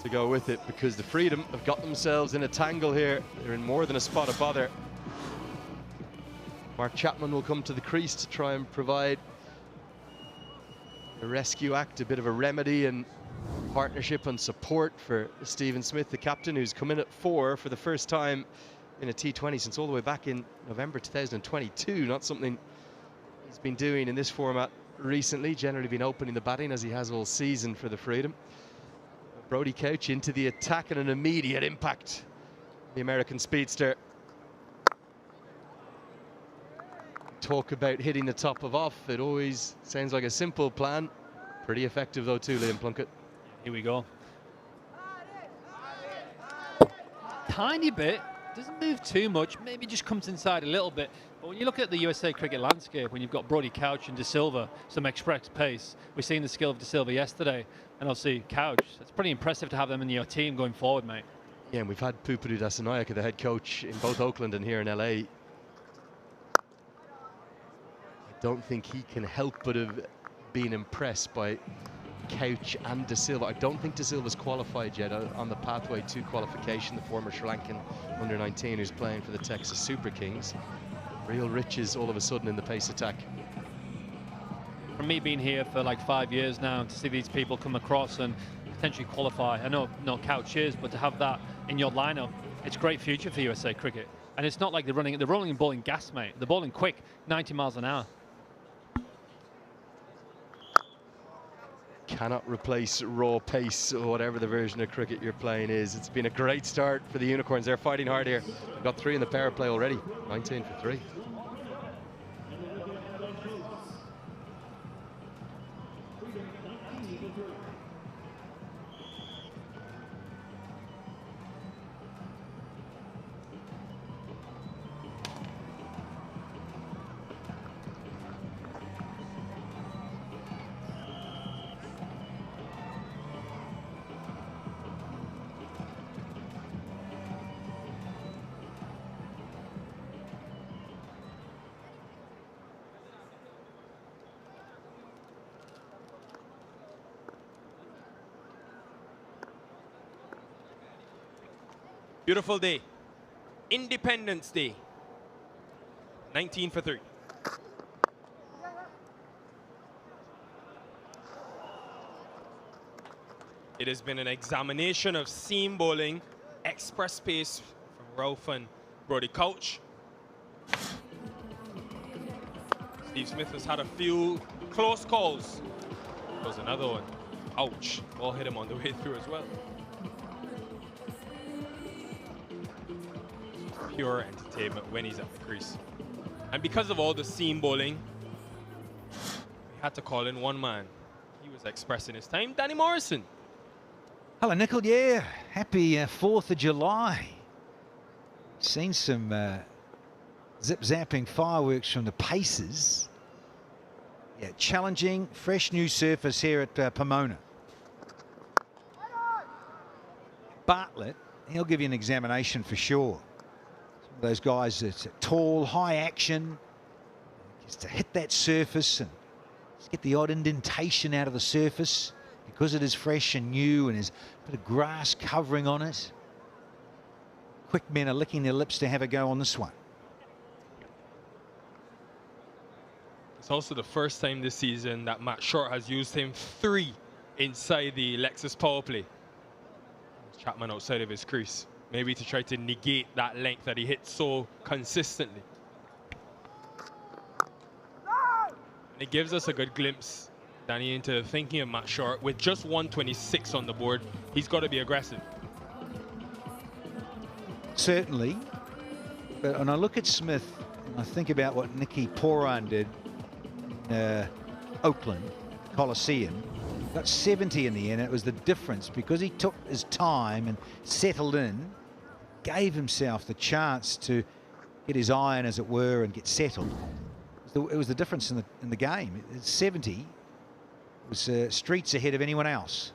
to go with it, because the Freedom have got themselves in a tangle here. They're in more than a spot of bother. Mark Chapman will come to the crease to try and provide a rescue act, a bit of a remedy and partnership and support for Stephen Smith, the captain, who's come in at 4 for the first time in a T20 since all the way back in November 2022. Not something he's been doing in this format recently, generally been opening the batting as he has all season for the Freedom. Brodie Couch into the attack and an immediate impact. The American speedster. Talk about hitting the top of off. It always sounds like a simple plan. Pretty effective though too, Liam Plunkett. Here we go. Tiny bit, doesn't move too much, maybe just comes inside a little bit. But when you look at the USA cricket landscape, when you've got Brodie Couch and De Silva, some express pace, we've seen the skill of De Silva yesterday, and obviously Couch. It's pretty impressive to have them in your team going forward, mate. Yeah, and we've had Pupadu Dasanayake, the head coach in both Oakland and here in LA. I don't think he can help but have been impressed by Couch and De Silva. I don't think De Silva's qualified yet on the pathway to qualification, the former Sri Lankan under-19 who's playing for the Texas Super Kings. Real riches all of a sudden in the pace attack. From me being here for like 5 years now, to see these people come across and potentially qualify, I know not Couch is, but to have that in your lineup, it's a great future for USA cricket. And it's not like they're rolling and bowling gas, mate. They're bowling quick, 90 miles an hour. Cannot replace raw pace or whatever the version of cricket you're playing is. It's been a great start for the Unicorns. They're fighting hard here. Got 3 in the power play already. 19 for 3. Beautiful day. Independence Day. 19 for 3. It has been an examination of seam bowling, express pace from Ralph and Brodie Couch. Steve Smith has had a few close calls. There was another one. Ouch. Ball hit him on the way through as well. Pure entertainment when he's at the crease. And because of all the seam bowling, we had to call in one man. He was expressing his time, Danny Morrison. Hello, Nickel. Yeah, happy 4th of July. Seen some zip-zapping fireworks from the Pacers. Yeah, challenging, fresh new surface here at Pomona. Bartlett, he'll give you an examination for sure. Those guys that's tall, high action, just to hit that surface and just get the odd indentation out of the surface because it is fresh and new and there's a bit of grass covering on it. Quick men are licking their lips to have a go on this one. It's also the first time this season that Matt Short has used him 3 inside the Lexus power play. Chapman outside of his crease. Maybe to try to negate that length that he hits so consistently. And it gives us a good glimpse, Danny, into thinking of Matt Short. With just 126 on the board, he's got to be aggressive. Certainly. But when I look at Smith, and I think about what Nicky Poran did in Oakland Coliseum, got 70 in the end. It was the difference because he took his time and settled in, gave himself the chance to get his iron, as it were, and get settled. It was the difference in the game. 70 was streets ahead of anyone else.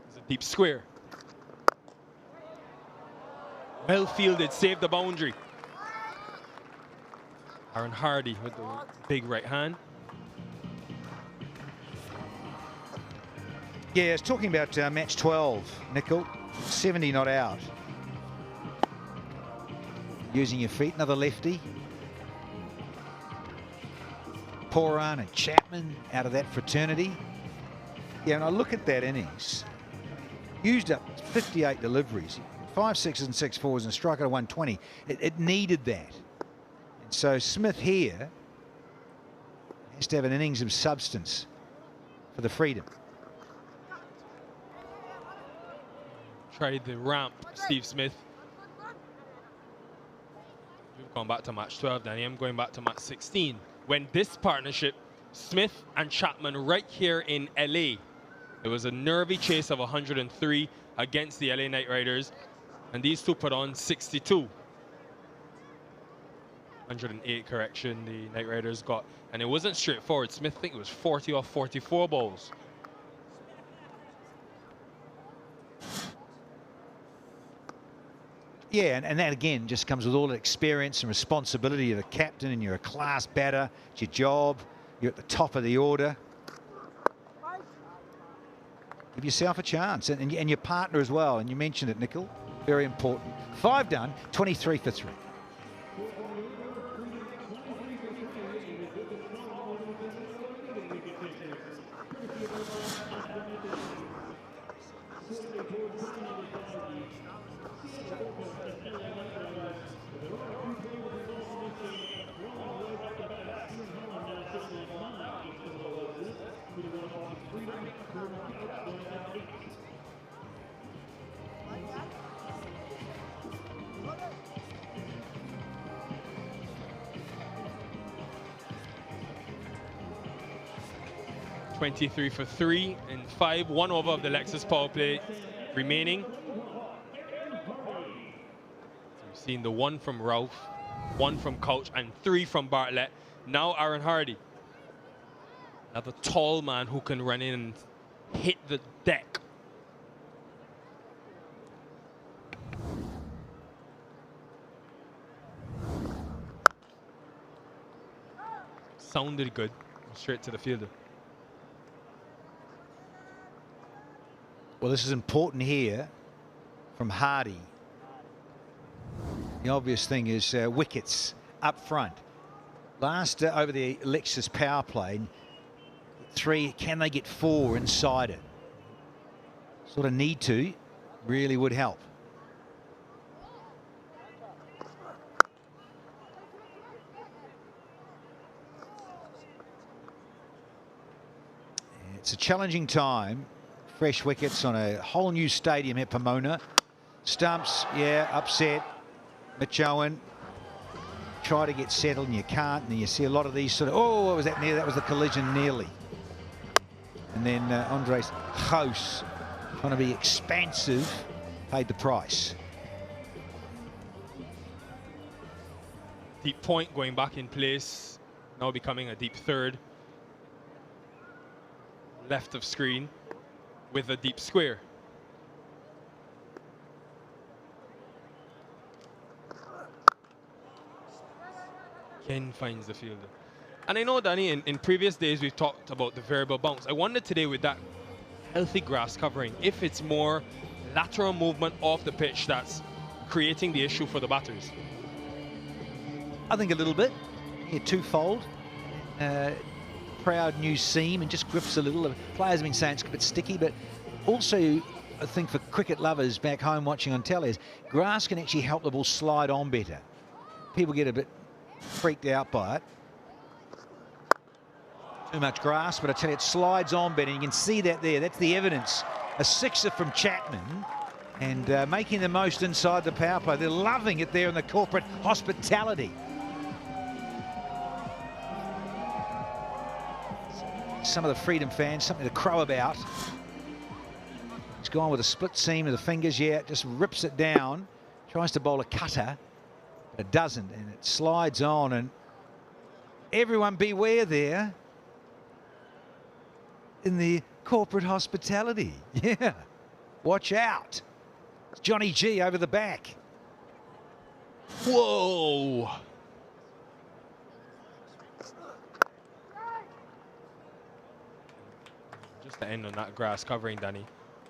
It's a deep square. Well fielded, saved the boundary. Aaron Hardy with the big right hand. Yeah, it's talking about match 12, Nickel. 70 not out. Using your feet, another lefty. Poran and Chapman out of that fraternity. Yeah, and I look at that innings. Used up 58 deliveries, 5 sixes and 6 fours, and struck out of 120. It needed that. And so Smith here has to have an innings of substance for the Freedom. Tried the ramp, Steve Smith. We've gone back to match 12, Danny. I'm going back to match 16. When this partnership, Smith and Chapman right here in LA, it was a nervy chase of 103 against the LA Knight Riders, and these two put on 62. 108 correction the Knight Riders got, and it wasn't straightforward. Smith, I think it was 40 off 44 balls. Yeah, and that again just comes with all the experience and responsibility. You're the captain and you're a class batter. It's your job. You're at the top of the order. Give yourself a chance, and your partner as well. And you mentioned it, Nickel. Very important. 5 done, 23 for 3. 23 for 3 in 5, 1 over of the Lexus power play remaining. We've seen the 1 from Ralph, 1 from Couch, and 3 from Bartlett. Now Aaron Hardy, another tall man who can run in and hit the deck. Sounded good, straight to the fielder. Well, this is important here from Hardy. The obvious thing is wickets up front. Last over the Lexus power play, 3, can they get 4 inside it? Sort of need to, really would help. It's a challenging time. Fresh wickets on a whole new stadium at Pomona. Stumps, yeah, upset. Mitch Owen, try to get settled and you can't, and you see a lot of these sort of, oh, what was that near? That was the collision nearly. And then Andres House, trying to be expansive, paid the price. Deep point going back in place, now becoming a deep third. Left of screen with a deep square. Ken finds the fielder. And I know, Danny, in previous days we've talked about the variable bounce. I wonder today with that healthy grass covering, if it's more lateral movement off the pitch that's creating the issue for the batters. I think a little bit. Yeah, twofold. Proud new seam and just grips a little. The players have been saying it's a bit sticky, but also I think for cricket lovers back home watching on telly is grass can actually help the ball slide on better. People get a bit freaked out by it. Too much grass, but I tell you, it slides on better. You can see that there. That's the evidence. A sixer from Chapman and making the most inside the power play. They're loving it there in the corporate hospitality. Some of the Freedom fans, something to crow about. He's gone with a split seam of the fingers, yeah, just rips it down. Tries to bowl a cutter, but it doesn't, and it slides on, and everyone beware there in the corporate hospitality. Yeah, watch out. It's Johnny G over the back. Whoa! Just to end on that grass covering, Danny.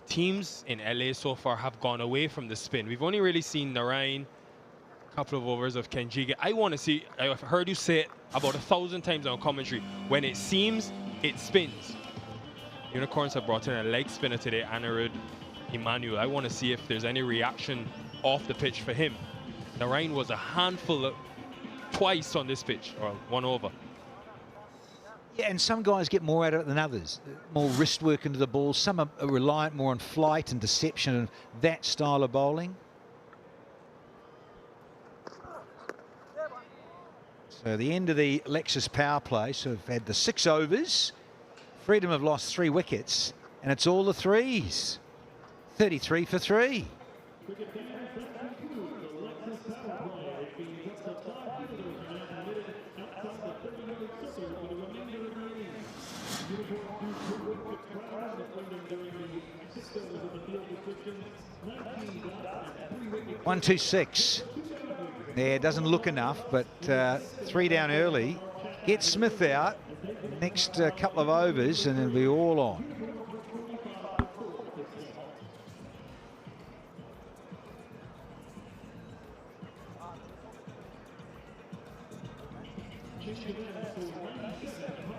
Teams in LA so far have gone away from the spin. We've only really seen Narayan, a couple of overs of Kenjige. I want to see, I've heard you say it about 1,000 times on commentary, when it seems, it spins. Unicorns have brought in a leg spinner today, Anirudh Emmanuel. I want to see if there's any reaction off the pitch for him. Narayan was a handful twice on this pitch, or one over. Yeah, and some guys get more out of it than others. More wrist work into the ball. Some are reliant more on flight and deception and that style of bowling. So the end of the Lexus power play. So we've had the 6 overs. Freedom have lost 3 wickets, and it's all the threes. 33 for 3. One, 2, 6. There, doesn't look enough, but 3 down early. Get Smith out. Next couple of overs, and it'll be all on.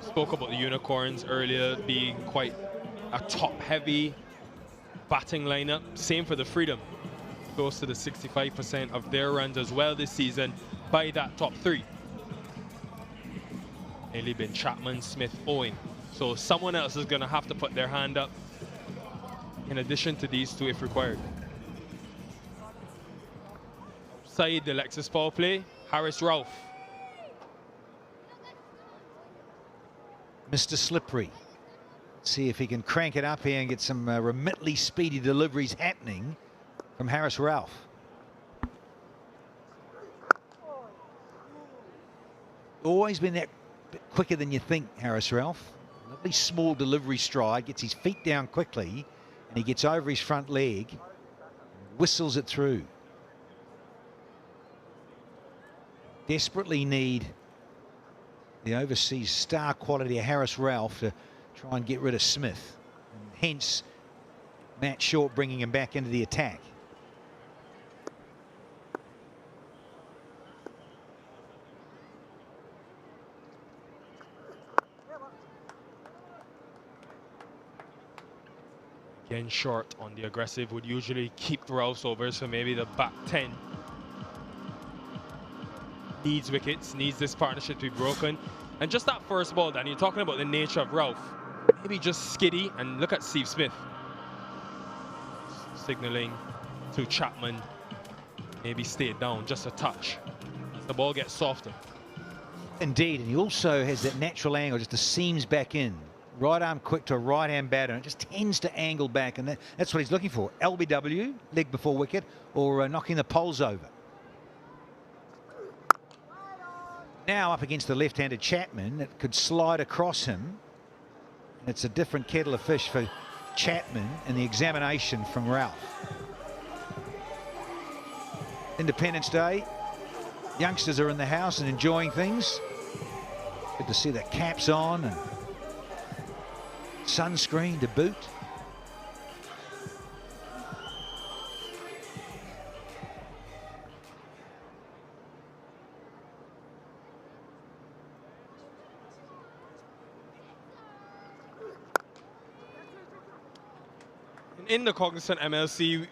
Spoke about the Unicorns earlier being quite a top-heavy batting lineup. Same for the Freedom. Close to the 65% of their runs as well this season by that top 3. Mainly been Chapman, Smith, Owen. So someone else is going to have to put their hand up in addition to these 2 if required. Outside the Lexus power play, Harris Ralph. Mr. Slippery. See if he can crank it up here and get some remitly speedy deliveries happening from Harris Ralph. Always been that bit quicker than you think, Harris Ralph. Lovely small delivery stride, gets his feet down quickly, and he gets over his front leg, whistles it through. Desperately need the overseas star quality of Harris Ralph to try and get rid of Smith. And hence, Matt Short bringing him back into the attack. Again, Short on the aggressive would usually keep Ralph's overs for maybe the back 10. Needs wickets, needs this partnership to be broken. And just that first ball, Dan, you're talking about the nature of Ralph. Maybe just skiddy, and look at Steve Smith. Signaling to Chapman. Maybe stay down just a touch. The ball gets softer. Indeed, and he also has that natural angle, just the seams back in. Right arm quick to a right hand batter, and it just tends to angle back, and that's what he's looking for. LBW, leg before wicket, or knocking the poles over. Now up against the left-handed Chapman, it could slide across him. It's a different kettle of fish for Chapman in the examination from Ralph. Independence Day, youngsters are in the house and enjoying things. Good to see the caps on and sunscreen to boot. In the Cognizant MLC,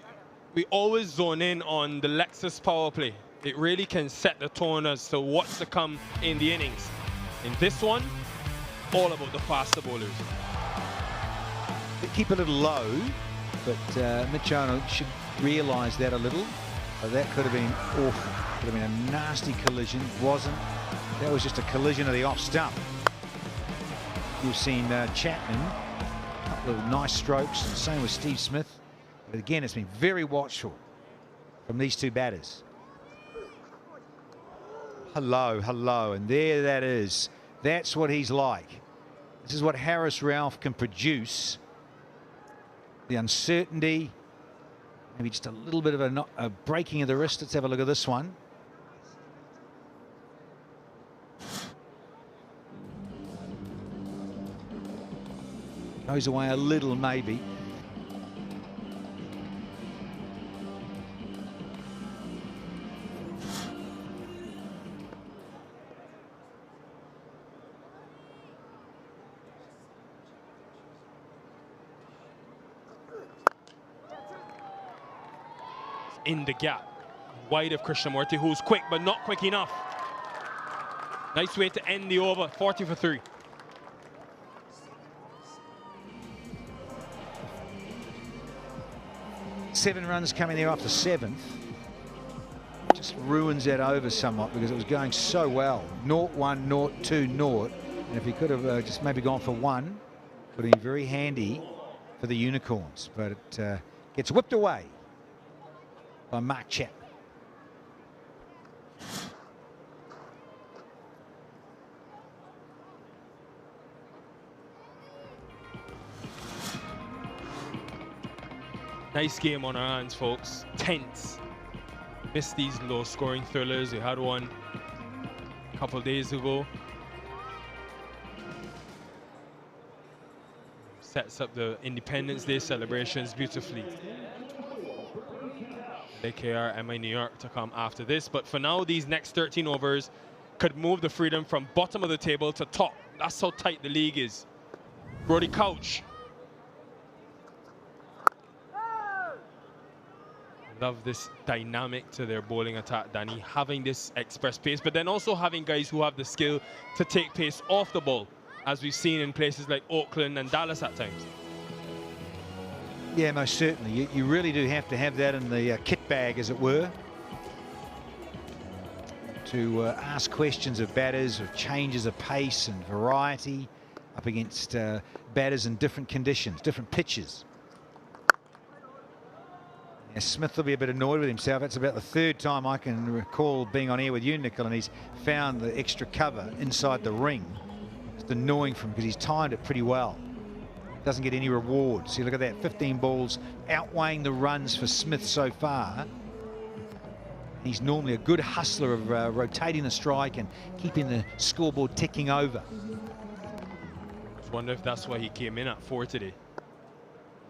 we always zone in on the Lexus power play. It really can set the tone as to what's to come in the innings. In this one, all about the faster bowlers. They keep it a little low, but Mitch Arnold should realise that a little. That could have been awful. Could have been a nasty collision. Wasn't. That was just a collision of the off stump. You've seen Chapman. Little nice strokes, and same with Steve Smith. But again, it's been very watchful from these 2 batters. Hello, hello, and there that is. That's what he's like. This is what Harris Ralph can produce. The uncertainty, maybe just a little bit of a breaking of the wrist. Let's have a look at this one. Goes away a little, maybe. In the gap, wide of Krishnamurti, who's quick but not quick enough. Nice way to end the over, 40 for 3. Seven runs coming there after 7th. Just ruins that over somewhat because it was going so well. 0-1, 0-2, 0. And if he could have just maybe gone for 1, would have been very handy for the Unicorns. But it gets whipped away by Mark Chapman. Nice game on our hands, folks. Tense. Missed these low-scoring thrillers. We had one a couple days ago. Sets up the Independence Day celebrations beautifully. AKR, MI New York to come after this. But for now, these next 13 overs could move the Freedom from bottom of the table to top. That's how tight the league is. Brody Couch. Love this dynamic to their bowling attack, Danny. Having this express pace, but then also having guys who have the skill to take pace off the ball, as we've seen in places like Oakland and Dallas at times. Yeah, most certainly. You really do have to have that in the kit bag, as it were, to ask questions of batters, of changes of pace and variety up against batters in different conditions, different pitches. Yeah, Smith will be a bit annoyed with himself. It's about the 3rd time I can recall being on air with you, Nicol, and he's found the extra cover inside the ring. It's annoying for him because he's timed it pretty well. Doesn't get any reward. See, look at that, 15 balls outweighing the runs for Smith so far. He's normally a good hustler of rotating the strike and keeping the scoreboard ticking over. I wonder if that's why he came in at 4 today.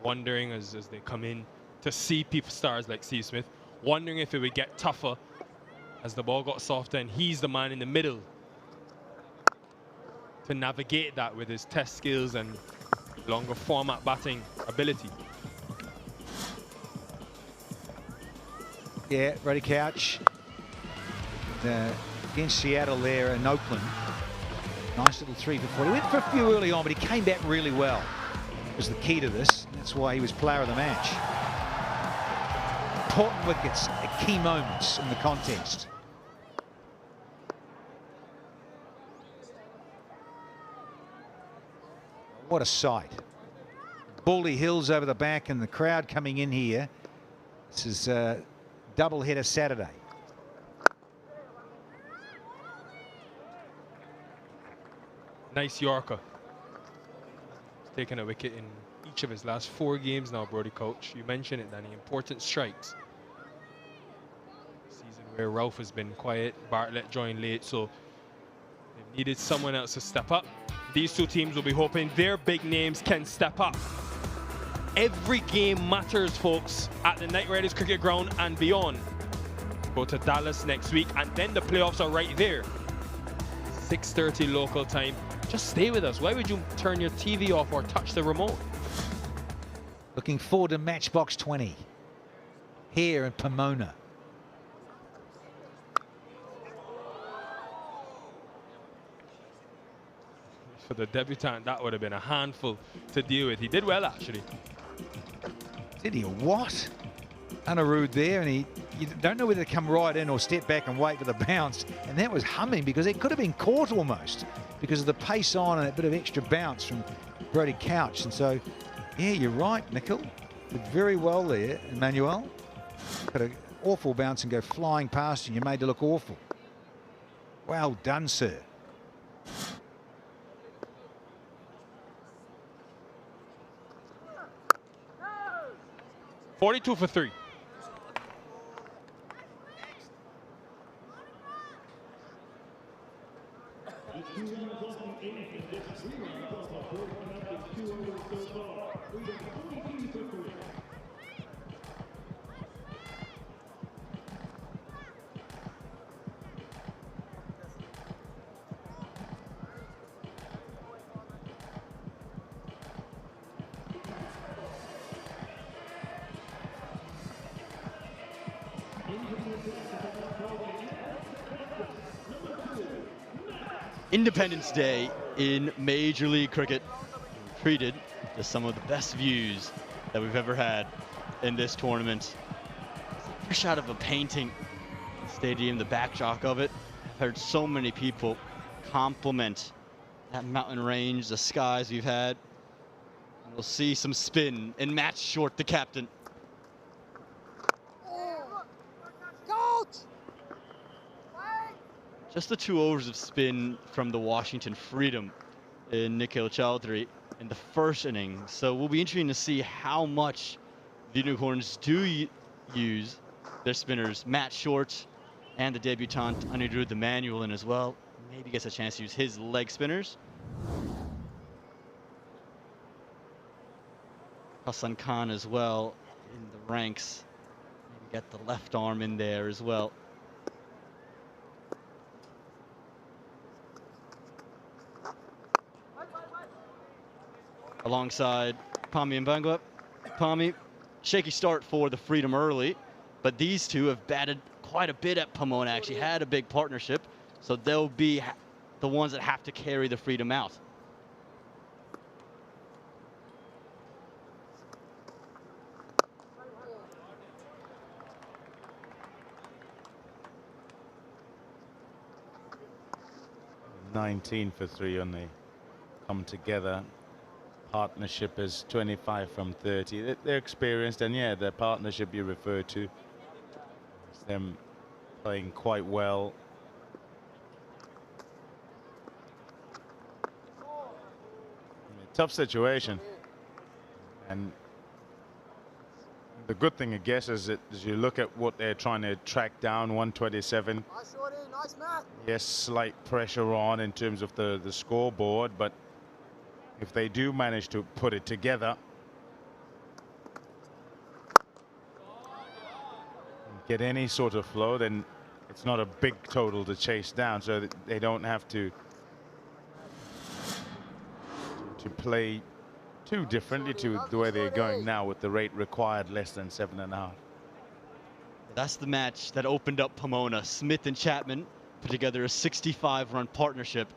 Wondering as they come in to see people, stars like Steve Smith, wondering if it would get tougher as the ball got softer, and he's the man in the middle to navigate that with his test skills and longer format batting ability. Yeah, Brody Couch against Seattle there in Oakland. Nice little 3 for 4. He went for a few early on, but he came back really well. It was the key to this. That's why he was player of the match. Important wickets at key moments in the contest. What a sight. Baldy Hills over the back and the crowd coming in here. This is double header Saturday. Nice Yorker. He's taken a wicket in each of his last 4 games now, Brody Couch. You mentioned it, Danny. Important strikes. Season where Ralph has been quiet, Bartlett joined late, so they've needed someone else to step up. These 2 teams will be hoping their big names can step up. Every game matters, folks, at the Knight Riders Cricket Ground and beyond. Go to Dallas next week, and then the playoffs are right there. 6:30 local time. Just stay with us. Why would you turn your TV off or touch the remote? Looking forward to Matchbox 20 here in Pomona. For the debutant, that would have been a handful to deal with. He did well, actually. Did he what? Anirudh there, and you don't know whether to come right in or step back and wait for the bounce. And that was humming because it could have been caught almost because of the pace on and a bit of extra bounce from Brody Couch. And so, yeah, you're right, Nicol. Did very well there, Emmanuel. Got an awful bounce and go flying past you. You made it look awful. Well done, sir. $42 for 3. Independence Day in Major League Cricket. We're treated to some of the best views that we've ever had in this tournament. Fresh out of a painting stadium, the backdrop of it. I've heard so many people compliment that mountain range, the skies we've had. And we'll see some spin and Matt Short, the captain. Coach! Just the 2 overs of spin from the Washington Freedom in Nikhil Chowdhury in the first inning. So we'll be interesting to see how much the Unicorns do use their spinners. Matt Short and the debutant Anirudh the manual in as well. Maybe gets a chance to use his leg spinners. Hassan Khan as well in the ranks. Maybe get the left arm in there as well. Alongside Pami and Bangwa. Pami, shaky start for the Freedom early, but these two have batted quite a bit at Pomona, actually had a big partnership, so they'll be the ones that have to carry the Freedom out. $19 for 3 when they come together. Partnership is 25 from 30. They're experienced, and yeah, the partnership you referred to, it's them playing quite well. Tough situation, and the good thing, I guess, is that as you look at what they're trying to track down, 127. Nice shorty, nice Matt. Yes, slight pressure on in terms of the scoreboard, but if they do manage to put it together, get any sort of flow, then it's not a big total to chase down, so that they don't have to play too differently to the way they're going now with the rate required less than 7.5. That's the match that opened up Pomona. Smith and Chapman put together a 65-run partnership.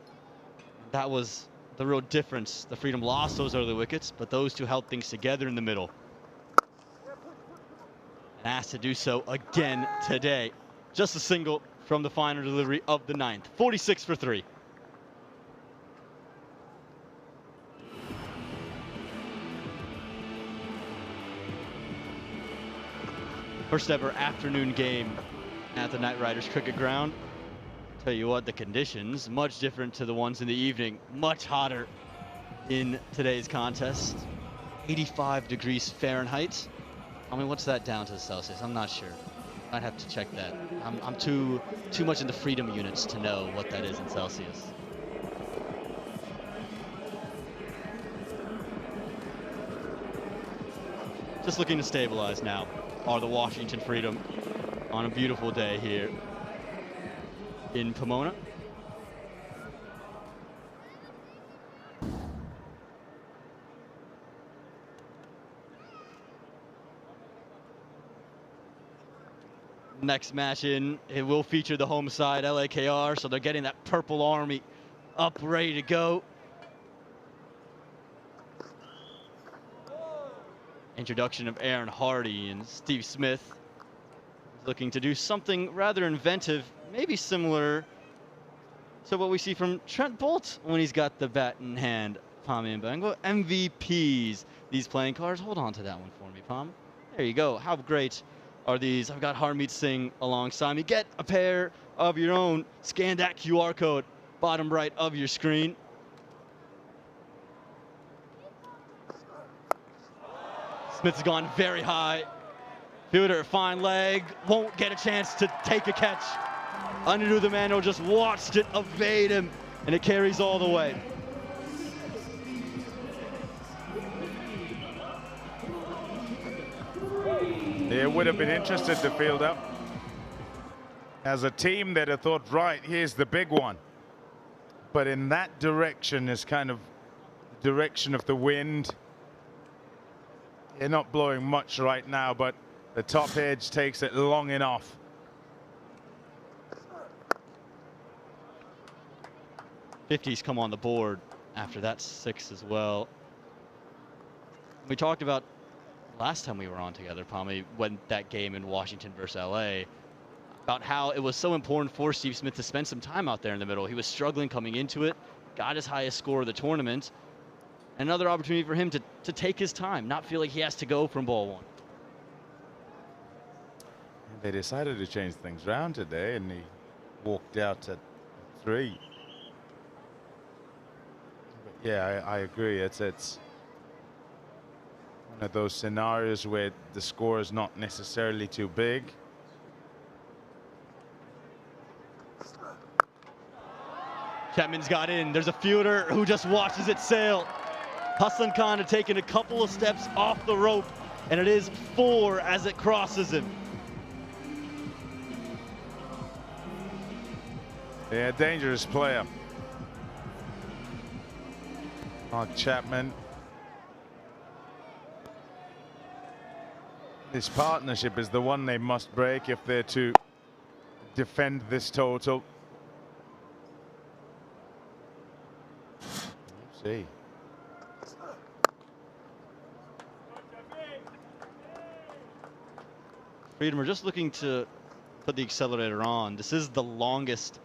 That was the real difference. The Freedom lost those early wickets, but those two held things together in the middle. And asked to do so again today. Just a single from the final delivery of the 9th. 46 for 3. First ever afternoon game at the Knight Riders cricket ground. Tell you what, the conditions much different to the ones in the evening. Much hotter in today's contest. 85 degrees Fahrenheit. I mean, what's that down to Celsius? I'm not sure. I'd have to check that. I'm too much in the Freedom units to know what that is in Celsius. Just looking to stabilize now are the Washington Freedom on a beautiful day here in Pomona. Next match in, it will feature the home side, LAKR, so they're getting that purple army up, ready to go. Introduction of Aaron Hardy and Steve Smith looking to do something rather inventive, maybe similar to what we see from Trent Bolt when he's got the bat in hand. Pami and Bengo, MVPs, these playing cards. Hold on to that one for me, Pam. There you go. How great are these? I've got Harmeet Singh alongside me. Get a pair of your own. Scan that QR code, bottom right of your screen. Smith has gone very high. Fielder, fine leg, won't get a chance to take a catch. Anirudh the Manual just watched it evade him, and it carries all the way. It would have been interested to field up. As a team that have thought, right, here's the big one. But in that direction is kind of the direction of the wind. They're not blowing much right now, but the top edge takes it long enough. 50s come on the board after that 6 as well. We talked about last time we were on together, Pommy, when that game in Washington versus LA, about how it was so important for Steve Smith to spend some time out there in the middle. He was struggling coming into it, got his highest score of the tournament. Another opportunity for him to take his time, not feel like he has to go from ball 1. They decided to change things around today, and he walked out at 3. But yeah, I agree. It's one of those scenarios where the score is not necessarily too big. Chapman's got in. There's a fielder who just watches it sail. Hassan Khan had taken a couple of steps off the rope, and it is 4 as it crosses him. Yeah, dangerous player. Mark Chapman. This partnership is the one they must break if they're to defend this total. Let's see. Freedom are just looking to put the accelerator on. This is the longest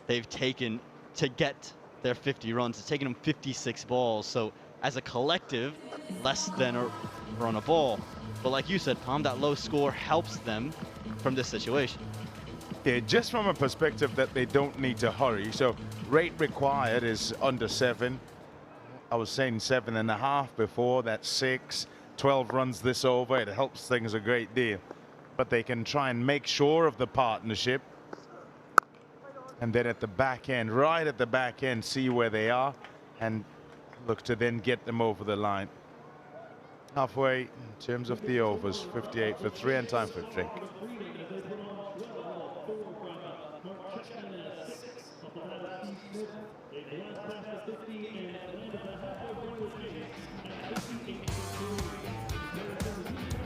they've taken to get their 50 runs. It's taken them 56 balls. So as a collective, less than a run a ball. But like you said, Pom, that low score helps them from this situation. Yeah, just from a perspective that they don't need to hurry. So rate required is under 7. I was saying 7.5 before. That's 6. 12 runs this over. It helps things a great deal. But they can try and make sure of the partnership. And then at the back end, right at the back end, see where they are and look to then get them over the line. Halfway in terms of the overs, 58 for 3 and time for 3.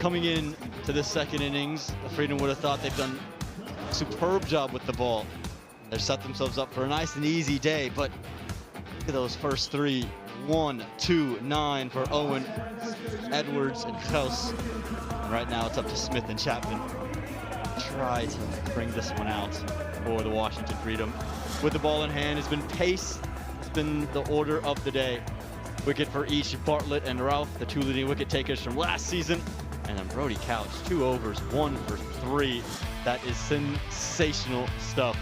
Coming in to this second innings, the Freedom would have thought they've done a superb job with the ball. They've set themselves up for a nice and easy day, but look at those first 3. 1, 2, 9 for Owen, Edwards, and Kraus. And right now it's up to Smith and Chapman. Try to bring this one out for the Washington Freedom. With the ball in hand, it's been pace. It's been the order of the day. Wicket for each, Bartlett and Ralph, the 2 leading wicket takers from last season. And then Brody Couch, 2 overs, 1 for 3. That is sensational stuff.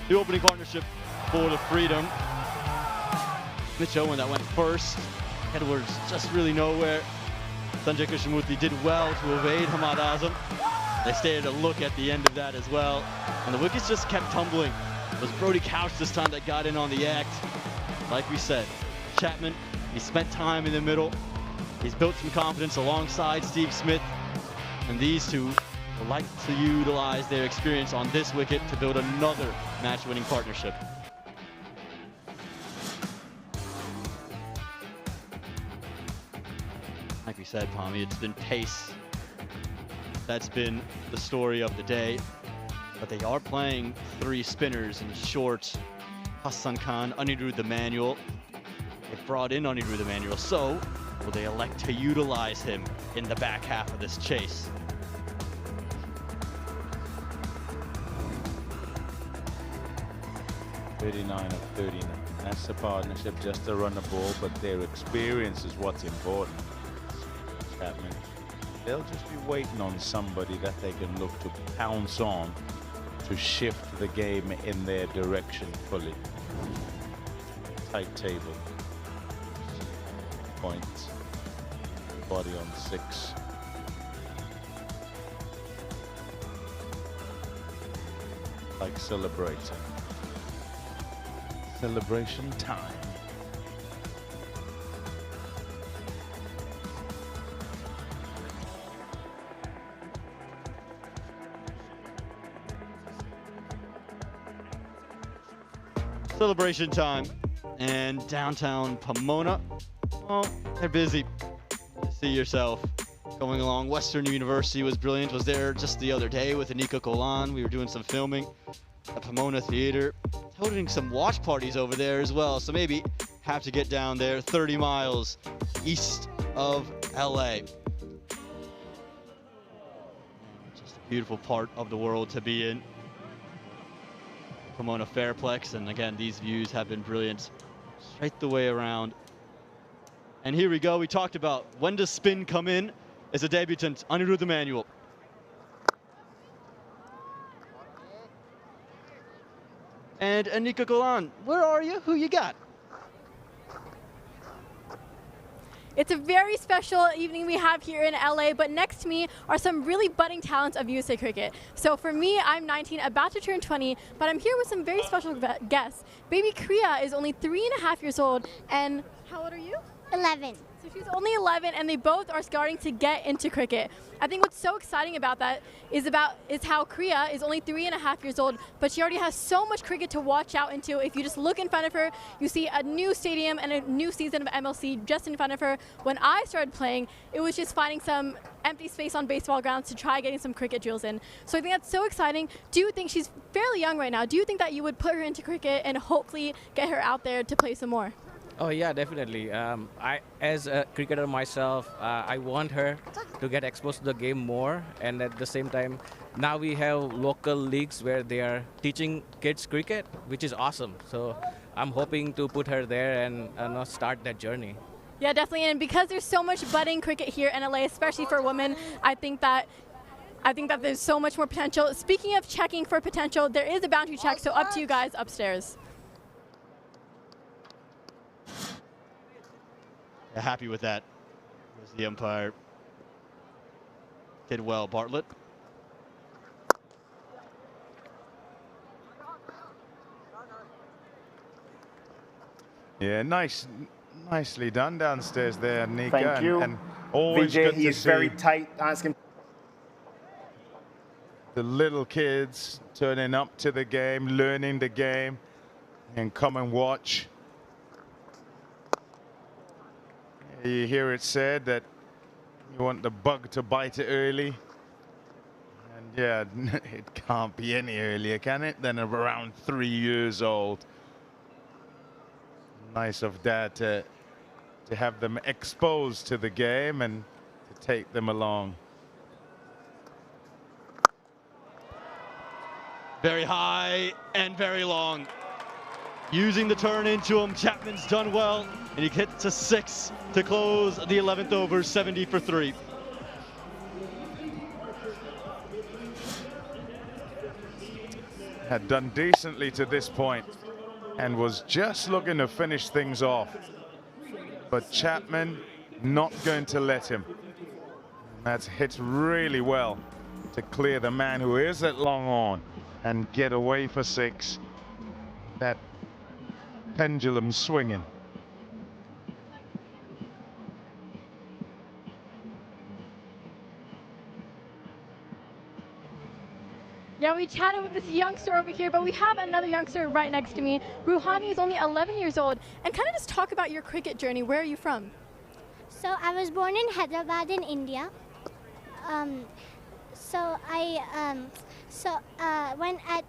The opening partnership for the Freedom. Mitch Owen that went first. Edwards just really nowhere. Sanjay Krishnamurthy did well to evade Hamad Azam. They stayed a look at the end of that as well. And the wickets just kept tumbling. It was Brody Couch this time that got in on the act. Like we said, Chapman, he spent time in the middle. He's built some confidence alongside Steve Smith. And these two would like to utilize their experience on this wicket to build another match-winning partnership. Like we said, Pommy, it's been pace. That's been the story of the day. But they are playing 3 spinners in short. Hassan Khan, Anirudh the manual. They brought in Anirudh the manual, so will they elect to utilize him in the back half of this chase? $39 of 39. That's the partnership, just to run the ball, but their experience is what's important. Chapman, they'll just be waiting on somebody that they can look to pounce on to shift the game in their direction fully. Tight table. Points. Body on 6. Like celebrating. Celebration time. Celebration time. And downtown Pomona, well, they're busy. See yourself. Going along, Western University was brilliant. Was there just the other day with Anika Kolan. We were doing some filming at Pomona Theater. holding some watch parties over there as well, so maybe have to get down there 30 miles east of LA. Just a beautiful part of the world to be in. Pomona Fairplex, and again, these views have been brilliant straight the way around. And here we go. We talked about when does spin come in as a debutant, Anirudh Emanuel. And Anika Golan, where are you? Who you got? It's a very special evening we have here in LA, but next to me are some really budding talents of USA Cricket. So for me, I'm 19, about to turn 20, but I'm here with some very special guests. Baby Kriya is only 3.5 years old, and how old are you? 11. So she's only 11, and they both are starting to get into cricket. I think what's so exciting about that is how Kriya is only 3.5 years old, but she already has so much cricket to watch out into. If you just look in front of her, you see a new stadium and a new season of MLC just in front of her. When I started playing, it was just finding some empty space on baseball grounds to try getting some cricket drills in. So I think that's so exciting. Do you think she's fairly young right now? Do you think that you would put her into cricket and hopefully get her out there to play some more? Oh yeah, definitely. As a cricketer myself, I want her to get exposed to the game more, and at the same time, now we have local leagues where they are teaching kids cricket, which is awesome. So I'm hoping to put her there and start that journey. Yeah, definitely. And because there's so much budding cricket here in LA, especially for women, I think that there's so much more potential. Speaking of checking for potential, there is a boundary check, so up to you guys upstairs. Happy with that. As the umpire did well, Bartlett. Yeah, nicely done downstairs there, Nika. Thank you. And always Vijay, good he to is see very tight. Ask him. the little kids turning up to the game, learning the game, and come and watch. You hear it said that you want the bug to bite it early. And yeah, it can't be any earlier, can it, than around 3 years old. Nice of Dad to have them exposed to the game and to take them along. Very high and very long. Using the turn into him, Chapman's done well, and he gets a 6 to close the 11th over, 70 for 3. Had done decently to this point and was just looking to finish things off. But Chapman not going to let him. That's hit really well to clear the man who is at long on and get away for 6. That pendulum swinging. Yeah, we chatted with this youngster over here, but we have another youngster right next to me. Ruhani is only 11 years old. And kind of just talk about your cricket journey. Where are you from? So I was born in Hyderabad in India. When at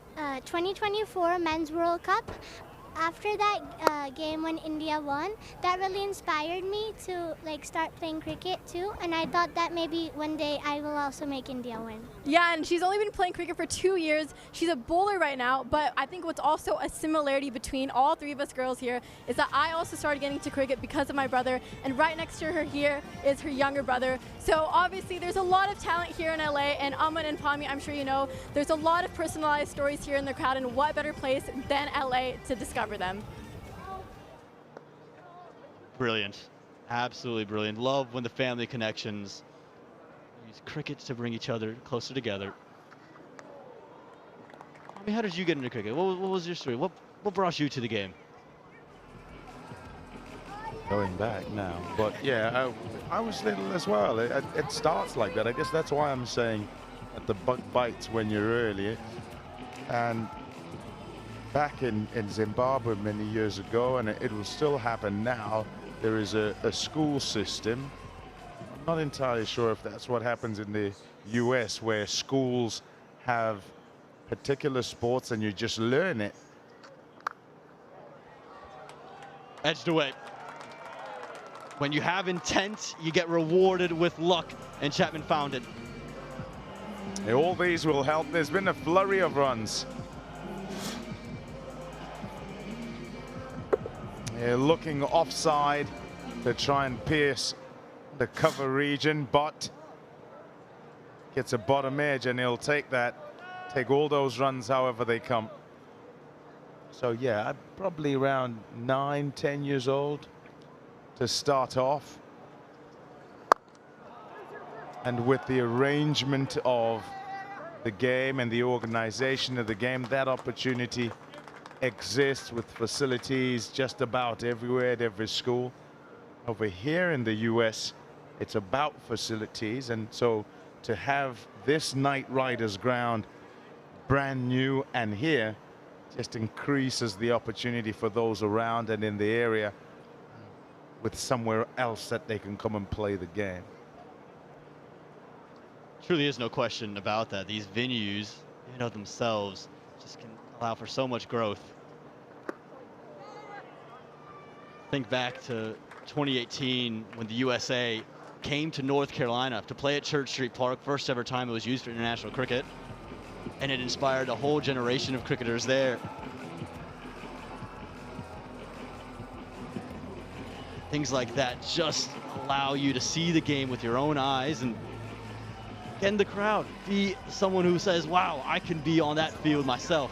2024 Men's World Cup, after that game when India won, that really inspired me to start playing cricket too. And I thought that maybe one day I will also make India win. Yeah, and she's only been playing cricket for 2 years. She's a bowler right now, but I think what's also a similarity between all 3 of us girls here is that I also started getting to cricket because of my brother, and right next to her here is her younger brother. So obviously there's a lot of talent here in LA, and Aman and Pami, I'm sure you know, there's a lot of personalized stories here in the crowd, and what better place than LA to discover them. Brilliant. Absolutely brilliant. Love when the family connections use cricket to bring each other closer together. I mean, how did you get into cricket? What was your story? What brought you to the game? Going back now, but yeah, I was little as well. It starts like that. I guess that's why I'm saying that the bug bites when you're early. And back in Zimbabwe many years ago, and it will still happen now, there is a school system. I'm not entirely sure if that's what happens in the US, where schools have particular sports and you just learn it Edged away. When you have intent, you get rewarded with luck, and Chapman found it. All these will help. There's been a flurry of runs. Looking offside to try and pierce the cover region, but gets a bottom edge, and he'll take that. Take all those runs however they come. So yeah, I'm probably around 9, 10 years old to start off. And with the arrangement of the game and the organization of the game, that opportunity exists with facilities just about everywhere at every school. Over here in the US, it's about facilities, and so to have this Knight Riders ground brand new and here just increases the opportunity for those around and in the area with somewhere else that they can come and play the game. Truly is no question about that. These venues, in and of themselves, just can allow for so much growth. Think back to 2018 when the USA came to North Carolina to play at Church Street Park, first ever time it was used for international cricket, and it inspired a whole generation of cricketers there. Things like that just allow you to see the game with your own eyes, and can the crowd be someone who says, wow, I can be on that field myself.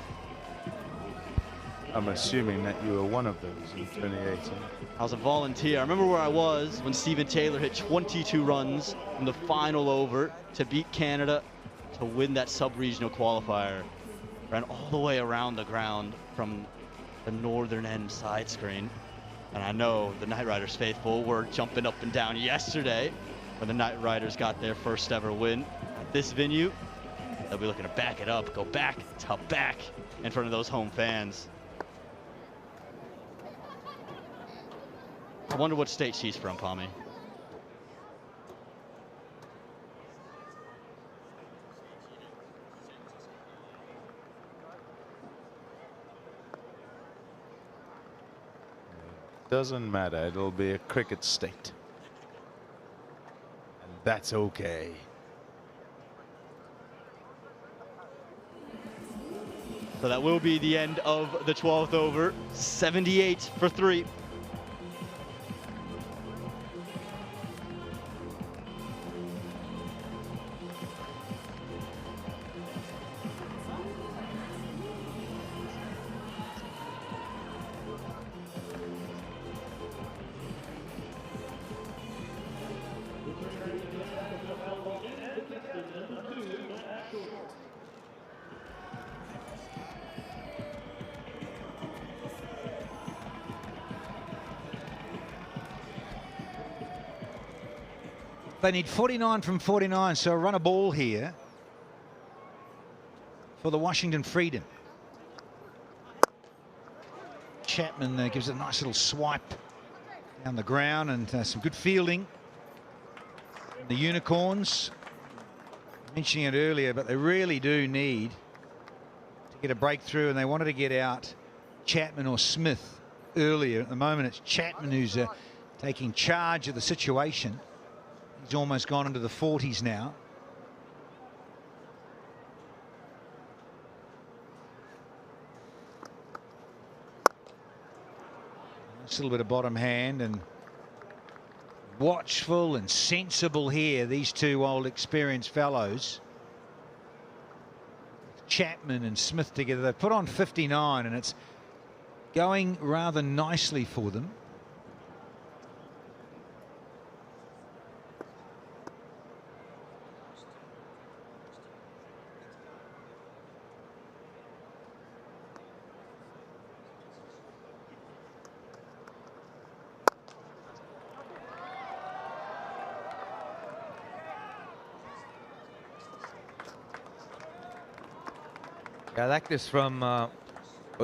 I'm assuming that you were one of those in 2018. I was a volunteer. I remember where I was when Stephen Taylor hit 22 runs in the final over to beat Canada to win that sub-regional qualifier. Ran all the way around the ground from the northern end side screen. And I know the Knight Riders faithful were jumping up and down yesterday when the Knight Riders got their first ever win at this venue. They'll be looking to back it up, go back to back in front of those home fans. I wonder what state she's from, Pommy. Doesn't matter, it'll be a cricket state. And that's okay. So that will be the end of the 12th over. 78 for 3. They need 49 from 49, so a run a ball here for the Washington Freedom. Chapman gives it a nice little swipe down the ground, and some good fielding. The Unicorns, mentioning it earlier, but they really do need to get a breakthrough, and they wanted to get out Chapman or Smith earlier. At the moment, it's Chapman who's taking charge of the situation. He's almost gone into the 40s now. Nice little bit of bottom hand, and watchful and sensible here, these two old experienced fellows. Chapman and Smith together, they've put on 59, and it's going rather nicely for them. I like this from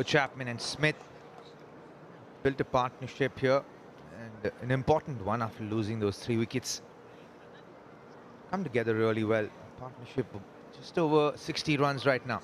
Chapman and Smith. Built a partnership here, and an important one after losing those 3 wickets. Come together really well. Partnership of just over 60 runs right now.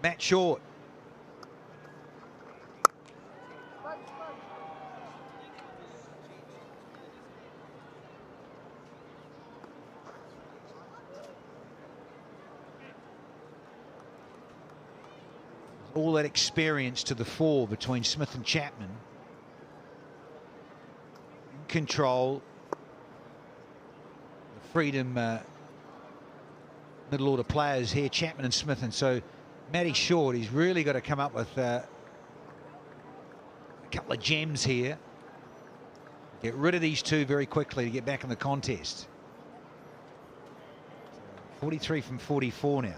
Matt Short. All that experience to the fore between Smith and Chapman. In control. The Freedom middle order players here, Chapman and Smith, and so Matty Short, he's really got to come up with a couple of gems here. Get rid of these two very quickly to get back in the contest. 43 from 44 now.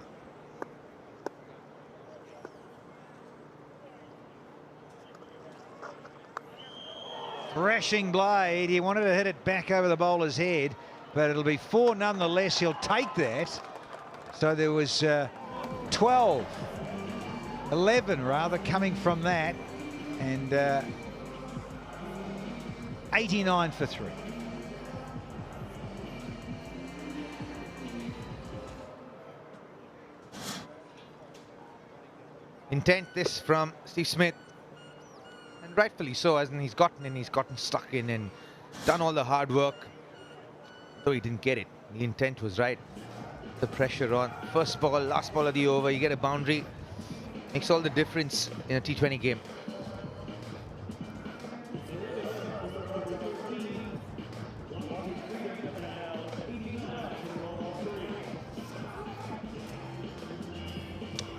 Thrashing blade. He wanted to hit it back over the bowler's head, but it'll be 4 nonetheless. He'll take that. So there was 12, 11 rather, coming from that, and 89 for 3. Intent this from Steve Smith. And rightfully so, as in he's gotten stuck in and done all the hard work. Though he didn't get it. The intent was right. The pressure on. First ball, last ball of the over, you get a boundary. Makes all the difference in a T20 game.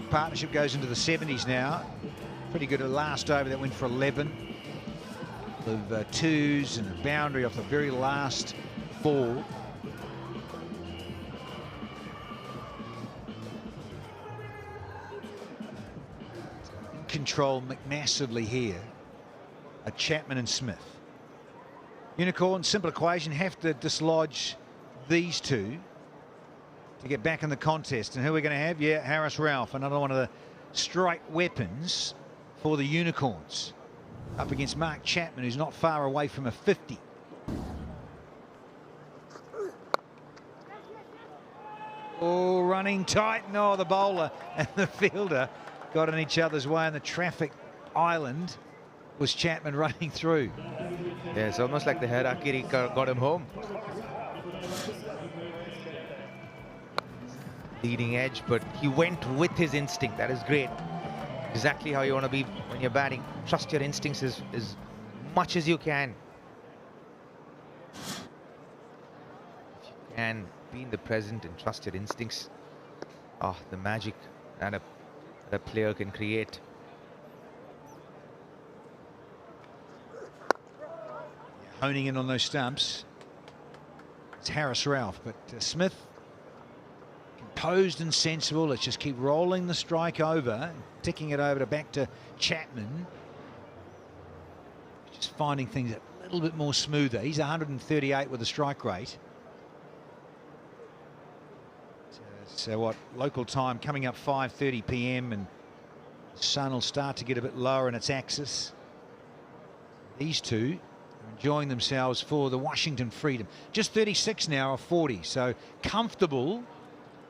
Partnership goes into the 70s now. Pretty good at last over that went for 11. With twos and a boundary off the very last ball. Control massively here at Chapman and Smith. Unicorn, simple equation, have to dislodge these two to get back in the contest. And who are we going to have? Yeah, Harris Ralph, another one of the strike weapons for the Unicorns. Up against Mark Chapman, who's not far away from a 50. Oh, running tight. No, the bowler and the fielder got in each other's way, and the traffic island was Chapman running through. Yeah, it's almost like the Harakiri got him home. Leading edge, but he went with his instinct. That is great. Exactly how you want to be when you're batting. Trust your instincts as much as you can. If you can be in the present and trust your instincts. Oh, the magic that a player can create. Honing in on those stumps. It's Harris Ralph, but Smith, composed and sensible. Let's just keep rolling the strike over, ticking it over to back to Chapman. Just finding things a little bit more smoother. He's 138 with a strike rate. So what, local time coming up 5:30 p.m. and the sun will start to get a bit lower in its axis. These two are enjoying themselves for the Washington Freedom. Just 36 now of 40, so comfortable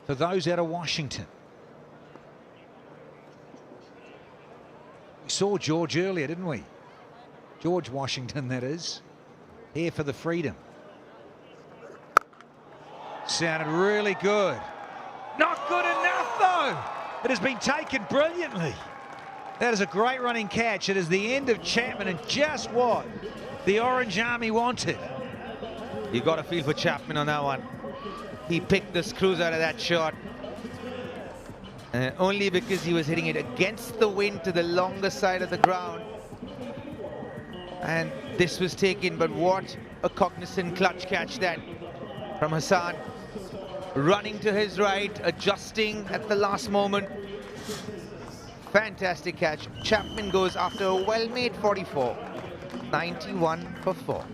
for those out of Washington. We saw George earlier, didn't we? George Washington, that is. Here for the Freedom. Sounded really good. Not good enough, though. It has been taken brilliantly. That is a great running catch. It is the end of Chapman, and just what the Orange Army wanted. You got to feel for Chapman on that one. He picked the screws out of that shot. And only because he was hitting it against the wind to the longer side of the ground. And this was taken, but what a Cognizant clutch catch that from Hassan. Running to his right, adjusting at the last moment. Fantastic catch. Chapman goes after a well-made 44. 91 for 4.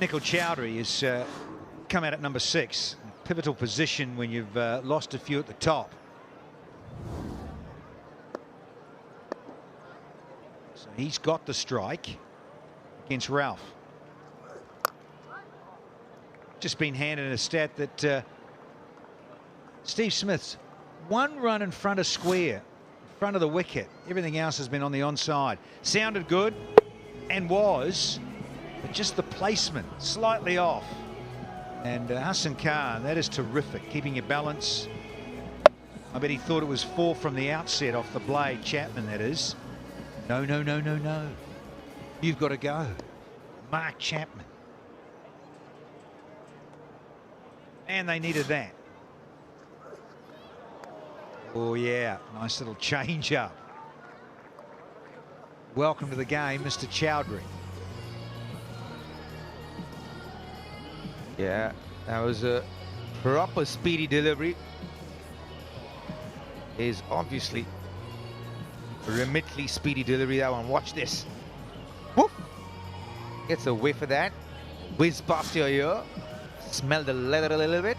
Nicol Chowdhury has come out at number 6. Pivotal position when you've lost a few at the top. So he's got the strike against Ralph. Just been handed a stat that Steve Smith's 1 run in front of square, in front of the wicket. Everything else has been on the onside. Sounded good and was, but just the placement slightly off. And Hassan Khan, that is terrific, keeping your balance. I bet he thought it was 4 from the outset off the blade. Chapman, that is. No, no, no, no, no. You've got to go. Mark Chapman. And they needed that. Oh, yeah. Nice little change up. Welcome to the game, Mr. Chowdhury. Yeah, that was a proper speedy delivery. Is obviously a remitly speedy delivery, that one. Watch this. Whoop! Gets a whiff of that. Whiz past your ear. Smell the leather a little bit.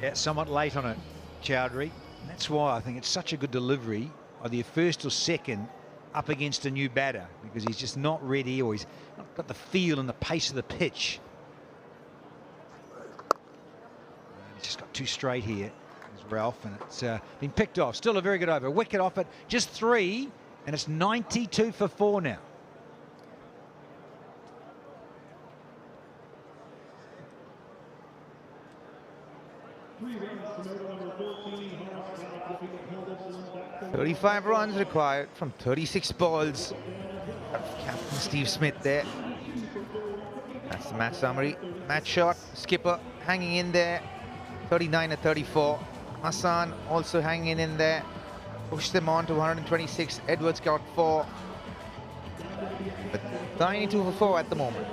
Yeah, somewhat late on it, Chowdhury. That's why I think it's such a good delivery, either your first or second, up against a new batter, because he's just not ready, or he's not got the feel and the pace of the pitch. He's just got too straight here, as Ralph, and it's been picked off. Still a very good over. Wicket off it, just 3, and it's 92 for 4 now. Three runs to number 14, Horace Scott, looking at Henderson. 35 runs required from 36 balls. Captain Steve Smith there. That's the match summary. Match shot. Skipper hanging in there. 39 at 34. Hassan also hanging in there. Pushed them on to 126. Edwards got 4. But 92 for 4 at the moment.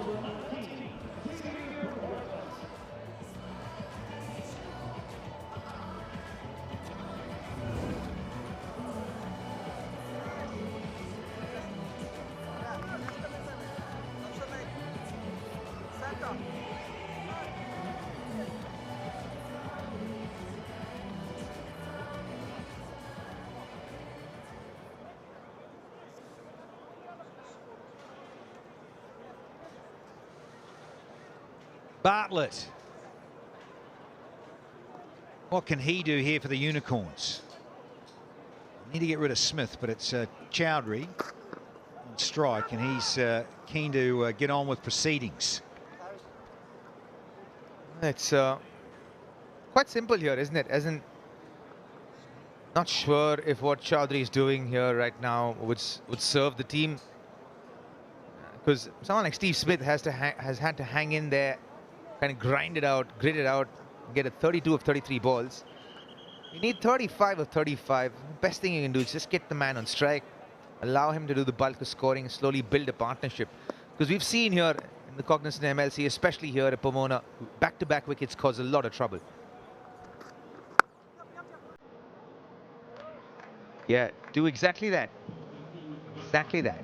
Bartlett. What can he do here for the Unicorns? Need to get rid of Smith, but it's Chowdhury on strike, and he's keen to get on with proceedings. It's quite simple here, isn't it? Not sure if what Chowdhury is doing here right now would serve the team, because someone like Steve Smith has had to hang in there, kind of grind it out, grit it out, get a 32 of 33 balls. You need 35 of 35. Best thing you can do is just get the man on strike, allow him to do the bulk of scoring, and slowly build a partnership. Because we've seen here in the Cognizant MLC, especially here at Pomona, back-to-back wickets cause a lot of trouble. Yeah, do exactly that. Exactly that.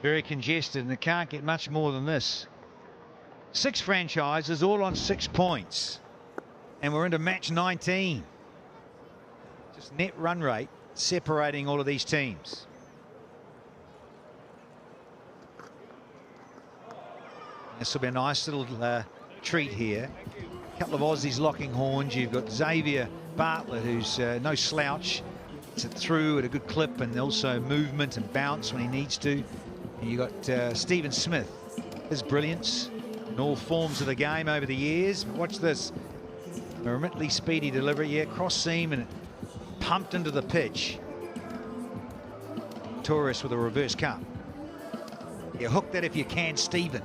Very congested, and it can't get much more than this. 6 franchises, all on 6 points. And we're into match 19. Just net run rate separating all of these teams. This will be a nice little treat here. A couple of Aussies locking horns. You've got Xavier Bartlett, who's no slouch. Gets it through at a good clip, and also movement and bounce when he needs to. And you've got Stephen Smith, his brilliance in all forms of the game over the years. Watch this. A remitly speedy delivery, yeah, cross seam and pumped into the pitch. Torres with a reverse cut. You hook that if you can, Stephen.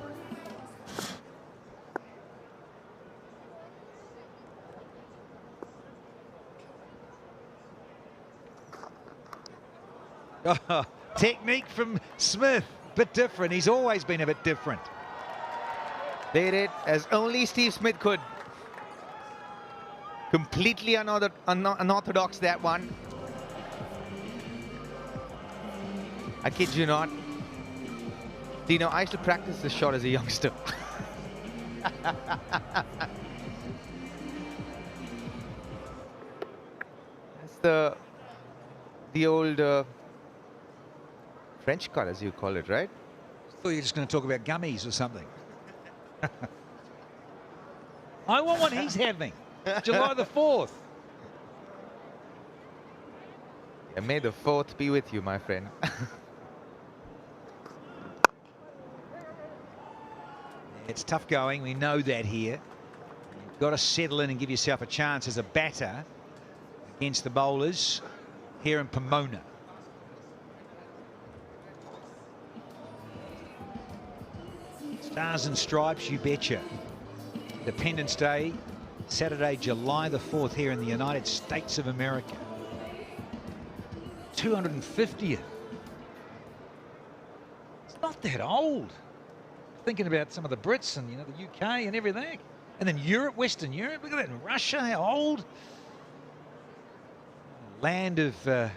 Technique from Smith, bit different. He's always been a bit different. Played it as only Steve Smith could. Completely unorthodox, that one. I kid you not. Do you know, I used to practice this shot as a youngster. That's the old French cut, as you call it, right? I thought you were just going to talk about gummies or something. I want what he's having. July the 4th. Yeah, may the 4th be with you, my friend. It's tough going. We know that here. You've got to settle in and give yourself a chance as a batter against the bowlers here in Pomona. Stars and stripes, you betcha. Independence Day, Saturday, July the 4th here in the United States of America. 250th. It's not that old. Thinking about some of the Brits and, you know, the UK and everything. And then Europe, Western Europe, look at that, in Russia, how old. Land of the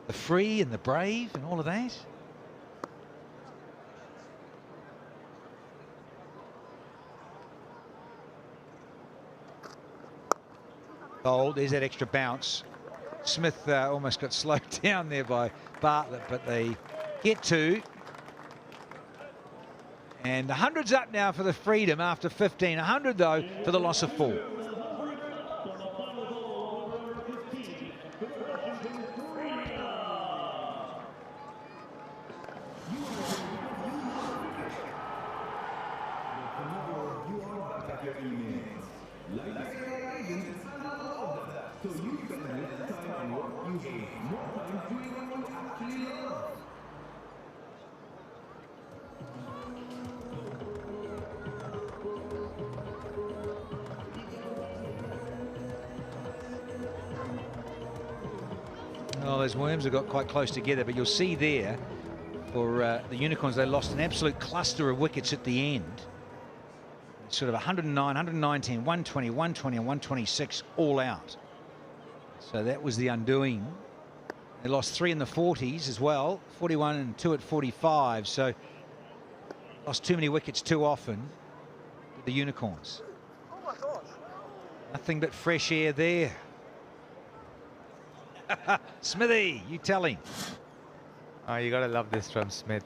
free and the brave and all of that. Old, there's that extra bounce. Smith almost got slowed down there by Bartlett, but they get to. And the 100's up now for the freedom after 15. 100 though for the loss of 4. Oh, those worms have got quite close together, but you'll see there for the Unicorns, they lost an absolute cluster of wickets at the end. Sort of 109, 119, 120, 120 and 126 all out. So that was the undoing. They lost 3 in the 40s as well, 41 and 2 at 45. So lost too many wickets too often with the Unicorns. Nothing but fresh air there. Smithy, you tell him. Oh, you gotta love this from Smith.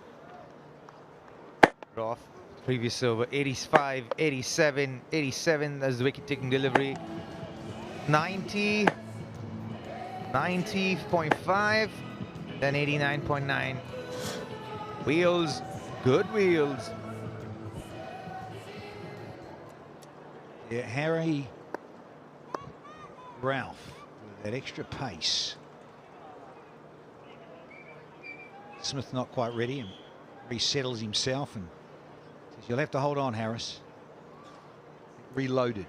Off previous over 85, 87, 87. That's the wicket-taking delivery. 90, 90.5, then 89.9. Wheels, good wheels. Yeah, Harry Ralph with that extra pace. Smith not quite ready and resettles himself and says, you'll have to hold on, Harris. Reloaded.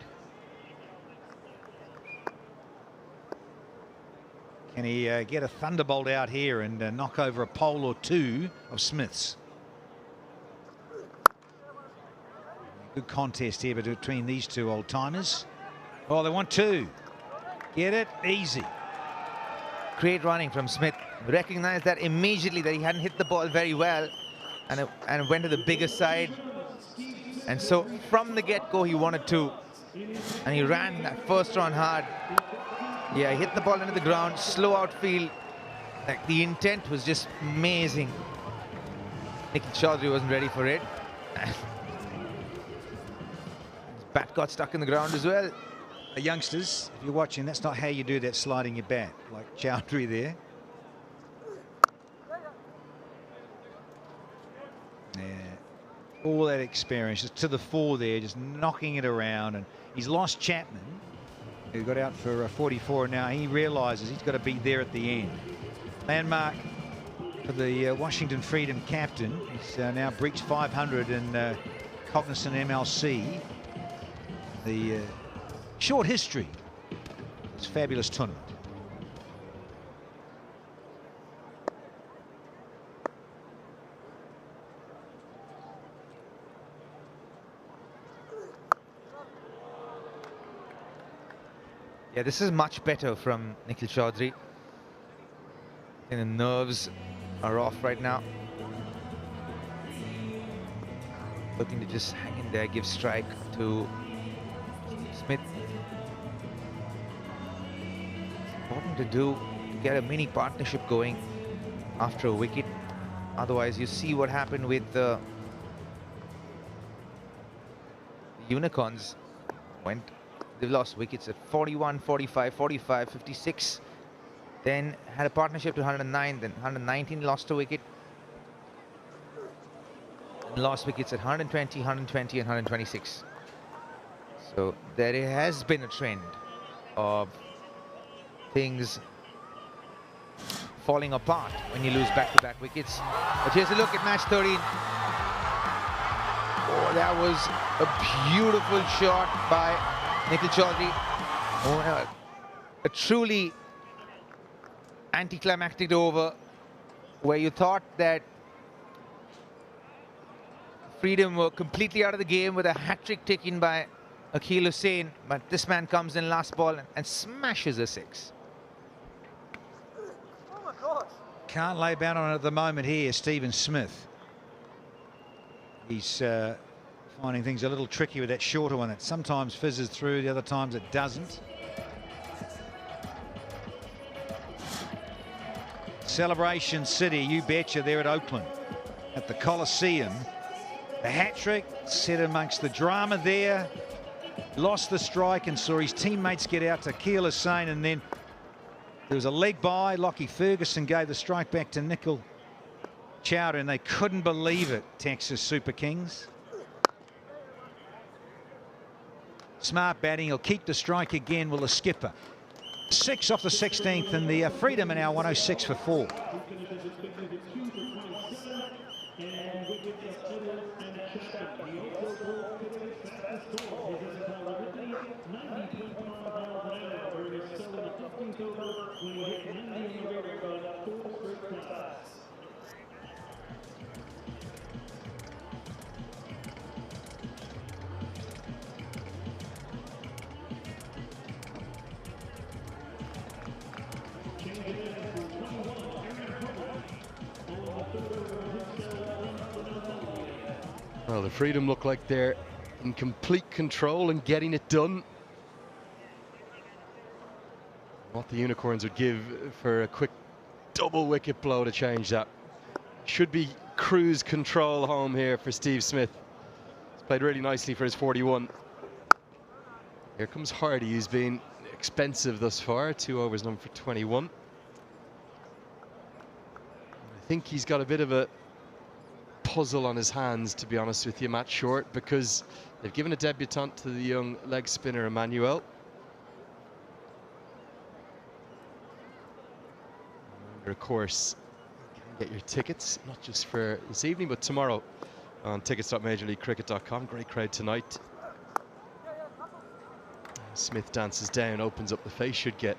Can he get a thunderbolt out here and knock over a pole or two of Smith's? Good contest here between these two old timers. Oh, they want 2. Get it? Easy. Great running from Smith. Recognized that immediately that he hadn't hit the ball very well, and it went to the bigger side. And so from the get-go he wanted to, and he ran that first run hard. Yeah, he hit the ball into the ground, slow outfield. Like, the intent was just amazing. Nikhil Chaudhary wasn't ready for it. His bat got stuck in the ground as well. Youngsters, if you're watching, that's not how you do that, sliding your bat like Chowdhury there. Yeah, all that experience, just to the 4 there, just knocking it around. And he's lost Chapman, who got out for 44, and now he realizes he's got to be there at the end. Landmark for the Washington Freedom captain. He's now breached 500 in Cognizant MLC. The short history of this fabulous tournament. Yeah, this is much better from Nikhil Chaudhary. And the nerves are off right now. Looking to just hang in there, give strike to Steve Smith. Important to do to get a mini partnership going after a wicket. Otherwise, you see what happened with the Unicorns. They've lost wickets at 41, 45, 45, 56. Then had a partnership to 109, then 119 lost a wicket. And lost wickets at 120, 120 and 126. So there has been a trend of things falling apart when you lose back-to-back wickets. But here's a look at match 13. Oh, that was a beautiful shot by Nikhil Chaudhary. Oh, a truly anticlimactic over where you thought that Freedom were completely out of the game with a hat-trick taken by Akhil Hussain, but this man comes in last ball and smashes a six. Can't lay down on it at the moment here, Stephen Smith. He's finding things a little tricky with that shorter one that sometimes fizzes through, the other times it doesn't. Celebration City, you betcha, there at Oakland, at the Coliseum. The hat-trick set amongst the drama there. Lost the strike and saw his teammates get out to Akhil Hussain, and then there was a leg by. Lockie Ferguson gave the strike back to Nikhil Chaudhary, and they couldn't believe it, Texas Super Kings. Smart batting, he'll keep the strike again, will the skipper. 6 off the 16th, and the Freedom are now 106 for 4. Well, the Freedom look like they're in complete control and getting it done. What the Unicorns would give for a quick double wicket blow to change that. Should be cruise control home here for Steve Smith. He's played really nicely for his 41. Here comes Hardy, who's been expensive thus far. 2 overs, number for 21. I think he's got a bit of a puzzle on his hands, to be honest with you, Matt Short, because they've given a debutant to the young leg spinner Emmanuel. Remember, of course, you can get your tickets not just for this evening but tomorrow on tickets.majorleaguecricket.com. Great crowd tonight. Smith dances down, opens up the face, should get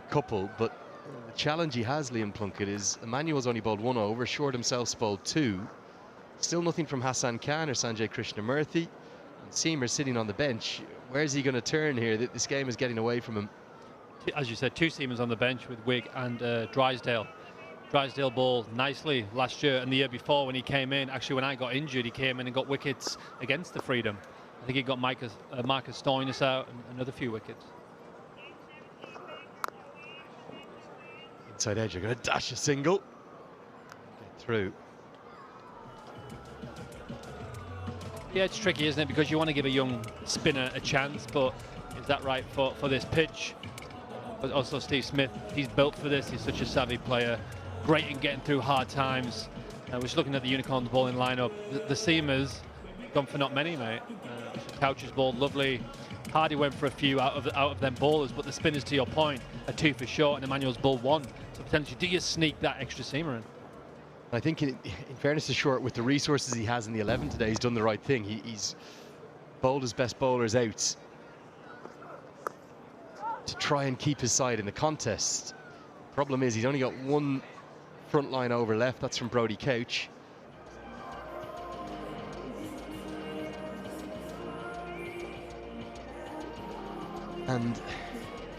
a couple, but the challenge he has, Liam Plunkett, is Emmanuel's only bowled 1 over, Short himself's bowled 2. Still nothing from Hassan Khan or Sanjay Krishnamurthy. And Seamer sitting on the bench. Where's he going to turn here? This game is getting away from him. As you said, 2 Seamers on the bench with Wigg and Drysdale. Drysdale bowled nicely last year and the year before when he came in. Actually, when I got injured, he came in and got wickets against the Freedom. I think he got Marcus Stoinis out and another few wickets. Inside edge, you're going to dash a single. Get through. Yeah, it's tricky, isn't it? Because you want to give a young spinner a chance, but is that right for this pitch? But also Steve Smith, he's built for this. He's such a savvy player, great in getting through hard times. We're just looking at the Unicorns bowling lineup. The Seamers gone for not many, mate. Couch's bowled lovely. Hardy went for a few out of them bowlers, but the spinners, to your point, are 2 for Short, and Emmanuel's bowled 1. So potentially, do you sneak that extra seamer in? I think, in fairness to Short, with the resources he has in the 11 today, he's done the right thing. He's bowled his best bowlers out to try and keep his side in the contest. Problem is, he's only got 1 front line over left. That's from Brodie Couch. And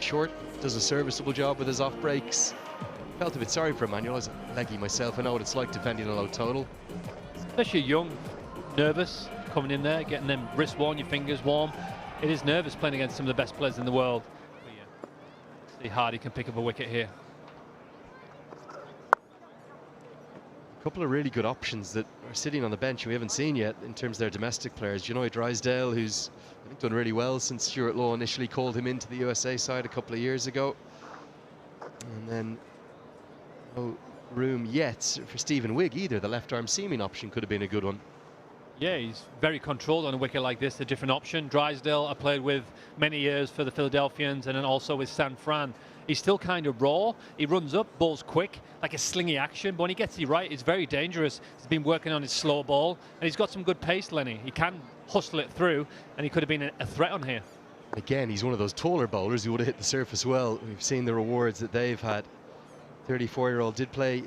short, does a serviceable job with his off breaks. Felt a bit sorry for Emmanuel. I was a leggy myself. I know what it's like defending a low total. Especially young, nervous, coming in there, getting them wrists warm, your fingers warm. It is nervous playing against some of the best players in the world. But yeah, see Hardy can pick up a wicket here. A couple of really good options that are sitting on the bench we haven't seen yet in terms of their domestic players. Janoy Drysdale, who's I think done really well since Stuart Law initially called him into the USA side a couple of years ago. And then no room yet for Stephen Wigg either. The left arm seaming option could have been a good one. Yeah, he's very controlled on a wicket like this, a different option. Drysdale, I played with many years for the Philadelphians and then also with San Fran. He's still kind of raw. He runs up, ball's quick, like a slingy action, but when he gets it right, it's very dangerous. He's been working on his slow ball, and he's got some good pace, Lenny. He can hustle it through, and he could have been a threat on here. Again, he's one of those taller bowlers who would have hit the surface well. We've seen the rewards that they've had. 34-year-old did play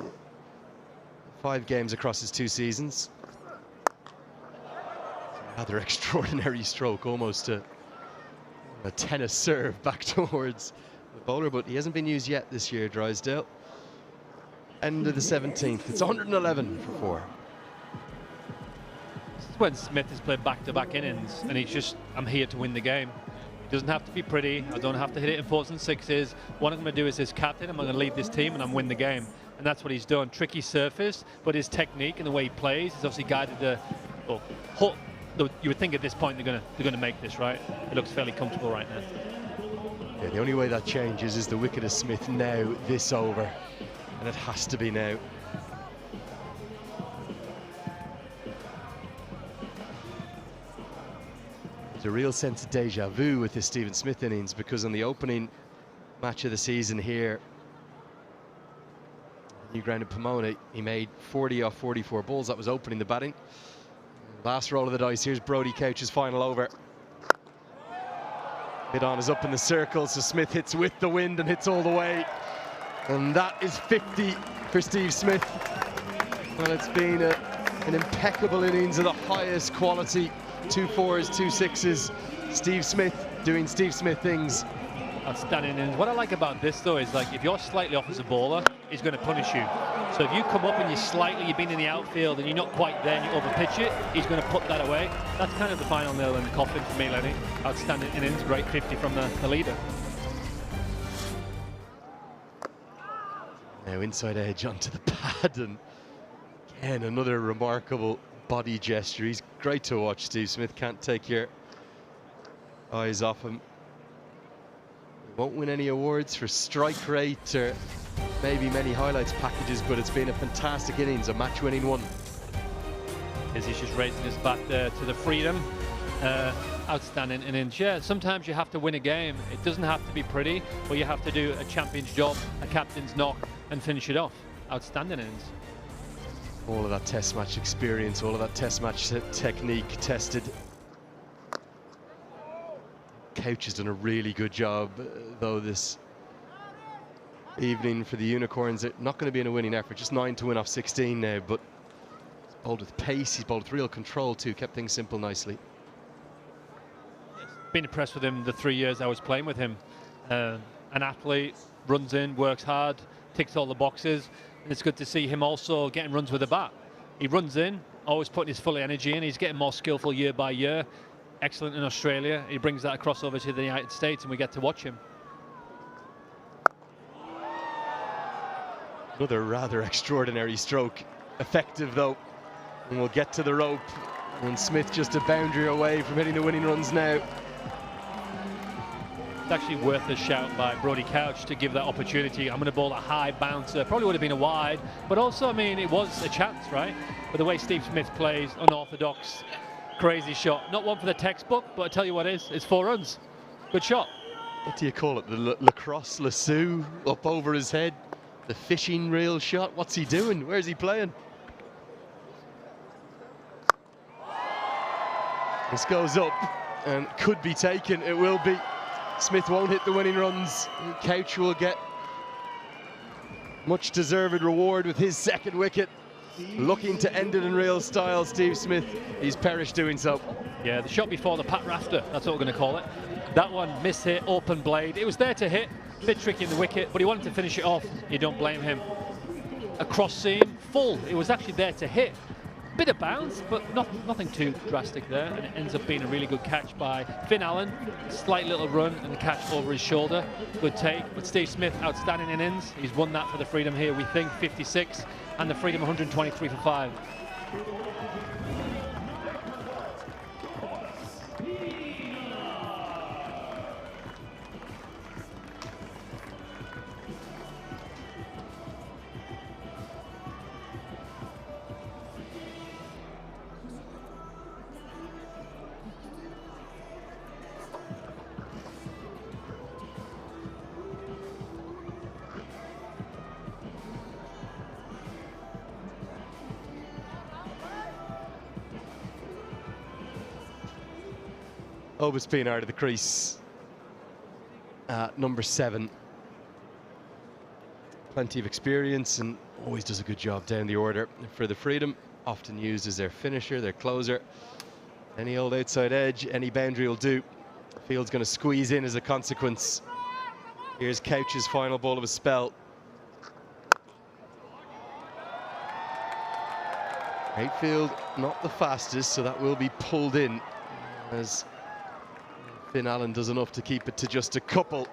5 games across his 2 seasons. Rather extraordinary stroke, almost a tennis serve back towards the bowler, but he hasn't been used yet this year, Drysdale. End of the 17th. It's 111 for 4. This is when Smith has played back-to-back innings, and he's just, I'm here to win the game. It doesn't have to be pretty. I don't have to hit it in 4s and 6s. What I'm going to do is, as captain, I'm going to lead this team and I'm win the game. And that's what he's done. Tricky surface, but his technique and the way he plays has obviously guided the whole. You would think at this point they're going to make this, right? It looks fairly comfortable right now. Yeah, the only way that changes is the wicket of Smith now, this over, and it has to be now. There's a real sense of deja vu with this Stephen Smith innings, because on the opening match of the season here, New Ground in Pomona, he made 40 off 44 balls. That was opening the batting. Last roll of the dice. Here's Brodie Couch's final over. Mid-on is up in the circle, so Smith hits with the wind and hits all the way. And that is 50 for Steve Smith. Well, it's been an impeccable innings of the highest quality. 2 4s, 2 6s. Steve Smith doing Steve Smith things. Outstanding innings. What I like about this, though, is like if you're slightly off as a bowler, he's going to punish you. So if you come up and you've been in the outfield and you're not quite there and you overpitch it, he's going to put that away. That's kind of the final nail in the coffin for me, Lenny. Outstanding innings, great 50 from the leader. Now inside edge onto the pad, and again another remarkable body gesture. He's great to watch, Steve Smith. Can't take your eyes off him. He won't win any awards for strike rate or maybe many highlights packages, but it's been a fantastic innings, a match-winning one. He's just raising his bat there to the freedom. Outstanding innings. Yeah, sometimes you have to win a game. It doesn't have to be pretty, but you have to do a champion's job, a captain's knock, and finish it off. Outstanding innings. All of that test match experience, all of that test match technique tested. Couch has done a really good job, though, this evening for the Unicorns. They're not going to be in a winning effort, just 9 to win off 16 now, but he's bowled with pace, he's bowled with real control too, kept things simple nicely. Been impressed with him the 3 years I was playing with him. An athlete, runs in, works hard, ticks all the boxes, and it's good to see him also getting runs with the bat. He runs in, always putting his full energy in, he's getting more skillful year by year. Excellent in Australia. He brings that across over to the United States and we get to watch him. Another rather extraordinary stroke. Effective though. And we'll get to the rope. And Smith just a boundary away from hitting the winning runs now. It's actually worth a shout by Brodie Couch to give that opportunity. I'm going to bowl a high bouncer. Probably would have been a wide, but also, I mean, it was a chance, right? But the way Steve Smith plays, unorthodox, crazy shot. Not one for the textbook, but I tell you what is, it's 4 runs. Good shot. What do you call it? The lacrosse lasso up over his head? The fishing reel shot? What's he doing? Where's he playing? This goes up and could be taken. It will be. Smith won't hit the winning runs. Couch will get much deserved reward with his 2nd wicket. Looking to end it in real style, Steve Smith. He's perished doing so. Yeah, the shot before the pat rafter, that's what we're going to call it. That one, miss hit, open blade. It was there to hit, bit tricky in the wicket, but he wanted to finish it off. You don't blame him. A cross seam, full. It was actually there to hit. Bit of bounce, but nothing too drastic there, and it ends up being a really good catch by Finn Allen. Slight little run and the catch over his shoulder. Good take, but Steve Smith, outstanding innings. He's won that for the Freedom here, we think, 56, and the Freedom 123 for 5. Obus being out of the crease. Number 7. Plenty of experience and always does a good job down the order for the Freedom. Often used as their finisher, their closer. Any old outside edge, any boundary will do. Field's going to squeeze in as a consequence. Here's Couch's final ball of a spell. Eightfield not the fastest, so that will be pulled in as Finn Allen does enough to keep it to just a couple.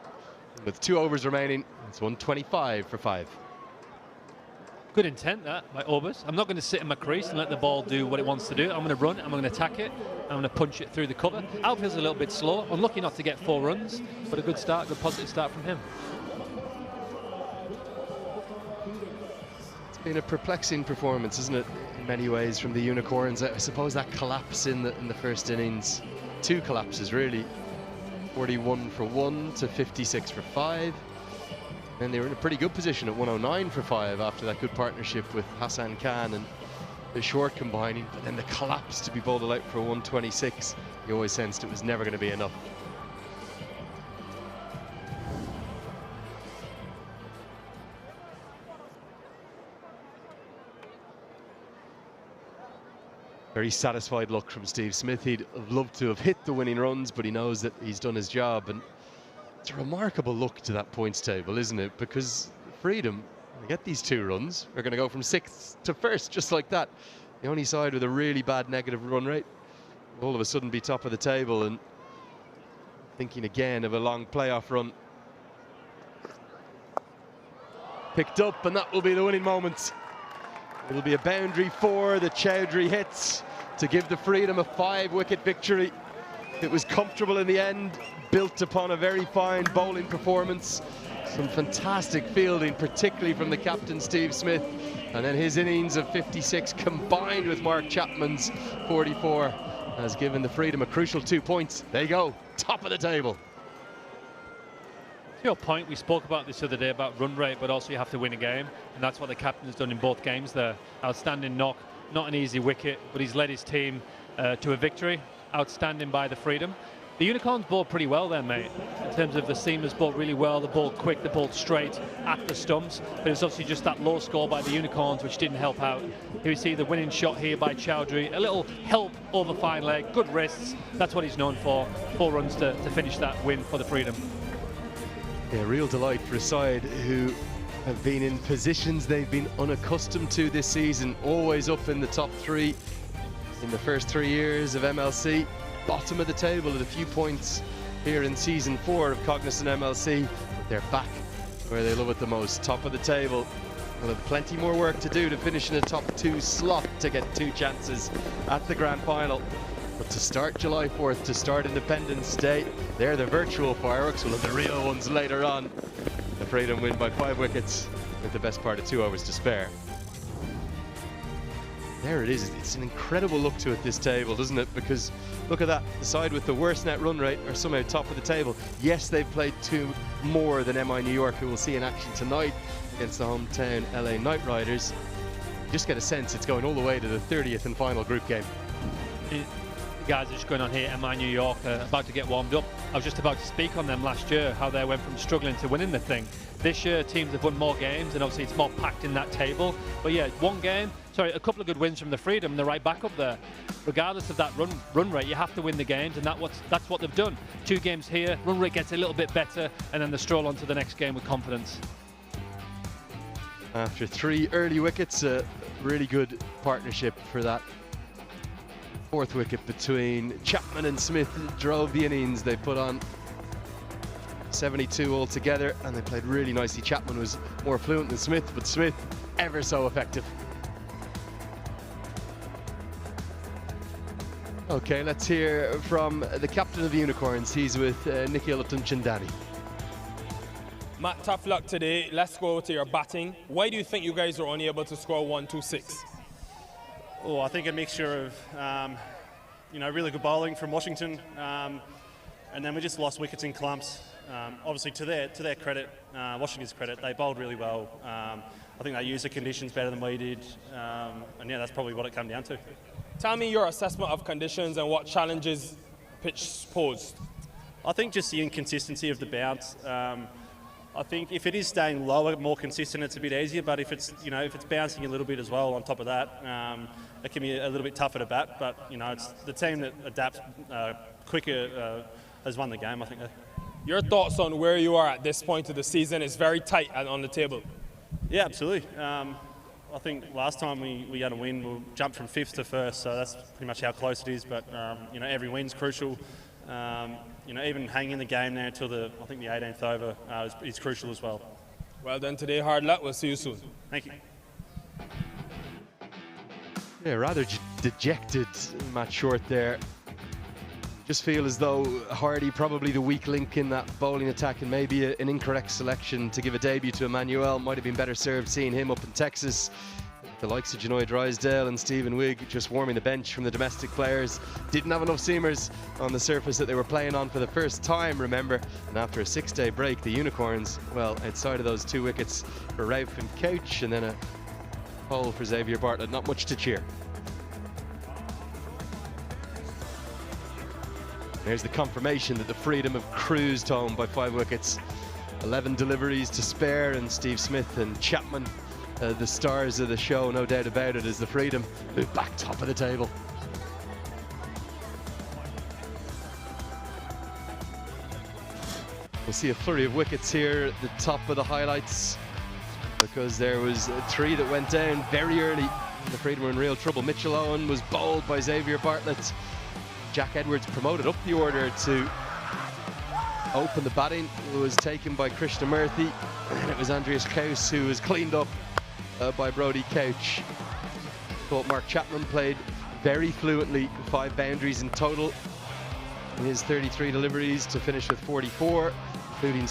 With 2 overs remaining, it's 125 for 5. Good intent that by Obus. I'm not going to sit in my crease and let the ball do what it wants to do. I'm going to run, I'm going to attack it, I'm going to punch it through the cover. Outfield's a little bit slow. Unlucky not to get 4 runs, but a good start, good positive start from him. It's been a perplexing performance, isn't it, in many ways, from the Unicorns. I suppose that collapse in the first innings, 2 collapses really. 41 for 1 to 56 for 5. And they were in a pretty good position at 109 for 5 after that good partnership with Hassan Khan and the short combining. But then the collapse to be bowled out for 126. You always sensed it was never going to be enough. Very satisfied look from Steve Smith. He'd have loved to have hit the winning runs, but he knows that he's done his job. And it's a remarkable look to that points table, isn't it? Because Freedom, they get these 2 runs, they're going to go from 6th to 1st, just like that. The only side with a really bad negative run rate, all of a sudden be top of the table, and thinking again of a long playoff run. Picked up, and that will be the winning moment. It'll be a boundary 4 that Chowdhury hits to give the Freedom a 5-wicket victory. It was comfortable in the end, built upon a very fine bowling performance. Some fantastic fielding, particularly from the captain, Steve Smith. And then his innings of 56 combined with Mark Chapman's 44 has given the Freedom a crucial 2 points. There you go, top of the table. To your point, we spoke about this the other day about run rate, but also you have to win a game, and that's what the captain's done in both games there. Outstanding knock, not an easy wicket, but he's led his team to a victory. Outstanding by the Freedom. The Unicorns bowled pretty well then, mate, in terms of the seamers bowled really well, the ball quick, the ball straight at the stumps, but it's obviously just that low score by the Unicorns which didn't help out. Here we see the winning shot here by Chowdhury, a little help over fine leg, good wrists, that's what he's known for. 4 runs to finish that win for the Freedom. Yeah, real delight for a side who have been in positions they've been unaccustomed to this season, always up in the top 3 in the first 3 years of MLC. Bottom of the table at a few points here in season 4 of Cognizant MLC. But they're back where they love it the most, top of the table. We'll have plenty more work to do to finish in a top 2 slot to get 2 chances at the grand final. But to start July 4th, to start Independence Day, they're the virtual fireworks. We'll have the real ones later on. The Freedom win by 5 wickets with the best part of 2 overs to spare. There it is. It's an incredible look to it, this table, doesn't it? Because look at that. The side with the worst net run rate are somehow top of the table. Yes, they've played 2 more than MI New York, who will see in action tonight against the hometown LA Knight Riders. You just get a sense it's going all the way to the 30th and final group game. guys are just going on here, New York, about to get warmed up. I was just about to speak on them last year, how they went from struggling to winning the thing. This year, teams have won more games, and obviously it's more packed in that table. But yeah, a couple of good wins from the Freedom, and they're right back up there. Regardless of that run rate, you have to win the games, and that's what they've done. 2 games here, run rate gets a little bit better, and then they stroll on to the next game with confidence. After 3 early wickets, a really good partnership for that 4th wicket between Chapman and Smith drove the innings. They put on 72 altogether, and they played really nicely. Chapman was more fluent than Smith, but Smith ever so effective. Okay, let's hear from the captain of the Unicorns. He's with Nikhil Chandani. Matt, tough luck today. Let's go to your batting. Why do you think you guys were only able to score 126? Oh, I think a mixture of, really good bowling from Washington, and then we just lost wickets in clumps. Obviously, to their credit, Washington's credit, they bowled really well. I think they used the conditions better than we did, and yeah, that's probably what it came down to. Tell me your assessment of conditions and what challenges pitch posed. I think just the inconsistency of the bounce. I think if it is staying lower, more consistent, it's a bit easier. But if it's bouncing a little bit as well on top of that, it can be a little bit tougher to bat. But it's the team that adapts quicker has won the game, I think. Your thoughts on where you are at this point of the season is very tight on the table. Yeah, absolutely. I think last time we had a win, we jumped from 5th to 1st, so that's pretty much how close it is. But every win's crucial. Even hanging the game there until the 18th over is crucial as well. Well done today. Hard luck. We'll see you soon. Thank you. Yeah, rather dejected Matt Short there. Just feel as though Hardy probably the weak link in that bowling attack, and maybe an incorrect selection to give a debut to Emmanuel. Might have been better served seeing him up in Texas. The likes of Janoy Drysdale and Stephen Wigg just warming the bench from the domestic players. Didn't have enough seamers on the surface that they were playing on for the first time, remember. And after a 6-day break, the Unicorns, well, outside of those 2 wickets for Rauf and Couch, and then a pole for Xavier Bartlett, not much to cheer. There's the confirmation that the Freedom have cruised home by 5 wickets. 11 deliveries to spare, and Steve Smith and Chapman, the stars of the show, no doubt about it, as the Freedom move back top of the table. We'll see a flurry of wickets here at the top of the highlights, because there was 3 that went down very early. The Freedom were in real trouble. Mitchell Owen was bowled by Xavier Bartlett. Jack Edwards promoted up the order to open the batting. It was taken by Krishnamurthy, and it was Andreas Kaus who was cleaned up by Brodie Couch. Thought Mark Chapman played very fluently, 5 boundaries in total in his 33 deliveries to finish with 44, including